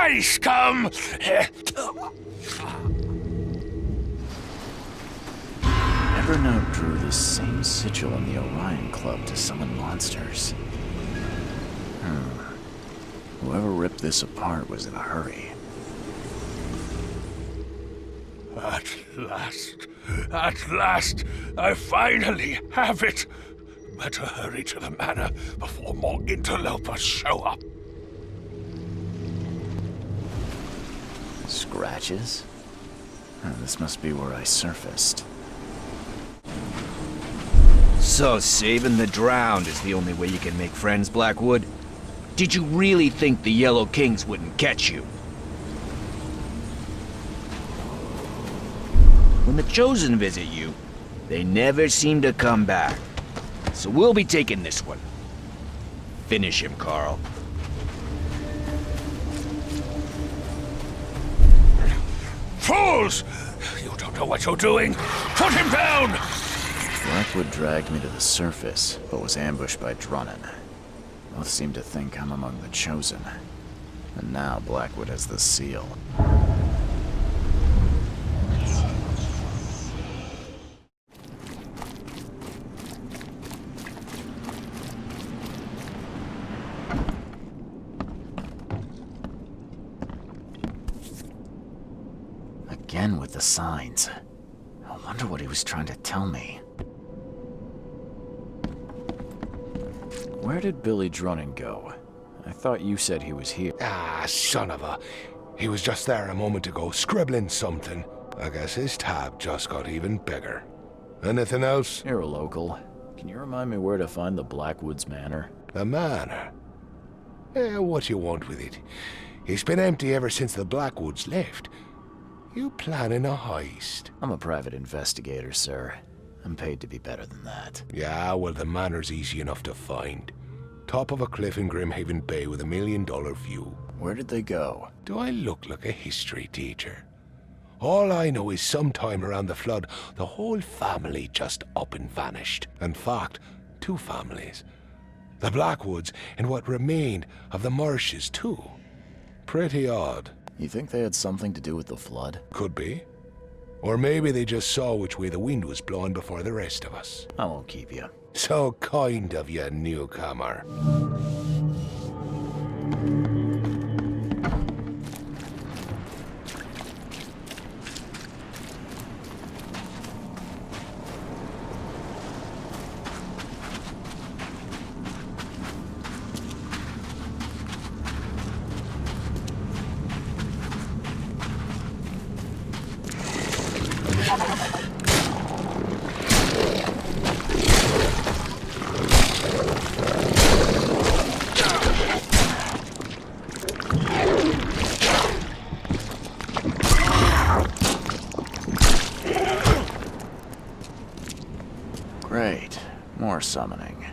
Die, scum! Evernote drew the same sigil in the Orion Club to summon monsters. Whoever ripped this apart was in a hurry. At last, I finally have it! Better hurry to the manor before more interlopers show up. Scratches? This must be where I surfaced. So saving the drowned is the only way you can make friends, Blackwood? Did you really think the Yellow Kings wouldn't catch you? When the Chosen visit you, they never seem to come back. So we'll be taking this one. Finish him, Carl. Fools! You don't know what you're doing! Put him down! Blackwood dragged me to the surface, but was ambushed by Drunnan. Both seem to think I'm among the Chosen. And now Blackwood has the seal. Again with the signs. I wonder what he was trying to tell me. Where did Billy Drunnan go? I thought you said he was here. Ah, son of a... He was just there a moment ago, scribbling something. I guess his tab just got even bigger. Anything else? You're a local. Can you remind me where to find the Blackwoods Manor? The manor? What you want with it? It's been empty ever since the Blackwoods left. You planning a heist? I'm a private investigator, sir. I'm paid to be better than that. Yeah, well, the manor's easy enough to find. Top of a cliff in Grimhaven Bay with $1 million view. Where did they go? Do I look like a history teacher? All I know is sometime around the flood, the whole family just up and vanished. In fact, 2 families. The Blackwoods and what remained of the Marshes, too. Pretty odd. You think they had something to do with the flood? Could be. Or maybe they just saw which way the wind was blowing before the rest of us. I won't keep you. So kind of you, newcomer. Great. More summoning.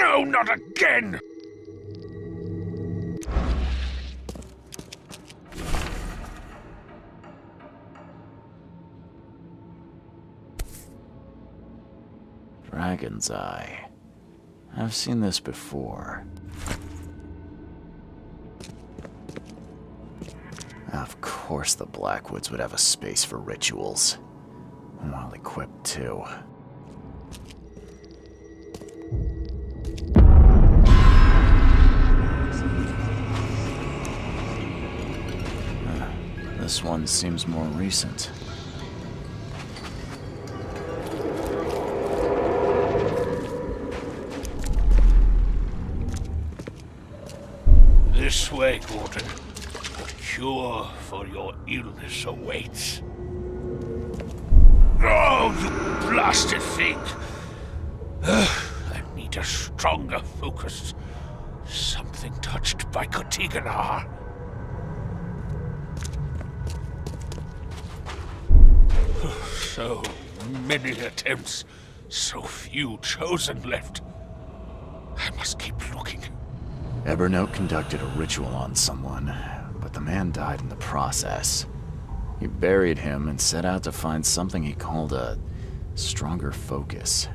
No, not again! Dragon's Eye. I've seen this before. Of course the Blackwoods would have a space for rituals. Well equipped, too. This one seems more recent. This way, Gordon. The cure for your illness awaits. Oh, you blasted thing! I need a stronger focus. Something touched by Kotiganar. So many attempts, so few chosen left. must keep looking. Evernote conducted a ritual on someone, but the man died in the process. He buried him and set out to find something he called a stronger focus.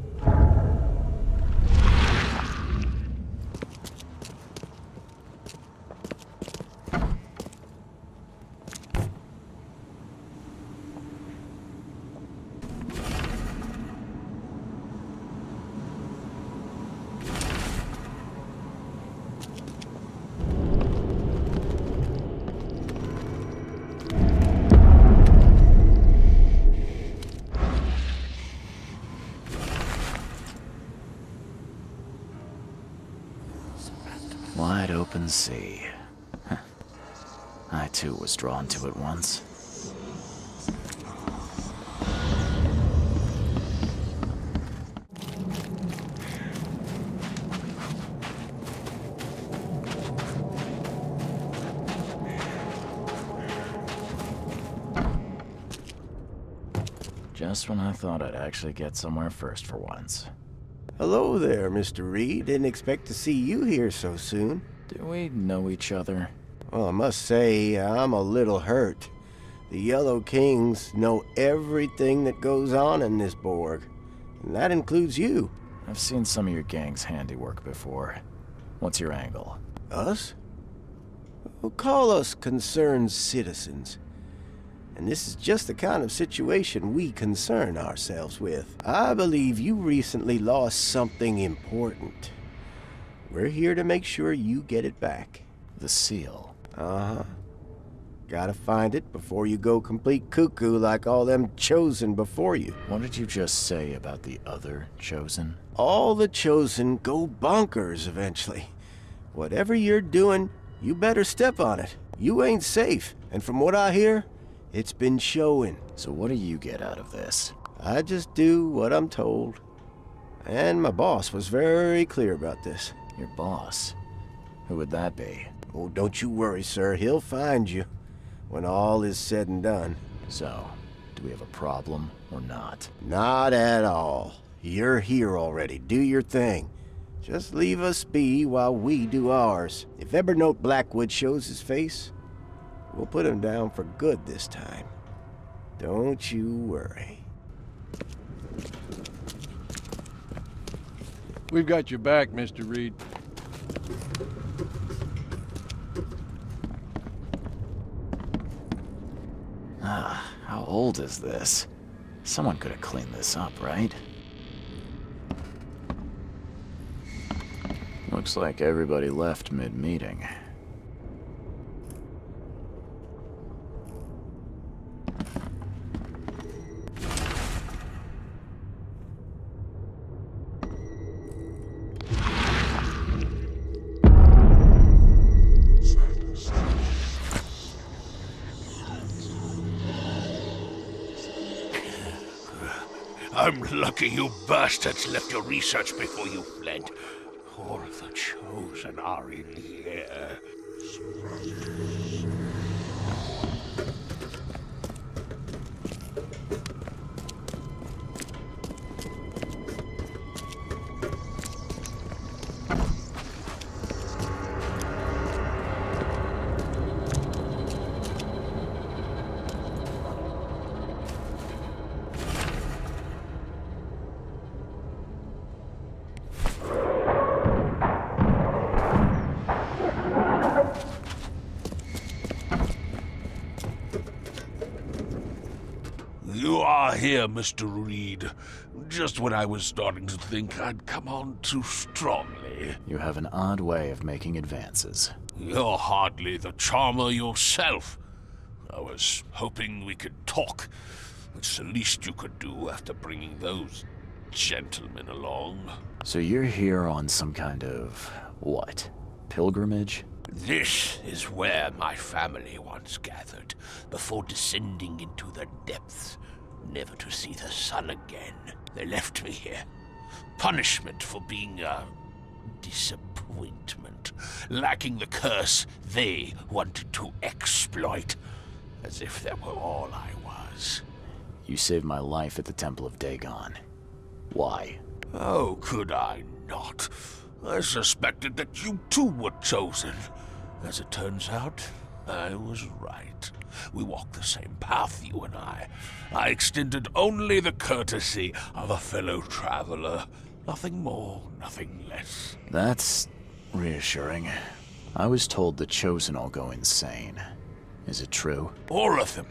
Wide open sea. Huh. I too was drawn to it once. Just when I thought I'd actually get somewhere first for once. Hello there, Mr. Reed. Didn't expect to see you here so soon. Do we know each other? Well, I must say, I'm a little hurt. The Yellow Kings know everything that goes on in this Borg, and that includes you. I've seen some of your gang's handiwork before. What's your angle? Us? Well, call us concerned citizens. And this is just the kind of situation we concern ourselves with. I believe you recently lost something important. We're here to make sure you get it back. The seal. Uh-huh. Gotta find it before you go complete cuckoo like all them Chosen before you. What did you just say about the other Chosen? All the Chosen go bonkers eventually. Whatever you're doing, you better step on it. You ain't safe, and from what I hear, it's been showing. So what do you get out of this? I just do what I'm told. And my boss was very clear about this. Your boss? Who would that be? Oh, don't you worry, sir. He'll find you when all is said and done. So, do we have a problem or not? Not at all. You're here already. Do your thing. Just leave us be while we do ours. If Evernote Blackwood shows his face, we'll put him down for good this time. Don't you worry. We've got your back, Mr. Reed. How old is this? Someone could have cleaned this up, right? Looks like everybody left mid-meeting. I'm lucky you bastards left your research before you fled. All the Chosen are in here. You are here, Mr. Reed. Just when I was starting to think I'd come on too strongly. You have an odd way of making advances. You're hardly the charmer yourself. I was hoping we could talk. It's the least you could do after bringing those gentlemen along. So you're here on some kind of, what, pilgrimage? This is where my family once gathered, before descending into the depths, never to see the sun again. They left me here. Punishment for being a disappointment, lacking the curse they wanted to exploit, as if that were all I was. You saved my life at the Temple of Dagon. Why? Oh, could I not? I suspected that you too were chosen. As it turns out, I was right. We walk the same path, you and I. I extended only the courtesy of a fellow traveler. Nothing more, nothing less. That's reassuring. I was told the Chosen all go insane. Is it true? All of them.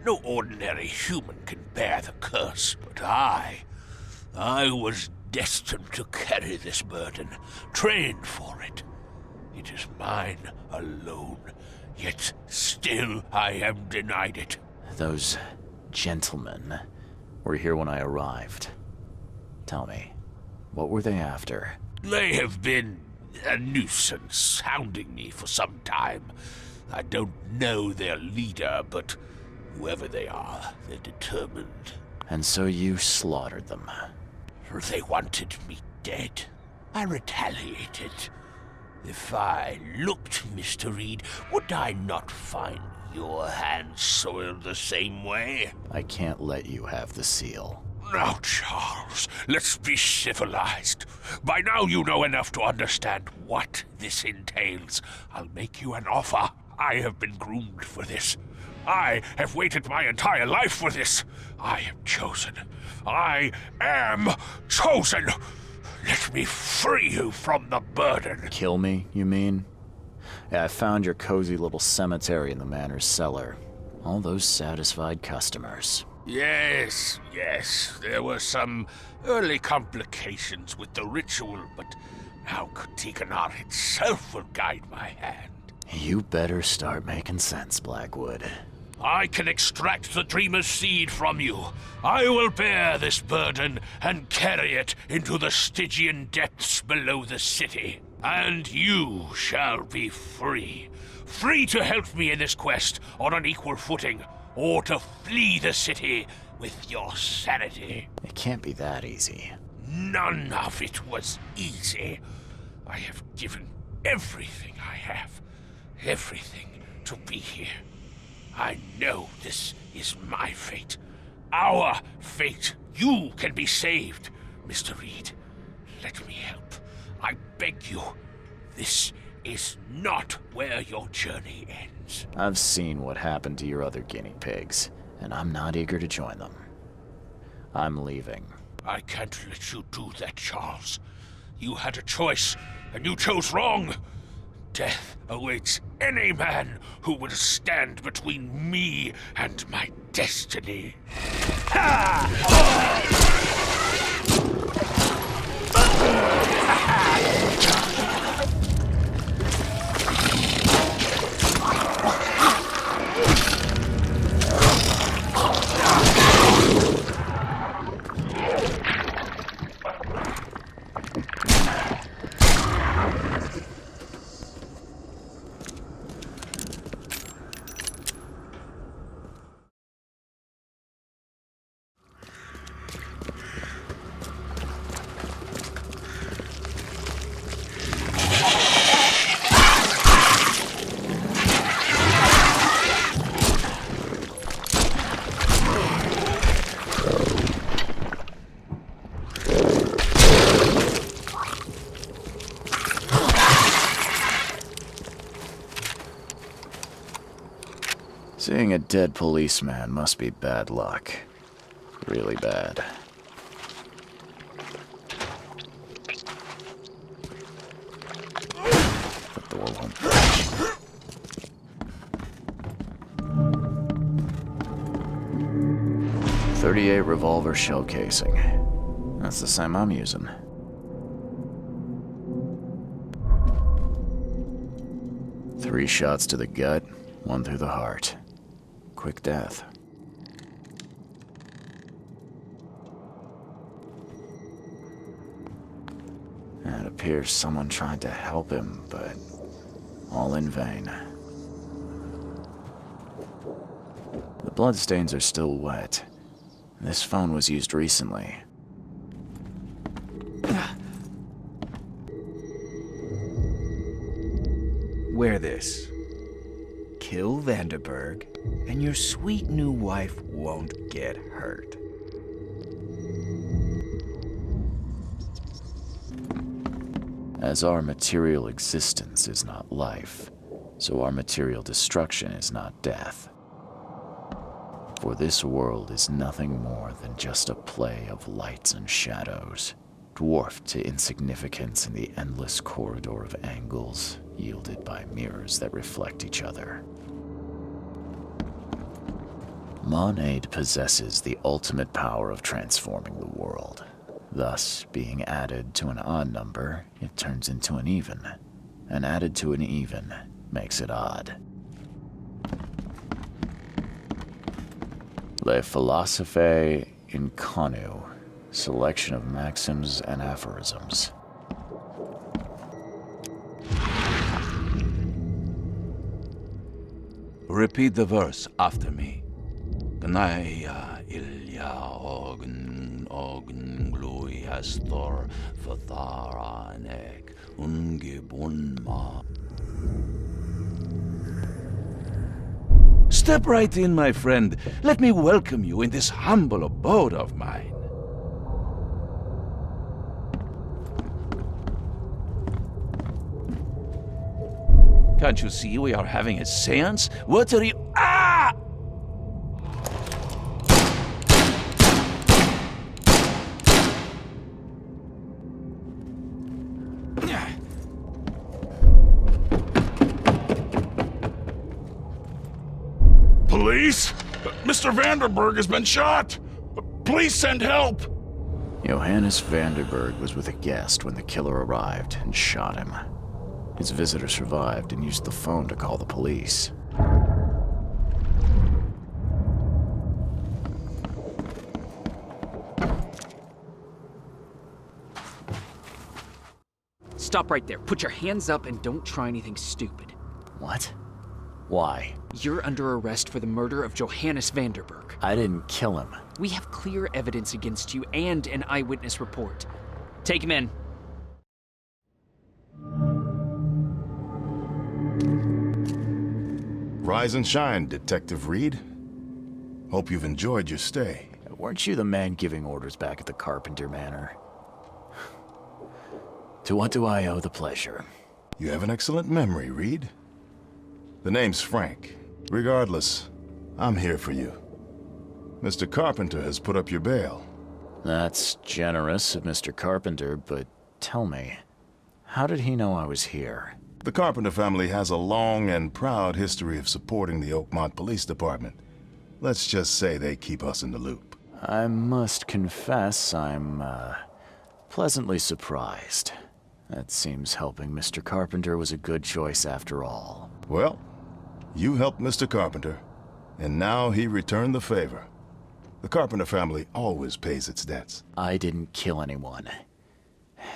No ordinary human can bear the curse, but I was destined to carry this burden, trained for it. It is mine alone, yet still I am denied it. Those gentlemen were here when I arrived. Tell me, what were they after? They have been a nuisance, hounding me for some time. I don't know their leader, but whoever they are, they're determined. And so you slaughtered them. They wanted me dead. I retaliated. If I looked, Mr. Reed, would I not find your hands soiled the same way? I can't let you have the seal. Now, Charles, let's be civilized. By now you know enough to understand what this entails. I'll make you an offer. I have been groomed for this. I have waited my entire life for this. I am chosen. I am chosen. Let me free you from the burden. Kill me, you mean? Yeah, I found your cozy little cemetery in the manor's cellar. All those satisfied customers. Yes, there were some early complications with the ritual, but now Katiganar itself will guide my hand. You better start making sense, Blackwood. I can extract the Dreamer's seed from you. I will bear this burden and carry it into the Stygian depths below the city. And you shall be free. Free to help me in this quest on an equal footing, or to flee the city with your sanity. It can't be that easy. None of it was easy. I have given everything I have, everything to be here. I know this is my fate. Our fate. You can be saved, Mr. Reed. Let me help. I beg you. This is not where your journey ends. I've seen what happened to your other guinea pigs, and I'm not eager to join them. I'm leaving. I can't let you do that, Charles. You had a choice, and you chose wrong. Death awaits any man who will stand between me and my destiny. Seeing a dead policeman must be bad luck. Really bad. The door won't budge. .38 revolver shell casing. That's the same I'm using. Three shots to the gut, one through the heart. Quick death. It appears someone tried to help him, but all in vain. The bloodstains are still wet. This phone was used recently. Wear this. Kill Vanderberg, and your sweet new wife won't get hurt. As our material existence is not life, so our material destruction is not death. For this world is nothing more than just a play of lights and shadows, dwarfed to insignificance in the endless corridor of angles yielded by mirrors that reflect each other. Monade possesses the ultimate power of transforming the world. Thus, being added to an odd number, it turns into an even, and added to an even makes it odd. Le Philosophe Inconu, selection of maxims and aphorisms. Repeat the verse after me. Gnaya ilya ogn glui astor fatharanek ungibunma. Step right in, my friend. Let me welcome you in this humble abode of mine. Can't you see we are having a seance? What are you— Ah! Police? Mr. Vanderberg has been shot! Please send help! Johannes Vanderberg was with a guest when the killer arrived and shot him. His visitor survived and used the phone to call the police. Stop right there. Put your hands up and don't try anything stupid. What? Why? You're under arrest for the murder of Johannes Vanderberg. I didn't kill him. We have clear evidence against you and an eyewitness report. Take him in. Rise and shine, Detective Reed. Hope you've enjoyed your stay. Weren't you the man giving orders back at the Carpenter Manor? To what do I owe the pleasure? You have an excellent memory, Reed. The name's Frank. Regardless, I'm here for you. Mr. Carpenter has put up your bail. That's generous of Mr. Carpenter, but tell me, how did he know I was here? The Carpenter family has a long and proud history of supporting the Oakmont Police Department. Let's just say they keep us in the loop. I must confess I'm, pleasantly surprised. That seems helping Mr. Carpenter was a good choice after all. Well, you helped Mr. Carpenter, and now he returned the favor. The Carpenter family always pays its debts. I didn't kill anyone.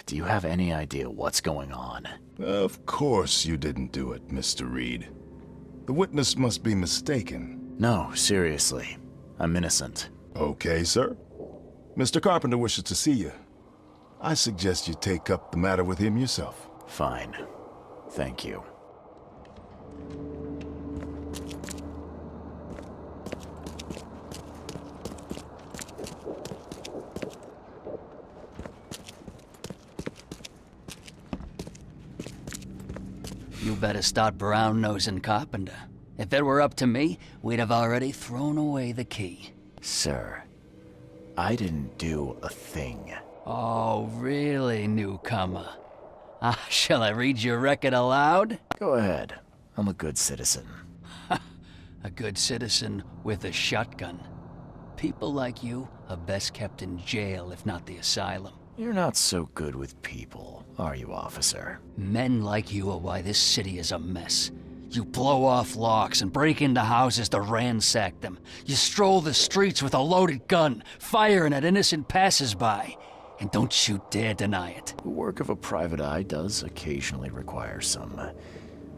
Do you have any idea what's going on? Of course you didn't do it, Mr. Reed. The witness must be mistaken. No, seriously. I'm innocent. Okay, sir. Mr. Carpenter wishes to see you. I suggest you take up the matter with him yourself. Fine. Thank you. You better start brown-nosing Carpenter. If it were up to me, we'd have already thrown away the key. Sir, I didn't do a thing. Oh, really, newcomer? Shall I read your record aloud? Go ahead. I'm a good citizen. A good citizen with a shotgun. People like you are best kept in jail, if not the asylum. You're not so good with people, are you, officer? Men like you are why this city is a mess. You blow off locks and break into houses to ransack them. You stroll the streets with a loaded gun, firing at innocent passersby. And don't you dare deny it. The work of a private eye does occasionally require some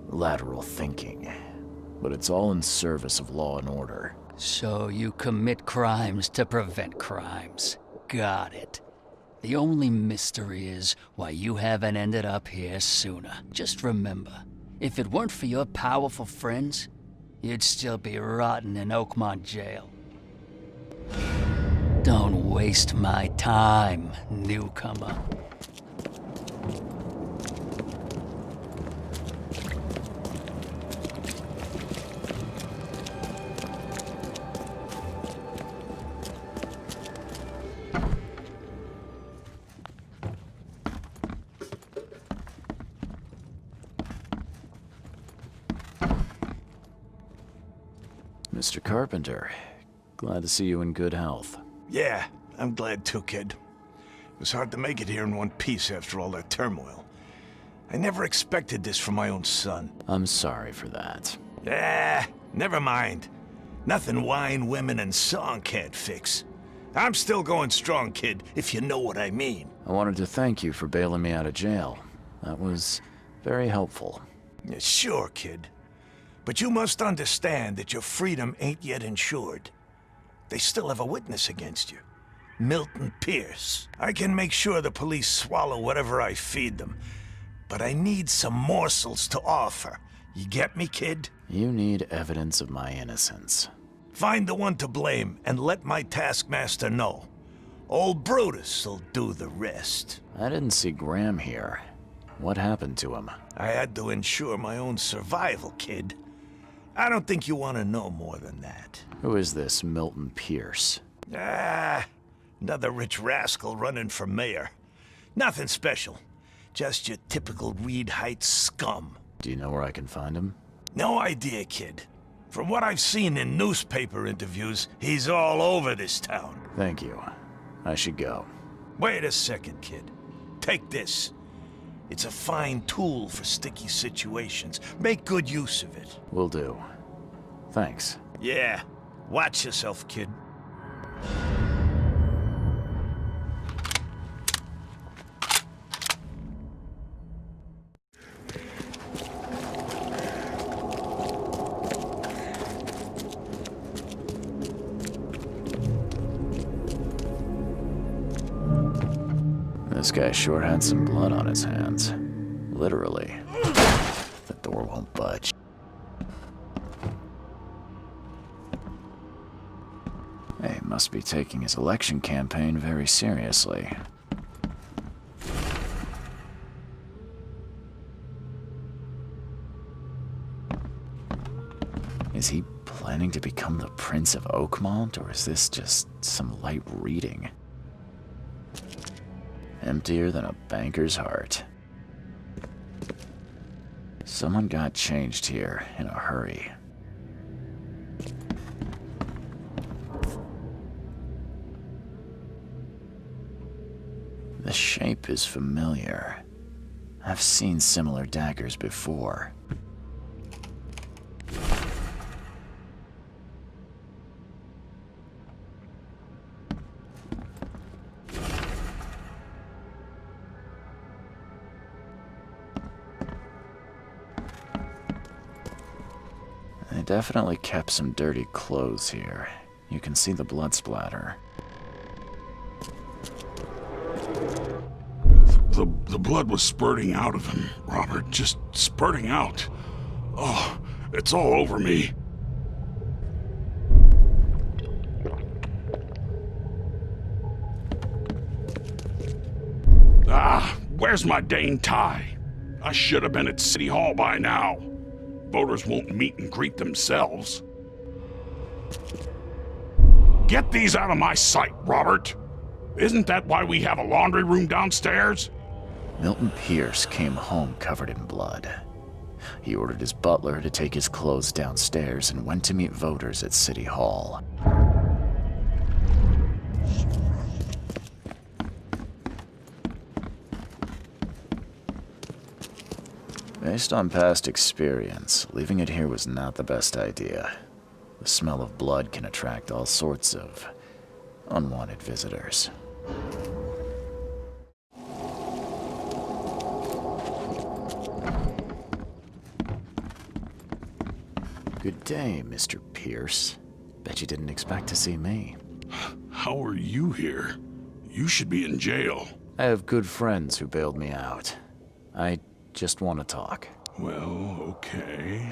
lateral thinking, but it's all in service of law and order. So you commit crimes to prevent crimes. Got it. The only mystery is why you haven't ended up here sooner. Just remember, if it weren't for your powerful friends, you'd still be rotting in Oakmont jail. Don't waste my time, newcomer. Mr. Carpenter. Glad to see you in good health. Yeah, I'm glad too, kid. It was hard to make it here in one piece after all that turmoil. I never expected this from my own son. I'm sorry for that. Never mind. Nothing wine, women, and song can't fix. I'm still going strong, kid, if you know what I mean. I wanted to thank you for bailing me out of jail. That was very helpful. Yeah, sure, kid. But you must understand that your freedom ain't yet insured. They still have a witness against you. Milton Pierce. I can make sure the police swallow whatever I feed them. But I need some morsels to offer. You get me, kid? You need evidence of my innocence. Find the one to blame and let my taskmaster know. Old Brutus'll do the rest. I didn't see Graham here. What happened to him? I had to ensure my own survival, kid. I don't think you want to know more than that. Who is this Milton Pierce? Another rich rascal running for mayor. Nothing special. Just your typical Reed Heights scum. Do you know where I can find him? No idea, kid. From what I've seen in newspaper interviews, he's all over this town. Thank you. I should go. Wait a second, kid. Take this. It's a fine tool for sticky situations. Make good use of it. Will do. Thanks. Yeah. Watch yourself, kid. This guy sure had some blood on his hands. Literally. The door won't budge. He must be taking his election campaign very seriously. Is he planning to become the Prince of Oakmont, or is this just some light reading? Emptier than a banker's heart. Someone got changed here in a hurry. The shape is familiar. I've seen similar daggers before. They definitely kept some dirty clothes here. You can see the blood splatter. The blood was spurting out of him, Robert. Just spurting out. Oh, it's all over me. Where's my dang tie? I should have been at City Hall by now. Voters won't meet and greet themselves. Get these out of my sight, Robert. Isn't that why we have a laundry room downstairs? Milton Pierce came home covered in blood. He ordered his butler to take his clothes downstairs and went to meet voters at City Hall. Based on past experience, leaving it here was not the best idea. The smell of blood can attract all sorts of unwanted visitors. Good day, Mr. Pierce. Bet you didn't expect to see me. How are you here? You should be in jail. I have good friends who bailed me out. I just want to talk. Well, okay,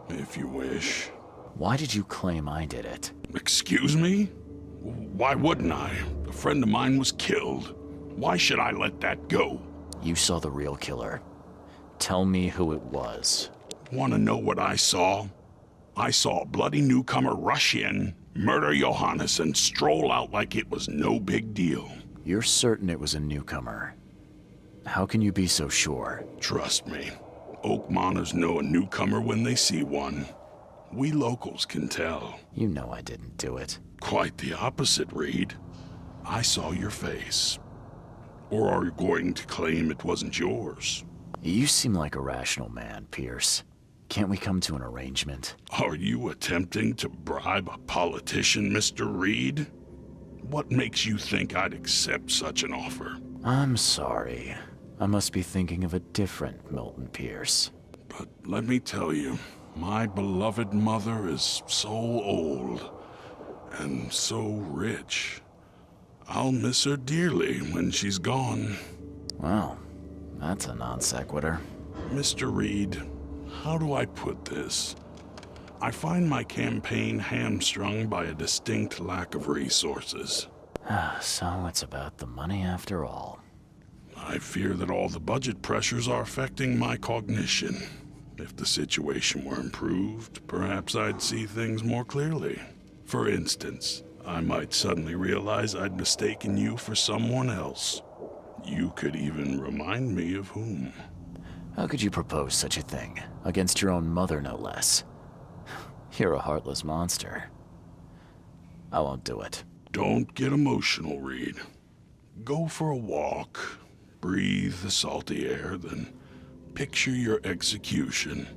if you wish. Why did you claim I did it? Excuse me? Why wouldn't I? A friend of mine was killed. Why should I let that go? You saw the real killer. Tell me who it was. Want to know what I saw? I saw a bloody newcomer rush in, murder Johannes, and stroll out like it was no big deal. You're certain it was a newcomer? How can you be so sure? Trust me. Oakmonters know a newcomer when they see one. We locals can tell. You know I didn't do it. Quite the opposite, Reed. I saw your face. Or are you going to claim it wasn't yours? You seem like a rational man, Pierce. Can't we come to an arrangement? Are you attempting to bribe a politician, Mr. Reed? What makes you think I'd accept such an offer? I'm sorry. I must be thinking of a different Milton Pierce. But let me tell you, my beloved mother is so old and so rich. I'll miss her dearly when she's gone. Well, that's a non sequitur. Mr. Reed, how do I put this? I find my campaign hamstrung by a distinct lack of resources. So it's about the money after all. I fear that all the budget pressures are affecting my cognition. If the situation were improved, perhaps I'd see things more clearly. For instance, I might suddenly realize I'd mistaken you for someone else. You could even remind me of whom. How could you propose such a thing? Against your own mother, no less. You're a heartless monster. I won't do it. Don't get emotional, Reed. Go for a walk, breathe the salty air, then picture your execution.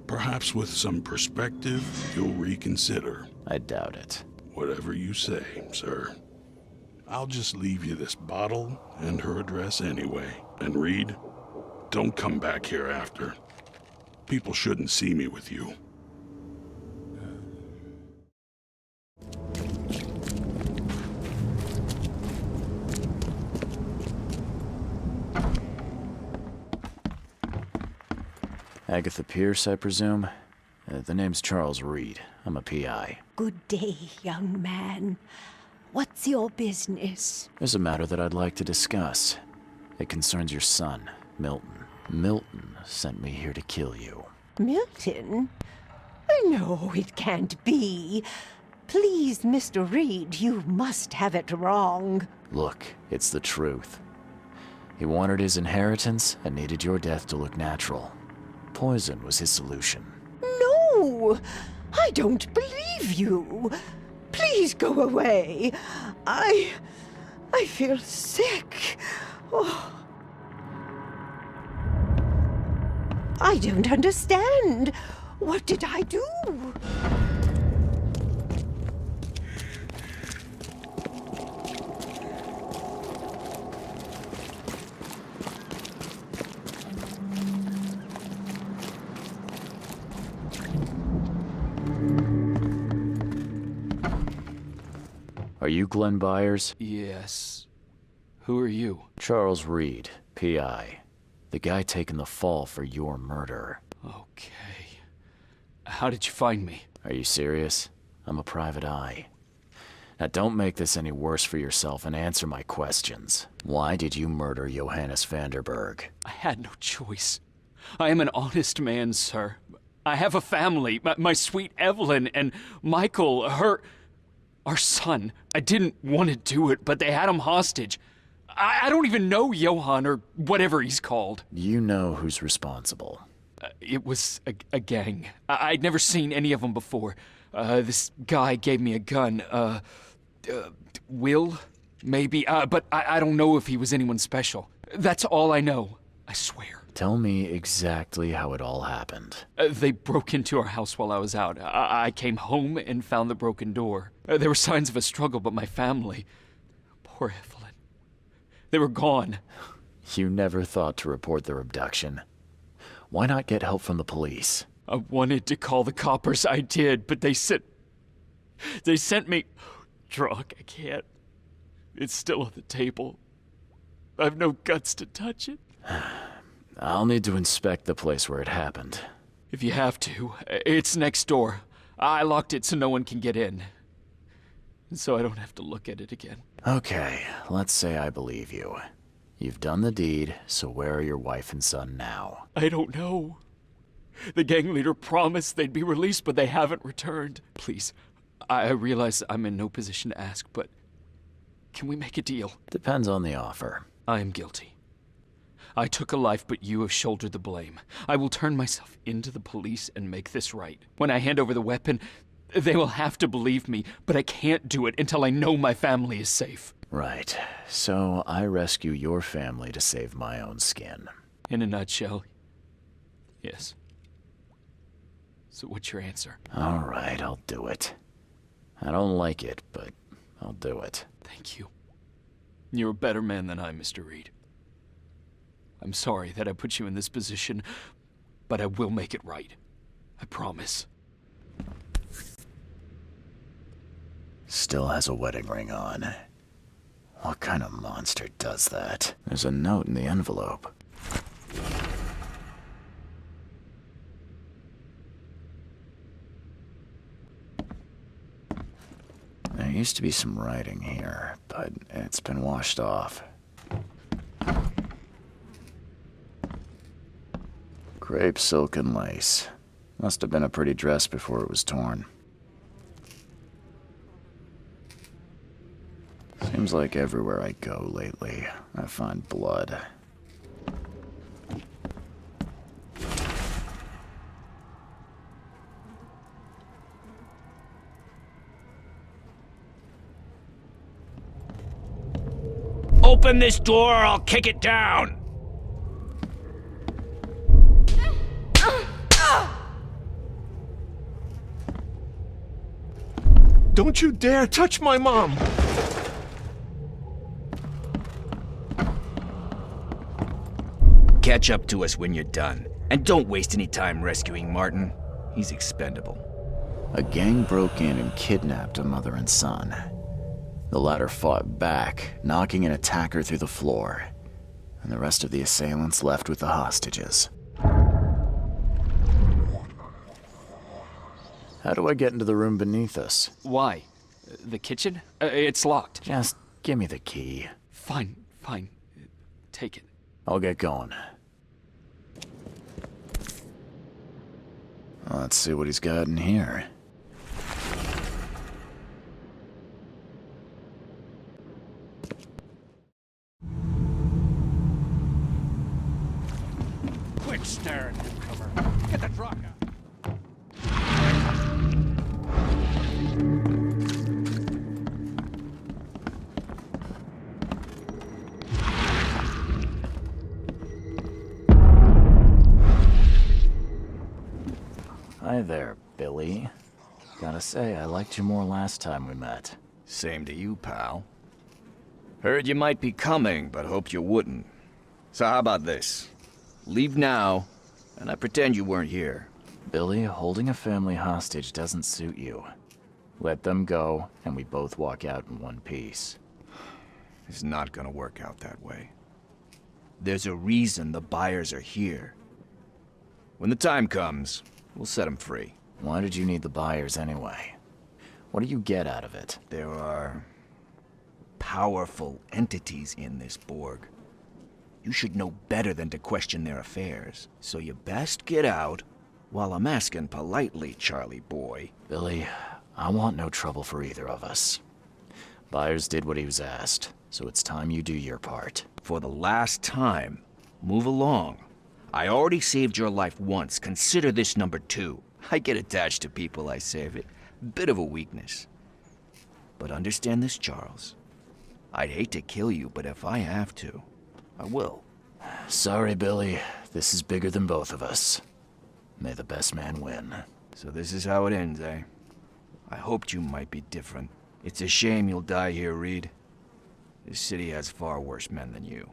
Perhaps with some perspective, you'll reconsider. I doubt it. Whatever you say, sir. I'll just leave you this bottle and her address anyway. And Reed, don't come back here after. People shouldn't see me with you. Agatha Pierce, I presume? The name's Charles Reed. I'm a PI. Good day, young man. What's your business? There's a matter that I'd like to discuss. It concerns your son, Milton. Milton sent me here to kill you. Milton? No, it can't be. Please, Mr. Reed, you must have it wrong. Look, it's the truth. He wanted his inheritance and needed your death to look natural. Poison was his solution. No! I don't believe you. Please go away. I feel sick. Oh. I don't understand. What did I do? Are you Glenn Byers? Yes. Who are you? Charles Reed, PI. The guy taking the fall for your murder. Okay. How did you find me? Are you serious? I'm a private eye. Now don't make this any worse for yourself and answer my questions. Why did you murder Johannes Vanderberg? I had no choice. I am an honest man, sir. I have a family. My sweet Evelyn and Michael, our son. I didn't want to do it, but they had him hostage. I don't even know Johann or whatever he's called. You know who's responsible. It was a gang. I'd never seen any of them before. This guy gave me a gun. Will? Maybe. But I don't know if he was anyone special. That's all I know. I swear. Tell me exactly how it all happened. They broke into our house while I was out. I came home and found the broken door. There were signs of a struggle, but my family... Poor Evelyn. They were gone. You never thought to report their abduction. Why not get help from the police? I wanted to call the coppers, I did, but they sent me... Drunk, I can't. It's still on the table. I've no guts to touch it. I'll need to inspect the place where it happened. If you have to, it's next door. I locked it so no one can get in. So I don't have to look at it again. Okay, let's say I believe you. You've done the deed, so where are your wife and son now? I don't know. The gang leader promised they'd be released, but they haven't returned. Please, I realize I'm in no position to ask, but can we make a deal? Depends on the offer. I am guilty. I took a life, but you have shouldered the blame. I will turn myself into the police and make this right. When I hand over the weapon, they will have to believe me, but I can't do it until I know my family is safe. Right. So I rescue your family to save my own skin. In a nutshell, yes. So what's your answer? All right, I'll do it. I don't like it, but I'll do it. Thank you. You're a better man than I, Mr. Reed. I'm sorry that I put you in this position, but I will make it right. I promise. Still has a wedding ring on. What kind of monster does that? There's a note in the envelope. There used to be some writing here, but it's been washed off. Crepe silk and lace. Must have been a pretty dress before it was torn. Seems like everywhere I go lately, I find blood. Open this door or I'll kick it down! Don't you dare touch my mom! Catch up to us when you're done. And don't waste any time rescuing Martin. He's expendable. A gang broke in and kidnapped a mother and son. The latter fought back, knocking an attacker through the floor, and the rest of the assailants left with the hostages. How do I get into the room beneath us? Why? The kitchen? It's locked. Just give me the key. Fine. Take it. I'll get going. Let's see what he's got in here. Quit staring, newcomer. Get the truck out. Hi there, Billy. Gotta say, I liked you more last time we met. Same to you, pal. Heard you might be coming, but hoped you wouldn't. So how about this? Leave now, and I pretend you weren't here. Billy, holding a family hostage doesn't suit you. Let them go, and we both walk out in one piece. It's not gonna work out that way. There's a reason the buyers are here. When the time comes, we'll set them free. Why did you need the buyers anyway? What do you get out of it? There are powerful entities in this Borg. You should know better than to question their affairs. So you best get out while I'm asking politely, Charlie boy. Billy, I want no trouble for either of us. Byers did what he was asked, so it's time you do your part. For the last time, move along. I already saved your life once. Consider this number 2. I get attached to people I save. It bit of a weakness. But understand this, Charles. I'd hate to kill you, but if I have to, I will. Sorry, Billy. This is bigger than both of us. May the best man win. So this is how it ends, eh? I hoped you might be different. It's a shame you'll die here, Reed. This city has far worse men than you.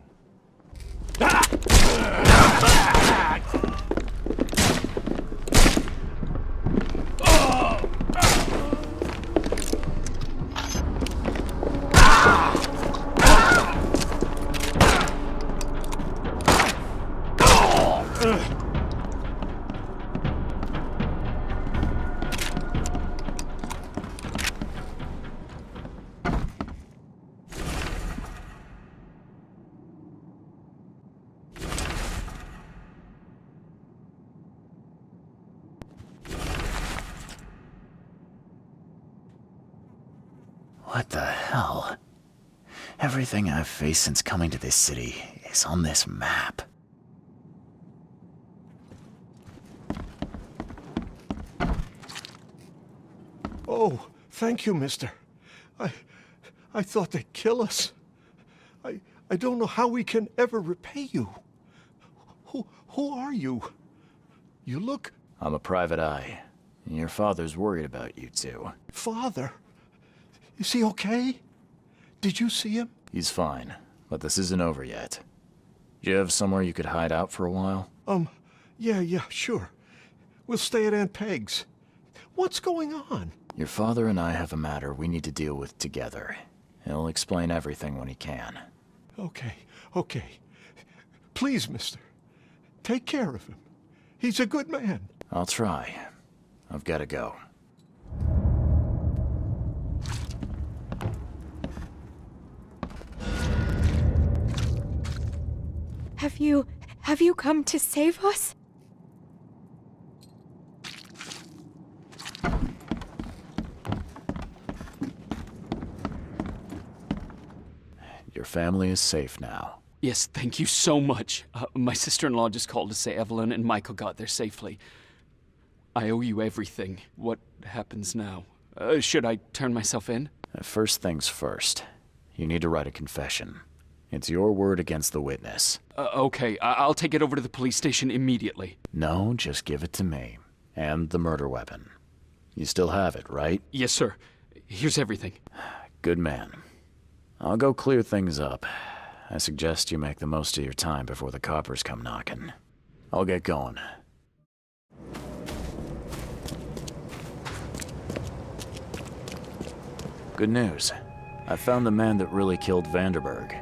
What the hell? Everything I've faced since coming to this city is on this map. Oh, thank you, mister. I thought they'd kill us. I don't know how we can ever repay you. Who are you? You look... I'm a private eye. Your father's worried about you two. Father? Is he okay? Did you see him? He's fine, but this isn't over yet. Do you have somewhere you could hide out for a while? Yeah, sure. We'll stay at Aunt Peg's. What's going on? Your father and I have a matter we need to deal with together. He'll explain everything when he can. Okay. Please, mister. Take care of him. He's a good man. I'll try. I've got to go. Have you come to save us? Your family is safe now. Yes, thank you so much. My sister-in-law just called to say Evelyn and Michael got there safely. I owe you everything. What happens now? Should I turn myself in? First things first. You need to write a confession. It's your word against the witness. Okay, I'll take it over to the police station immediately. No, just give it to me. And the murder weapon. You still have it, right? Yes, sir. Here's everything. Good man. I'll go clear things up. I suggest you make the most of your time before the coppers come knocking. I'll get going. Good news. I found the man that really killed Vanderberg.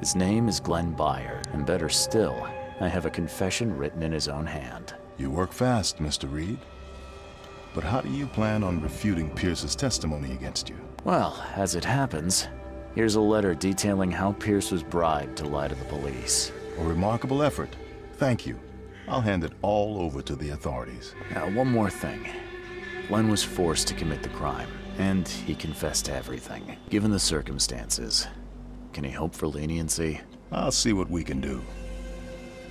His name is Glenn Byer, and better still, I have a confession written in his own hand. You work fast, Mr. Reed. But how do you plan on refuting Pierce's testimony against you? Well, as it happens, here's a letter detailing how Pierce was bribed to lie to the police. A remarkable effort. Thank you. I'll hand it all over to the authorities. Now, one more thing. Glenn was forced to commit the crime, and he confessed to everything. Given the circumstances, can he hope for leniency? I'll see what we can do.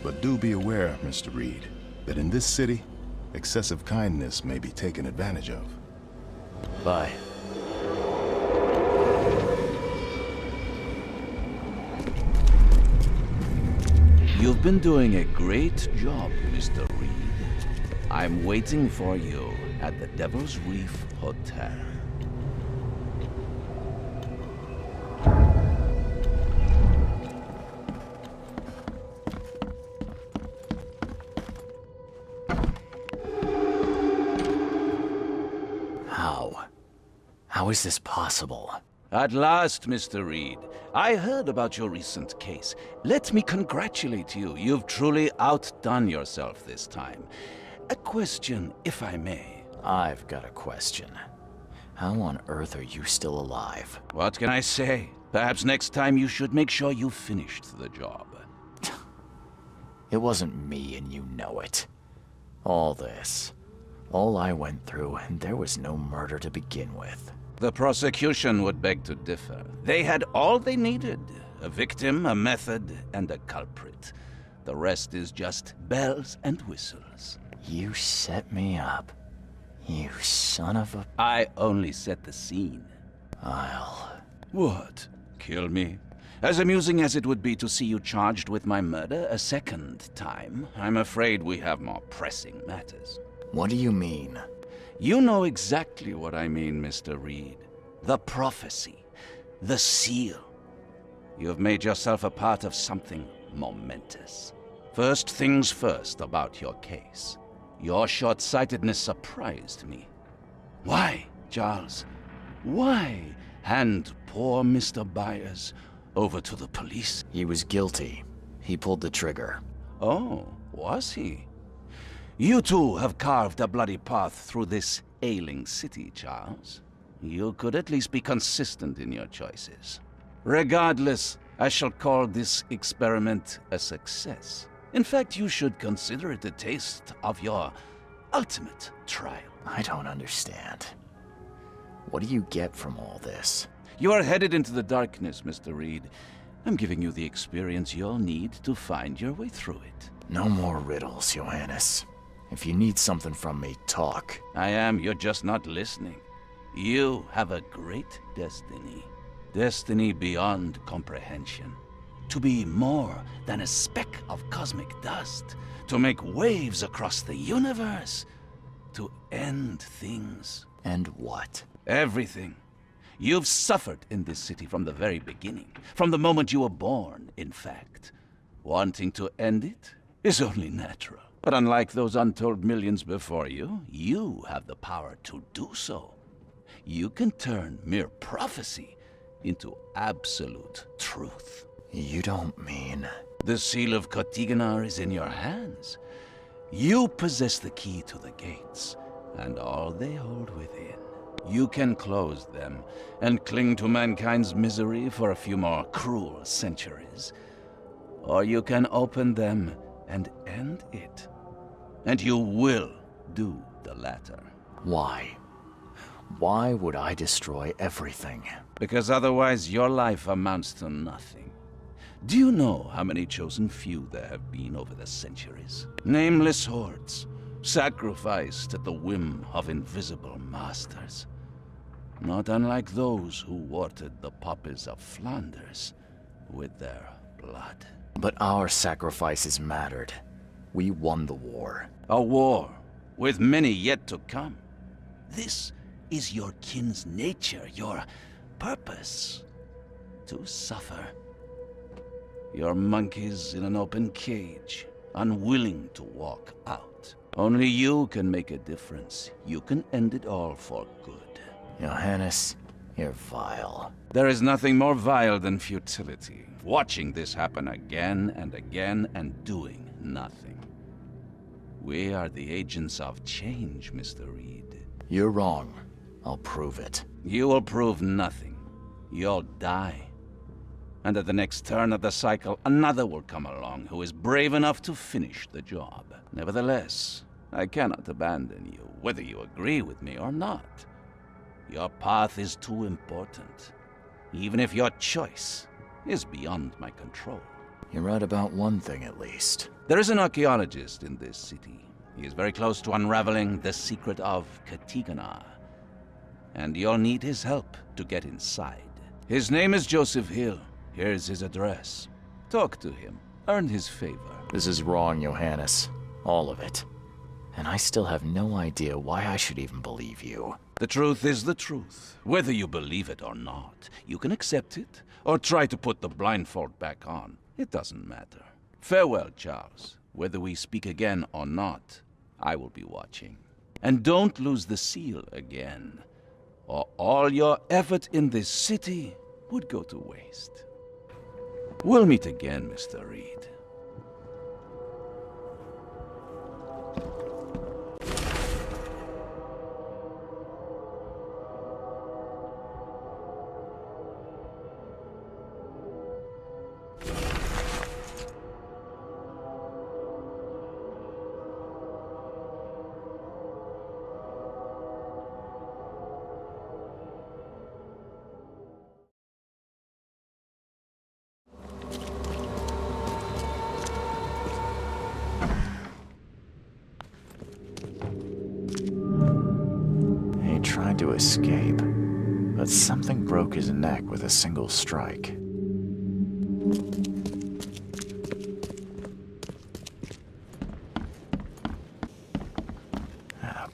But do be aware, Mr. Reed, that in this city, excessive kindness may be taken advantage of. Bye. You've been doing a great job, Mr. Reed. I'm waiting for you at the Devil's Reef Hotel. How is this possible? At last, Mr. Reed. I heard about your recent case. Let me congratulate you. You've truly outdone yourself this time. A question, if I may. I've got a question. How on earth are you still alive? What can I say? Perhaps next time you should make sure you finished the job. It wasn't me, and you know it. All this. All I went through, and there was no murder to begin with. The prosecution would beg to differ. They had all they needed. A victim, a method, and a culprit. The rest is just bells and whistles. You set me up. You son of a... I only set the scene. I'll... What? Kill me? As amusing as it would be to see you charged with my murder a second time, I'm afraid we have more pressing matters. What do you mean? You know exactly what I mean, Mr. Reed. The prophecy. The seal. You have made yourself a part of something momentous. First things first about your case. Your short-sightedness surprised me. Why, Charles? Why hand poor Mr. Byers over to the police? He was guilty. He pulled the trigger. Oh, was he? You too have carved a bloody path through this ailing city, Charles. You could at least be consistent in your choices. Regardless, I shall call this experiment a success. In fact, you should consider it a taste of your ultimate trial. I don't understand. What do you get from all this? You are headed into the darkness, Mr. Reed. I'm giving you the experience you'll need to find your way through it. No more riddles, Johannes. If you need something from me, talk. I am. You're just not listening. You have a great destiny. Destiny beyond comprehension. To be more than a speck of cosmic dust. To make waves across the universe. To end things. And what? Everything. You've suffered in this city from the very beginning. From the moment you were born, in fact. Wanting to end it is only natural. But unlike those untold millions before you, you have the power to do so. You can turn mere prophecy into absolute truth. You don't mean... The seal of Kotiganar is in your hands. You possess the key to the gates, and all they hold within. You can close them, and cling to mankind's misery for a few more cruel centuries. Or you can open them and end it. And you will do the latter. Why? Why would I destroy everything? Because otherwise your life amounts to nothing. Do you know how many chosen few there have been over the centuries? Nameless hordes, sacrificed at the whim of invisible masters. Not unlike those who watered the poppies of Flanders with their blood. But our sacrifices mattered. We won the war. A war, with many yet to come. This is your kin's nature, your purpose. To suffer. You're monkeys in an open cage, unwilling to walk out. Only you can make a difference. You can end it all for good. Johannes, you're vile. There is nothing more vile than futility. Watching this happen again and again and doing nothing. We are the agents of change, Mr. Reed. You're wrong. I'll prove it. You will prove nothing. You'll die. And at the next turn of the cycle, another will come along who is brave enough to finish the job. Nevertheless, I cannot abandon you, whether you agree with me or not. Your path is too important, even if your choice is beyond my control. You're right about one thing, at least. There is an archaeologist in this city. He is very close to unraveling the secret of Kotiganar. And you'll need his help to get inside. His name is Joseph Hill. Here's his address. Talk to him. Earn his favor. This is wrong, Johannes. All of it. And I still have no idea why I should even believe you. The truth is the truth. Whether you believe it or not, you can accept it, or try to put the blindfold back on. It doesn't matter. Farewell, Charles. Whether we speak again or not, I will be watching. And don't lose the seal again, or all your effort in this city would go to waste. We'll meet again, Mr. Reed. Tried to escape, but something broke his neck with a single strike.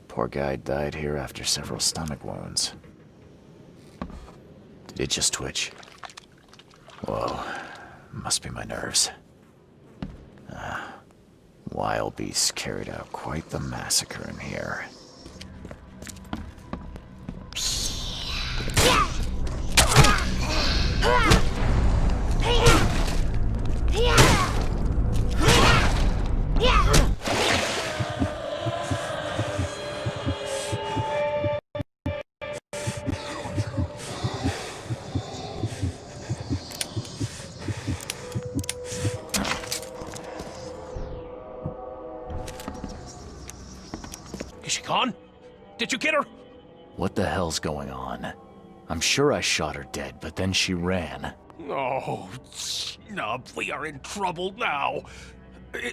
Poor guy died here after several stomach wounds. Did it just twitch? Whoa, must be my nerves. Wild beasts carried out quite the massacre in here. Is she gone? Did you get her? What the hell's going on? I'm sure I shot her dead, but then she ran. Oh, snub, we are in trouble now.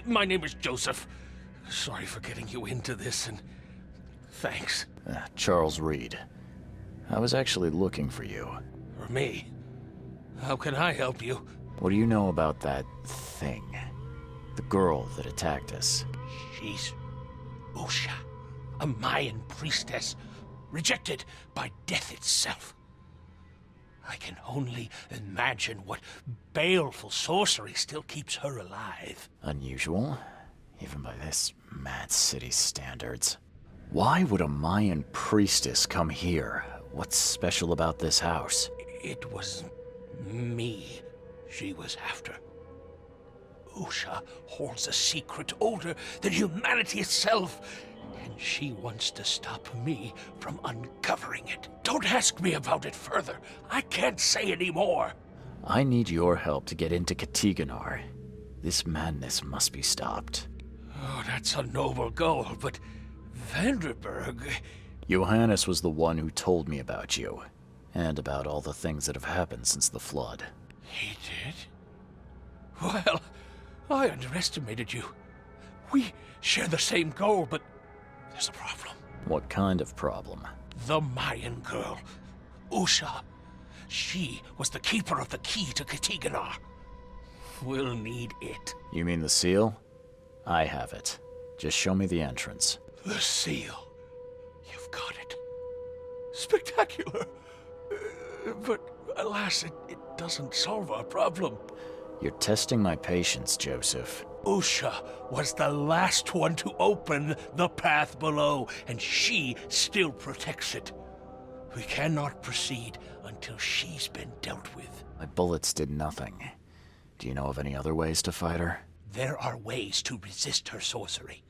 My name is Joseph. Sorry for getting you into this, and thanks. Charles Reed. I was actually looking for you. For me? How can I help you? What do you know about that thing? The girl that attacked us? She's Usha, a Mayan priestess, rejected by death itself. I can only imagine what baleful sorcery still keeps her alive. Unusual, even by this mad city standards. Why would a Mayan priestess come here? What's special about this house? It was me she was after. Usha holds a secret older than humanity itself, and she wants to stop me from uncovering it. Don't ask me about it further. I can't say any more. I need your help to get into Katiganar. This madness must be stopped. Oh, that's a noble goal, but Vanderberg... Johannes was the one who told me about you, and about all the things that have happened since the flood. He did? Well, I underestimated you. We share the same goal, but there's a problem. What kind of problem? The Mayan girl, Usha. She was the keeper of the key to Katiganar. We'll need it. You mean the seal? I have it. Just show me the entrance. The seal. You've got it. Spectacular. But alas, it doesn't solve our problem. You're testing my patience, Joseph. Usha was the last one to open the path below, and she still protects it. We cannot proceed until she's been dealt with. My bullets did nothing. Do you know of any other ways to fight her? There are ways to resist her sorcery.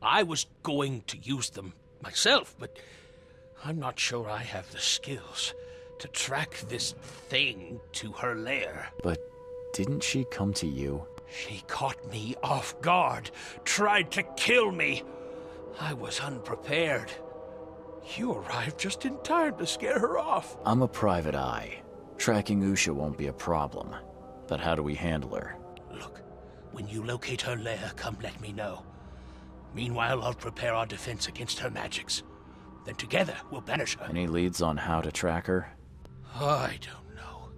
I was going to use them myself, but I'm not sure I have the skills to track this thing to her lair. But didn't she come to you? She caught me off guard, tried to kill me. I was unprepared. You arrived just in time to scare her off. I'm a private eye. Tracking Usha won't be a problem. But how do we handle her? Look, when you locate her lair, come let me know. Meanwhile, I'll prepare our defense against her magics. Then together, we'll banish her. Any leads on how to track her? I don't know.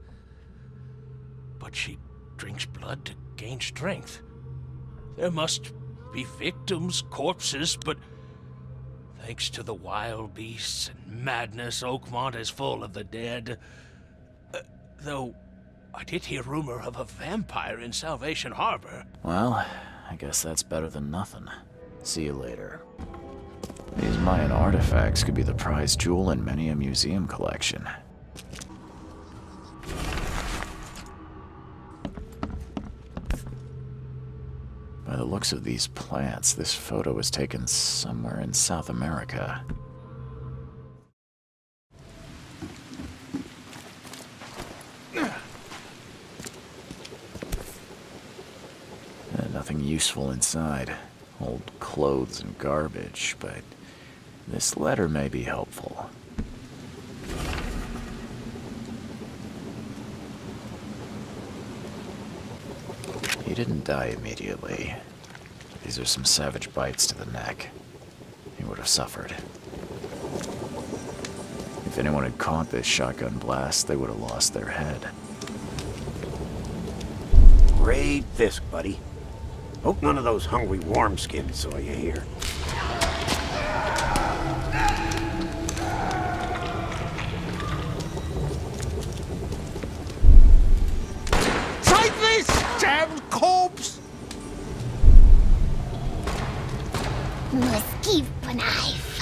But she drinks blood to gain strength. There must be victims, corpses, but thanks to the wild beasts and madness, Oakmont is full of the dead. Though, I did hear rumor of a vampire in Salvation Harbor. Well, I guess that's better than nothing. See you later. These Mayan artifacts could be the prize jewel in many a museum collection. By the looks of these plants, this photo was taken somewhere in South America. Nothing useful inside. Old clothes and garbage, but this letter may be helpful. He didn't die immediately. These are some savage bites to the neck. He would have suffered. If anyone had caught this shotgun blast, they would have lost their head. Great Fisk, buddy. Hope none of those hungry wormskins saw you here. Try this, damn corpse! Muskif Panaif.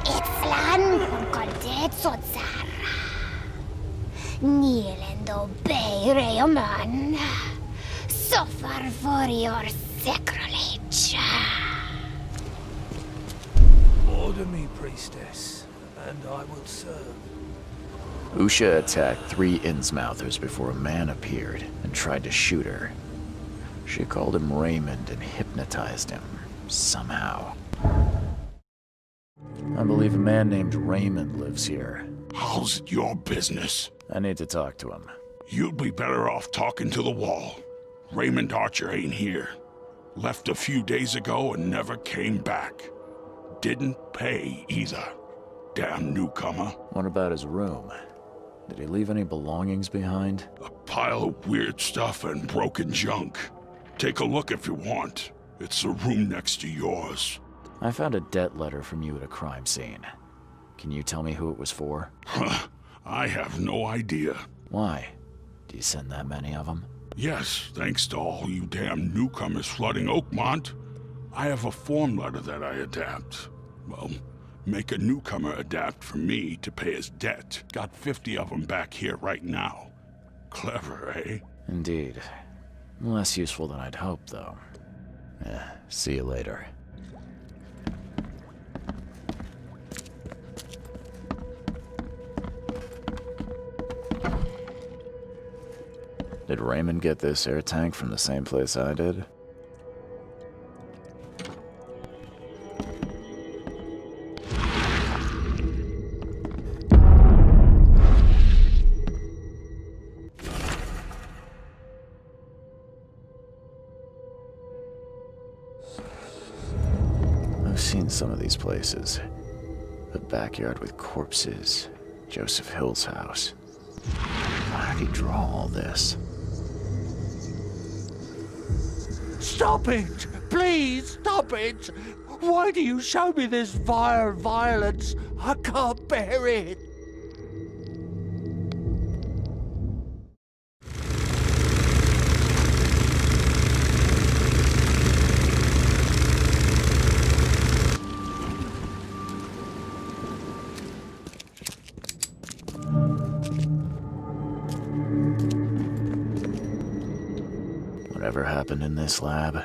Itslan Konkoldet Sotsara. Nilendo Bay Reoman. Suffer for your sacrilege. Order me, priestess, and I will serve. Usha attacked 3 Innsmouthers before a man appeared and tried to shoot her. She called him Raymond and hypnotized him, somehow. I believe a man named Raymond lives here. How's it your business? I need to talk to him. You'd be better off talking to the wall. Raymond Archer ain't here. Left a few days ago and never came back. Didn't pay either. damn newcomer. What about his room? Did he leave any belongings behind? A pile of weird stuff and broken junk. Take a look if you want. It's the room next to yours. I found a debt letter from you at a crime scene. Can you tell me who it was for? I have no idea. Why? Do you send that many of them? Yes, thanks to all you damn newcomers flooding Oakmont. I have a form letter that I adapt. Well, make a newcomer adapt for me to pay his debt. Got 50 of them back here right now. Clever, eh? Indeed. Less useful than I'd hoped, though. See you later. Did Raymond get this air tank from the same place I did? I've seen some of these places. The backyard with corpses. Joseph Hill's house. How did he draw all this? Stop it! Please, stop it! Why do you show me this vile violence? I can't bear it! Whatever happened in this lab,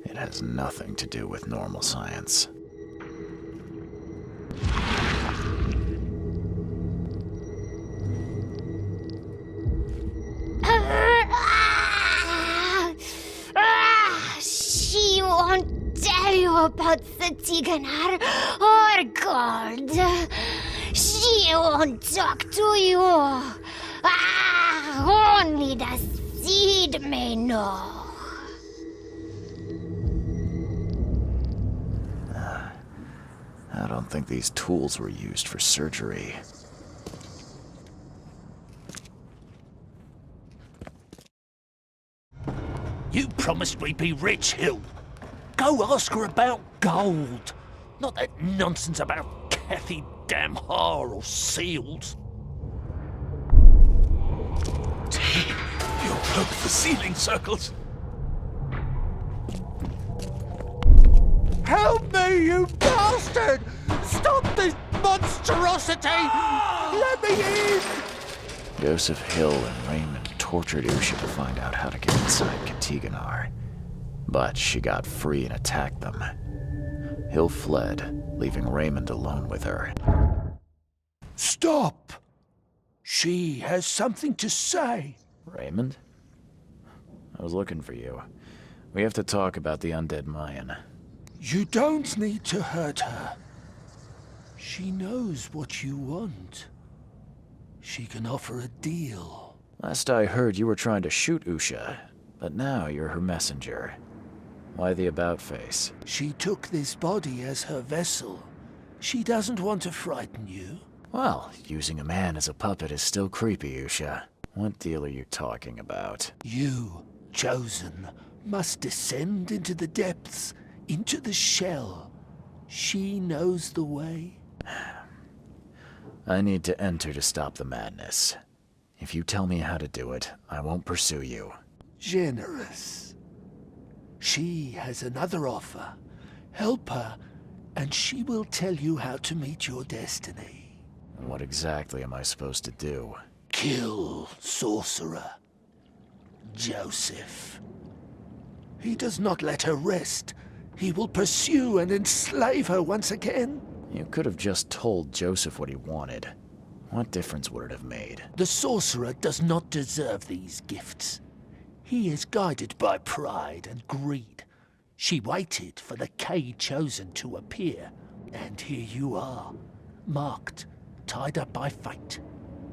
it has nothing to do with normal science. She won't tell you about the Tiganar or gold. She won't talk to you. Only the seed may know. I don't think these tools were used for surgery. You promised we'd be rich, Hill. Go ask her about gold. Not that nonsense about Kathy Damhar or seals. You'll plug the ceiling circles. Help me, you bastard! Stop this monstrosity! Let me in! Joseph Hill and Raymond tortured Usha to find out how to get inside Katiganar. But she got free and attacked them. Hill fled, leaving Raymond alone with her. Stop! She has something to say. Raymond? I was looking for you. We have to talk about the undead Mayan. You don't need to hurt her. She knows what you want. She can offer a deal. Last I heard, you were trying to shoot Usha, but now you're her messenger. Why the about-face? She took this body as her vessel. She doesn't want to frighten you. Well, using a man as a puppet is still creepy, Usha. What deal are you talking about? You, chosen, must descend into the depths, into the shell. She knows the way. I need to enter to stop the madness. If you tell me how to do it, I won't pursue you. Generous. She has another offer. Help her, and she will tell you how to meet your destiny. What exactly am I supposed to do? Kill sorcerer Joseph. He does not let her rest. He will pursue and enslave her once again. You could have just told Joseph what he wanted. What difference would it have made? The sorcerer does not deserve these gifts. He is guided by pride and greed. She waited for the K chosen to appear, and here you are, marked, tied up by fate.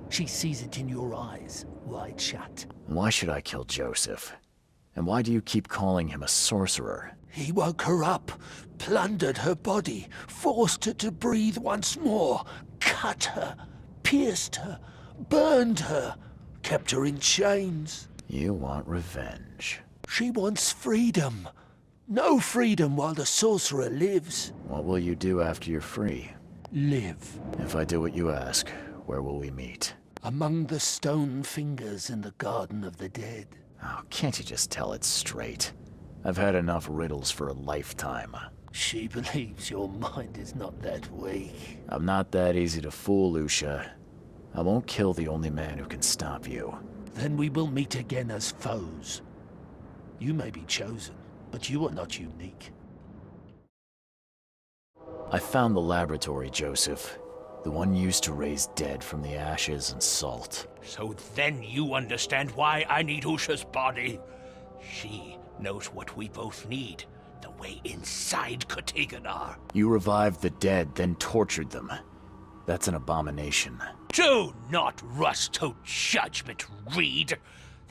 She sees it in your eyes, wide shut. Why should I kill Joseph? And why do you keep calling him a sorcerer? He woke her up, plundered her body, forced her to breathe once more, cut cut her, pierced her, burned her, kept her in chains. You want revenge. She wants freedom. No freedom while the sorcerer lives. What will you do after you're free? Live. If I do what you ask, where will we meet? Among the stone fingers in the Garden of the Dead. Oh, can't you just tell it straight? I've had enough riddles for a lifetime. She believes your mind is not that weak. I'm not that easy to fool, Usha. I won't kill the only man who can stop you. Then we will meet again as foes. You may be chosen, but you are not unique. I found the laboratory, Joseph. The one used to raise dead from the ashes and salt. So then you understand why I need Usha's body. She knows what we both need. The way inside Katiganar. You revived the dead, then tortured them. That's an abomination. Do not rush to judgment, Reed.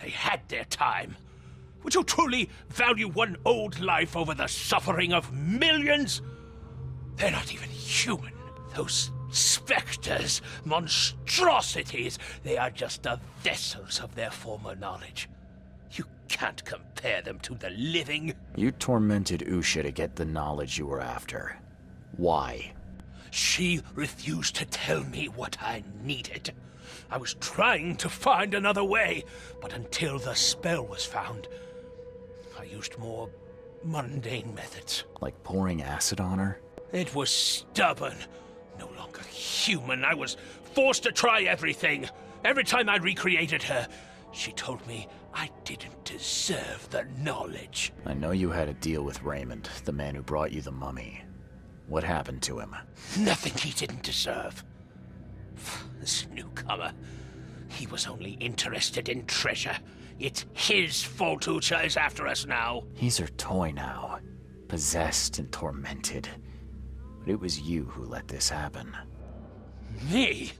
They had their time. Would you truly value one old life over the suffering of millions? They're not even human. Those specters, monstrosities, they are just the vessels of their former knowledge. You can't compare them to the living. You tormented Usha to get the knowledge you were after. Why? She refused to tell me what I needed. I was trying to find another way, but until the spell was found, I used more mundane methods. Like pouring acid on her? It was stubborn, no longer human. I was forced to try everything. Every time I recreated her, she told me I didn't deserve the knowledge. I know you had a deal with Raymond, the man who brought you the mummy. What happened to him? Nothing he didn't deserve. This newcomer, he was only interested in treasure. It's his fault Ucha is after us now. He's her toy now, possessed and tormented. But it was you who let this happen. Me?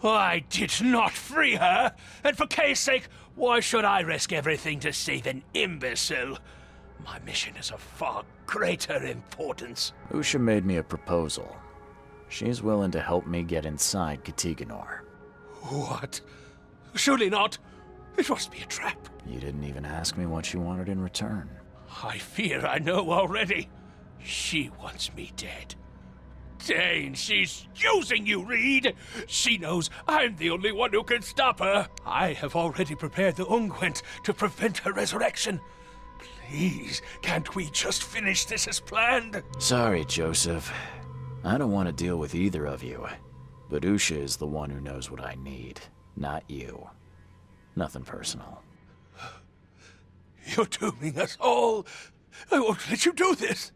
I did not free her, and for Kay's sake, why should I risk everything to save an imbecile? My mission is of far greater importance. Usha made me a proposal. She's willing to help me get inside Katiganar. What? Surely not. It must be a trap. You didn't even ask me what she wanted in return. I fear I know already. She wants me dead. Dane, she's using you, Reed! She knows I'm the only one who can stop her. I have already prepared the unguent to prevent her resurrection. Please, can't we just finish this as planned? Sorry, Joseph. I don't want to deal with either of you. But Usha is the one who knows what I need, not you. Nothing personal. You're dooming us all. I won't let you do this.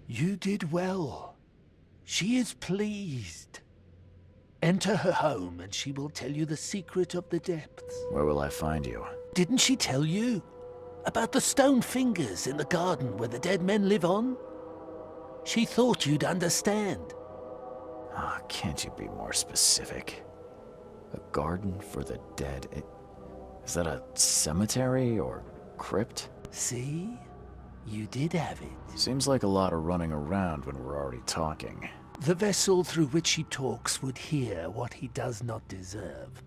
You did well. She is pleased. Enter her home and she will tell you the secret of the depths. Where will I find you? Didn't she tell you? About the stone fingers in the garden where the dead men live on? She thought you'd understand. Ah, can't you be more specific? A garden for the dead? Is that a cemetery or crypt? See? You did have it. Seems like a lot of running around when we're already talking. The vessel through which he talks would hear what he does not deserve.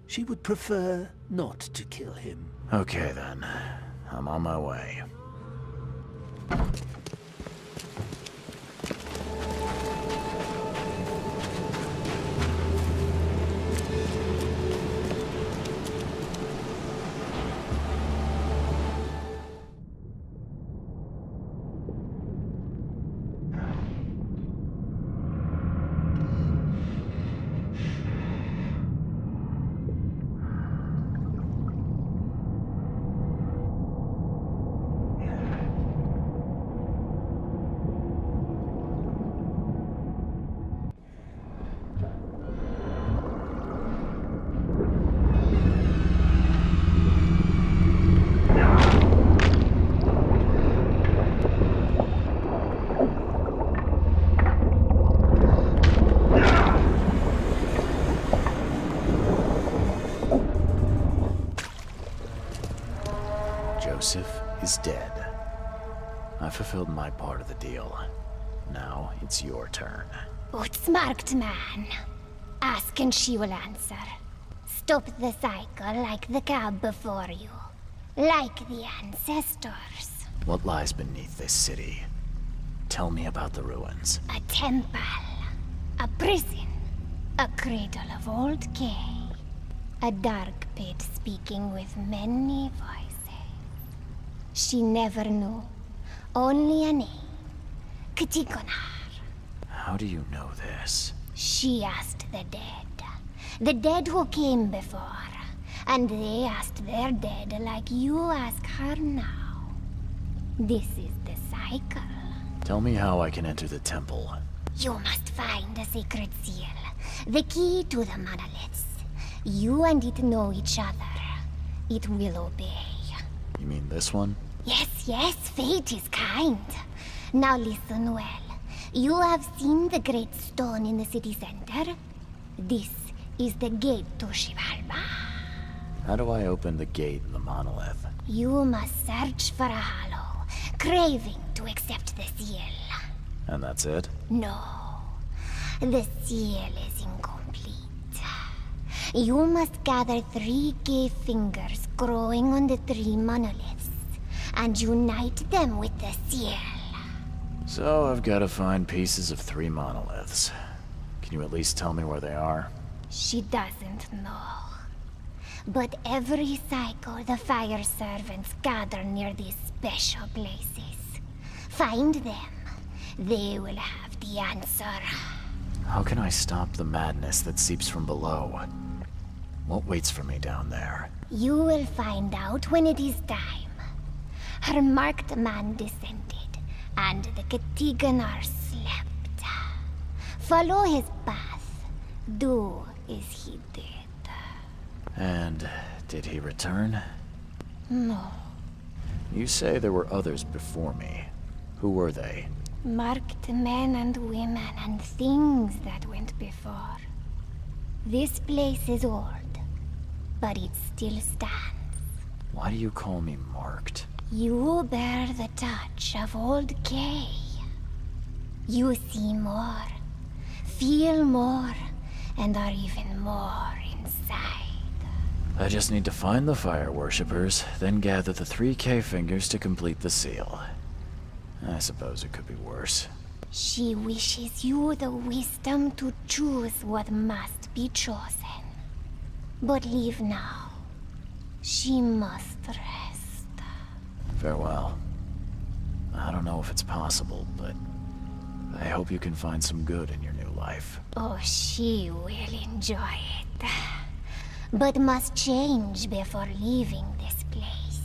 She would prefer not to kill him. Okay then. I'm on my way. Joseph is dead. I fulfilled my part of the deal. Now it's your turn. Outsmarked man. Ask and she will answer. Stop the cycle like the cab before you. Like the ancestors. What lies beneath this city? Tell me about the ruins. A temple. A prison. A cradle of old Kay. A dark pit speaking with many voices. She never knew. Only a name. Ktigonar. How do you know this? She asked the dead. The dead who came before. And they asked their dead like you ask her now. This is the cycle. Tell me how I can enter the temple. You must find a sacred seal. The key to the monoliths. You and it know each other. It will obey. You mean this one? Yes, fate is kind. Now listen well. You have seen the great stone in the city center? This is the gate to Xibalba. How do I open the gate in the monolith? You must search for a hollow, craving to accept the seal. And that's it? No. The seal is incomplete. You must gather 3 gay fingers growing on the 3 monoliths, and unite them with the seal. So I've got to find pieces of 3 monoliths. Can you at least tell me where they are? She doesn't know. But every cycle the fire servants gather near these special places. Find them. They will have the answer. How can I stop the madness that seeps from below? What waits for me down there? You will find out when it is time. Her marked man descended, and the Ktigonar slept. Follow his path. Do as he did. And did he return? No. You say there were others before me. Who were they? Marked men and women and things that went before. This place is old, but it still stands. Why do you call me marked? You bear the touch of old Kay. You see more, feel more, and are even more inside. I just need to find the fire worshippers, then gather the 3 K fingers to complete the seal. I suppose it could be worse. She wishes you the wisdom to choose what must be chosen. But leave now. She must rest. Farewell. I don't know if it's possible, but I hope you can find some good in your new life. Oh, she will enjoy it. But must change before leaving this place.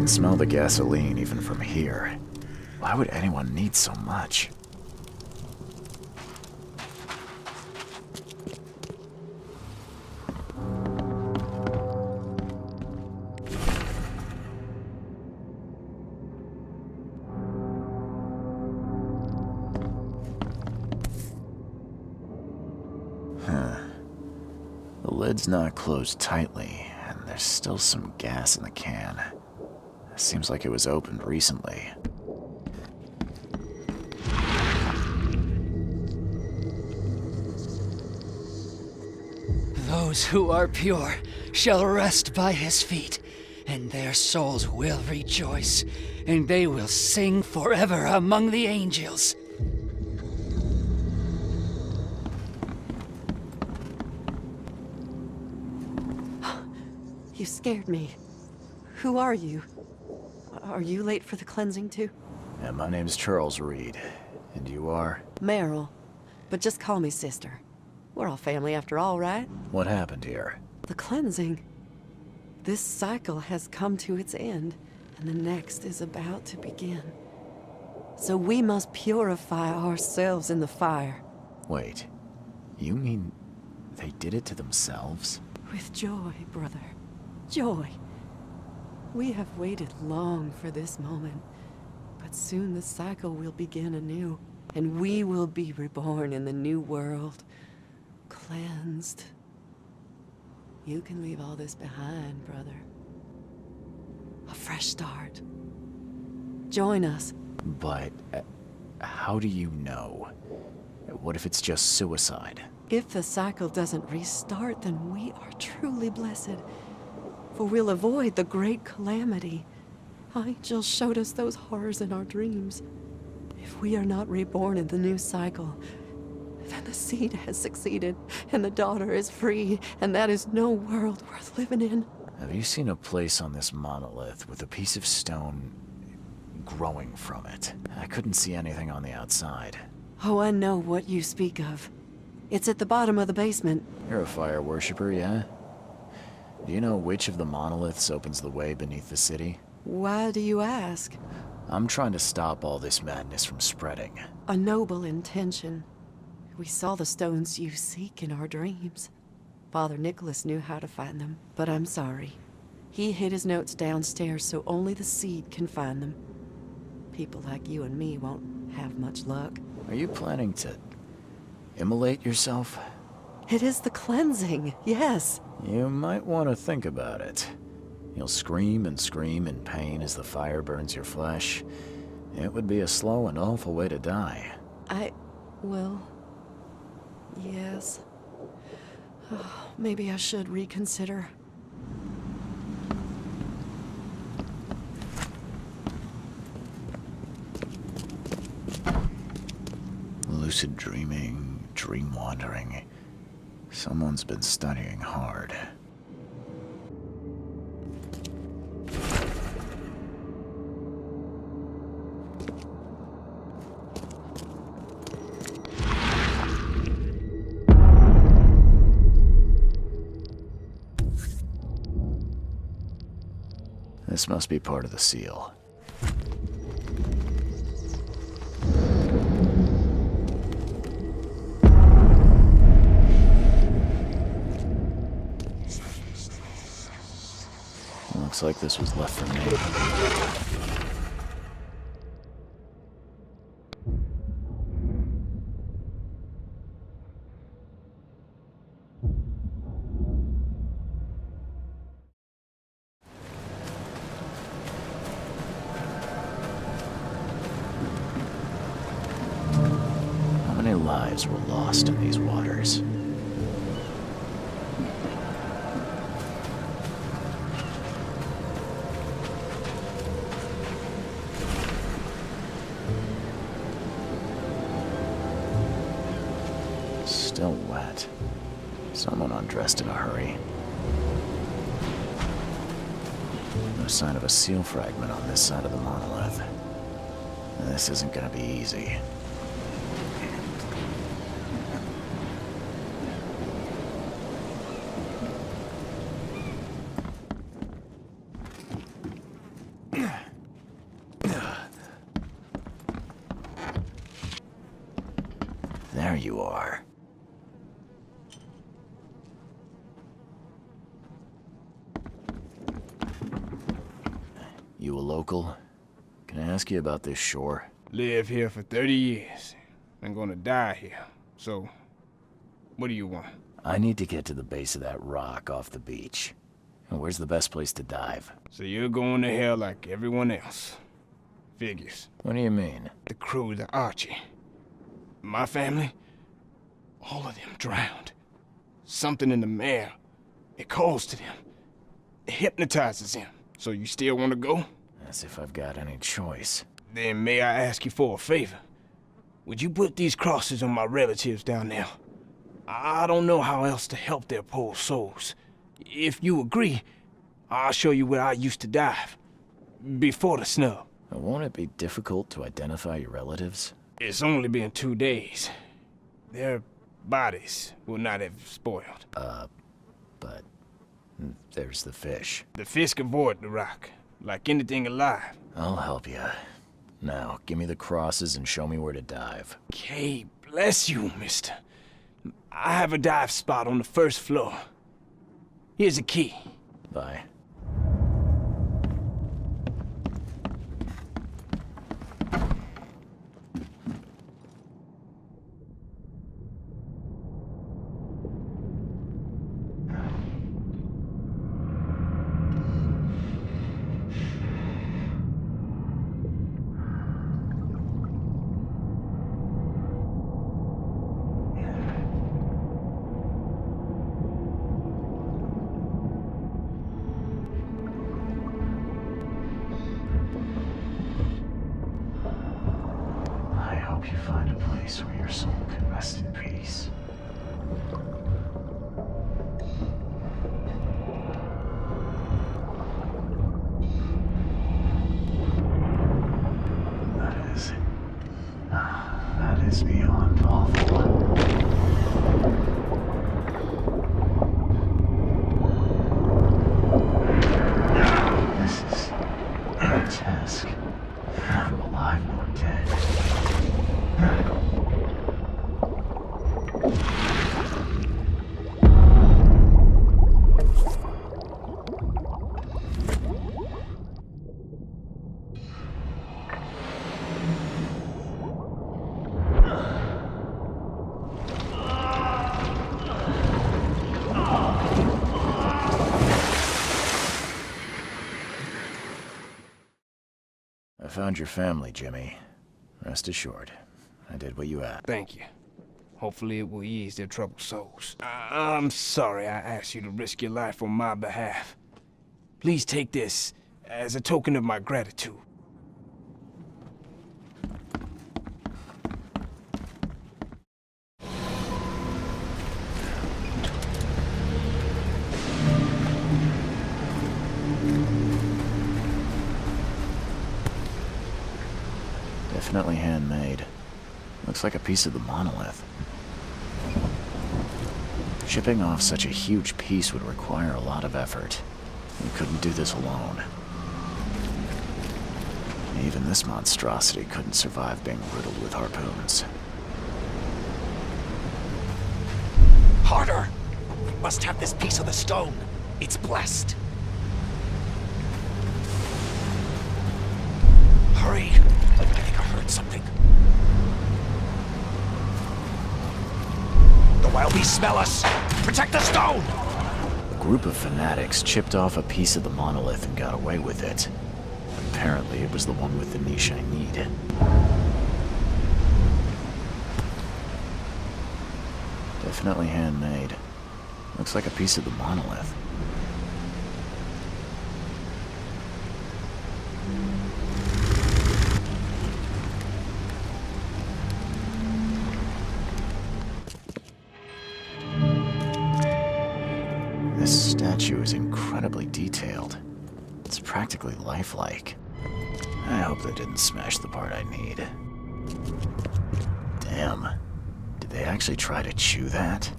smell the gasoline even from here. Why would anyone need so much? The lid's not closed tightly, and there's still some gas in the can. Seems like it was opened recently. Those who are pure shall rest by his feet, and their souls will rejoice, and they will sing forever among the angels. You scared me. Who are you? Are you late for the cleansing too? Yeah, my name's Charles Reed. And you are? Meryl. But just call me sister. We're all family after all, right? What happened here? The cleansing. This cycle has come to its end, and the next is about to begin. So we must purify ourselves in the fire. Wait, you mean they did it to themselves? With joy, brother. Joy. We have waited long for this moment, but soon the cycle will begin anew, and we will be reborn in the new world, cleansed. You can leave all this behind, brother. A fresh start. Join us. But how do you know? What if it's just suicide? If the cycle doesn't restart, then we are truly blessed. For we'll avoid the great calamity. Angel showed us those horrors in our dreams. If we are not reborn in the new cycle, then the seed has succeeded, and the daughter is free, and that is no world worth living in. Have you seen a place on this monolith with a piece of stone growing from it? I couldn't see anything on the outside. Oh, I know what you speak of. It's at the bottom of the basement. You're a fire worshiper, yeah? Do you know which of the monoliths opens the way beneath the city? Why do you ask? I'm trying to stop all this madness from spreading. A noble intention. We saw the stones you seek in our dreams. Father Nicholas knew how to find them, but I'm sorry. He hid his notes downstairs so only the seed can find them. People like you and me won't have much luck. Are you planning to immolate yourself? It is the cleansing, yes. You might want to think about it. You'll scream and scream in pain as the fire burns your flesh. It would be a slow and awful way to die. Well, yes. Oh, maybe I should reconsider. Lucid dreaming, dream wandering. Someone's been studying hard. This must be part of the seal. Looks like this was left for me. How many lives were lost in these waters? Still wet. Someone undressed in a hurry. No sign of a seal fragment on this side of the monolith. This isn't gonna be easy. you are. You a local? Can I ask you about this shore? Live here for 30 years. I'm gonna die here. So, what do you want? I need to get to the base of that rock off the beach. Where's the best place to dive? So you're going to hell like everyone else. Figures. What do you mean? The crew, the Archie. My family, all of them drowned. Something in the mare. It calls to them. It hypnotizes them. So you still want to go? As if I've got any choice. Then may I ask you for a favor? Would you put these crosses on my relatives down there? I don't know how else to help their poor souls. If you agree, I'll show you where I used to dive. Before the snub. Won't it be difficult to identify your relatives? It's only been 2 days. Their bodies will not have spoiled. But there's the fish. The fish avoid the rock, like anything alive. I'll help you. Now, give me the crosses and show me where to dive. Okay, bless you, mister. I have a dive spot on the first floor. Here's a key. Bye. hope you find a place where your soul can rest in peace. That is beyond awful. This is grotesque. I'm alive nor dead. I found your family, Jimmy. Rest assured, I did what you asked. Thank you. Hopefully it will ease their troubled souls. I'm sorry I asked you to risk your life on my behalf. Please take this as a token of my gratitude. Definitely handmade. Looks like a piece of the monolith. Shipping off such a huge piece would require a lot of effort. We couldn't do this alone. Even this monstrosity couldn't survive being riddled with harpoons. Harder! We must have this piece of the stone. It's blessed. Hurry! I think I heard something. The wild beasts smell us! Protect the stone! A group of fanatics chipped off a piece of the monolith and got away with it. Apparently it was the one with the niche I need. Definitely handmade. Looks like a piece of the monolith. This statue is incredibly detailed. It's practically lifelike. I hope they didn't smash the part I need. Damn. Did they actually try to chew that?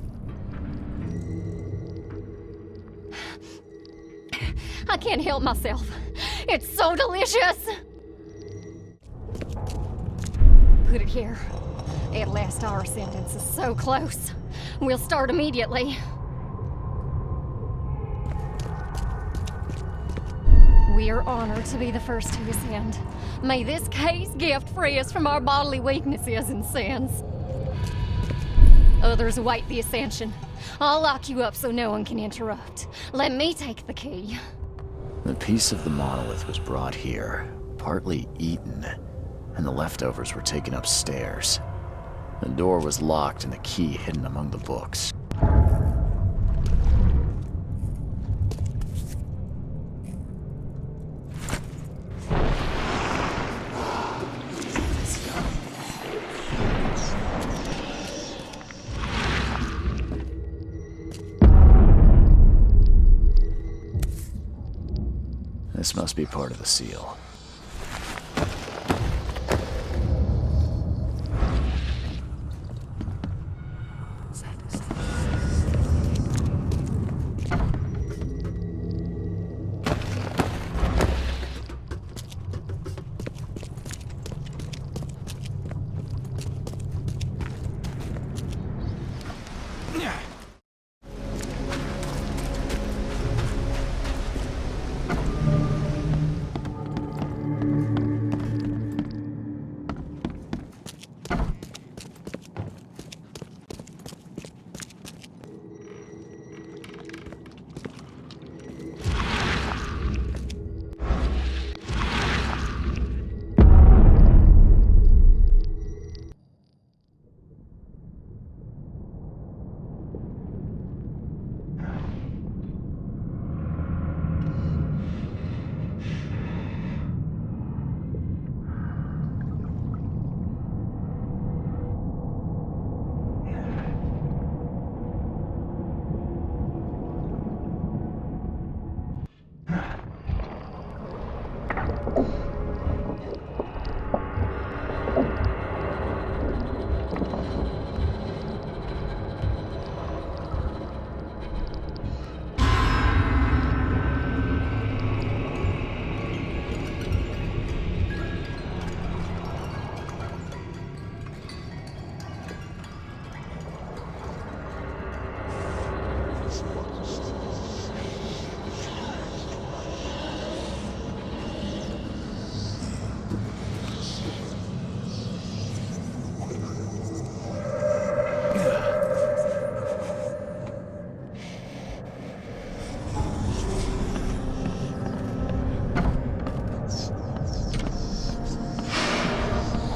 I can't help myself. It's so delicious. Put it here. At last, our sentence is so close. We'll start immediately. We are honored to be the first to ascend. May this case gift free us from our bodily weaknesses and sins. Others await the ascension. I'll lock you up so no one can interrupt. Let me take the key. The piece of the monolith was brought here, partly eaten, and the leftovers were taken upstairs. The door was locked and the key hidden among the books. This must be part of the seal.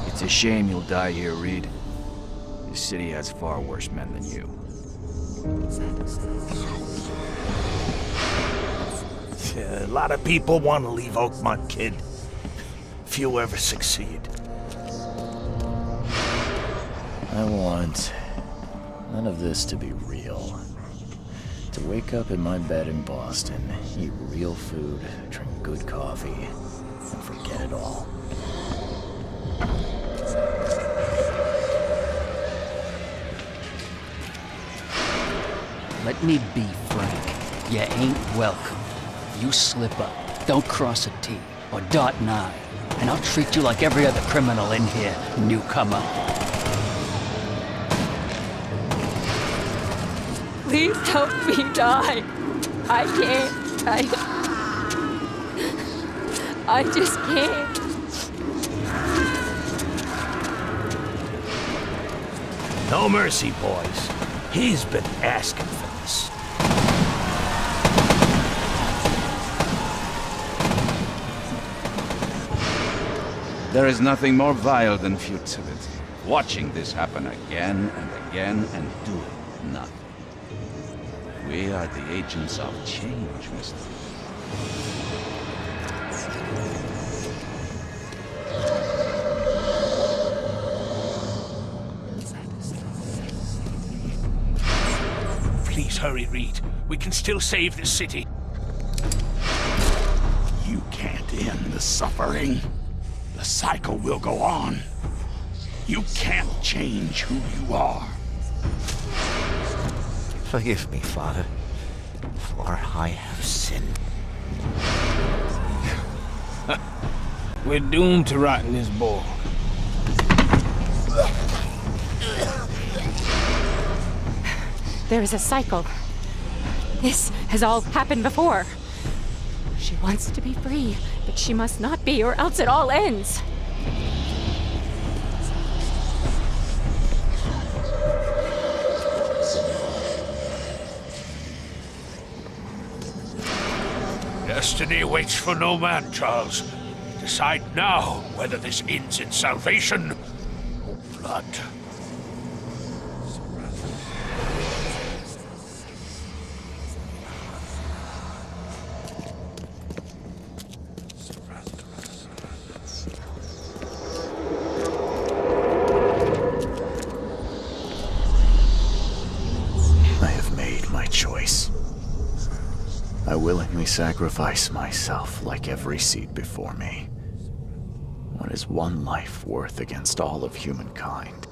It's a shame you'll die here, Reed. This city has far worse men than you. A lot of people want to leave Oakmont, kid. Few ever succeed. I want none of this to be real. To wake up in my bed in Boston, eat real food, drink good coffee, and forget it all. Let me be frank. You ain't welcome. You slip up, don't cross a T, or dot an I, and I'll treat you like every other criminal in here, newcomer. Please help me die. I can't. I just can't. No mercy, boys. He's been asking for this. There is nothing more vile than futility. Watching this happen again and again and doing nothing. We are the agents of change, mister. Please hurry, Reed. We can still save this city. You can't end the suffering. The cycle will go on. You can't change who you are. Forgive me, Father, for I have sinned. We're doomed to rot in this bog. There is a cycle. This has all happened before. She wants to be free, but she must not be, or else it all ends. Destiny waits for no man, Charles. Decide now whether this ends in salvation or blood. I have made my choice. I willingly sacrifice myself like every seed before me. What is one life worth against all of humankind?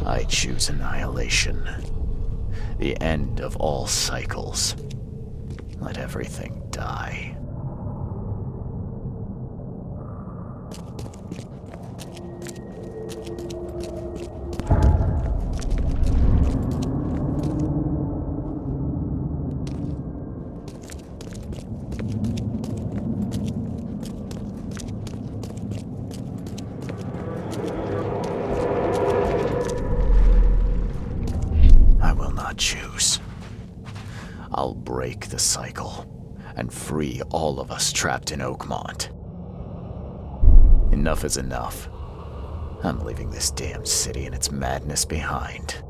I choose annihilation. The end of all cycles. Let everything die. Choose. I'll break the cycle and free all of us trapped in Oakmont. Enough is enough. I'm leaving this damned city and its madness behind.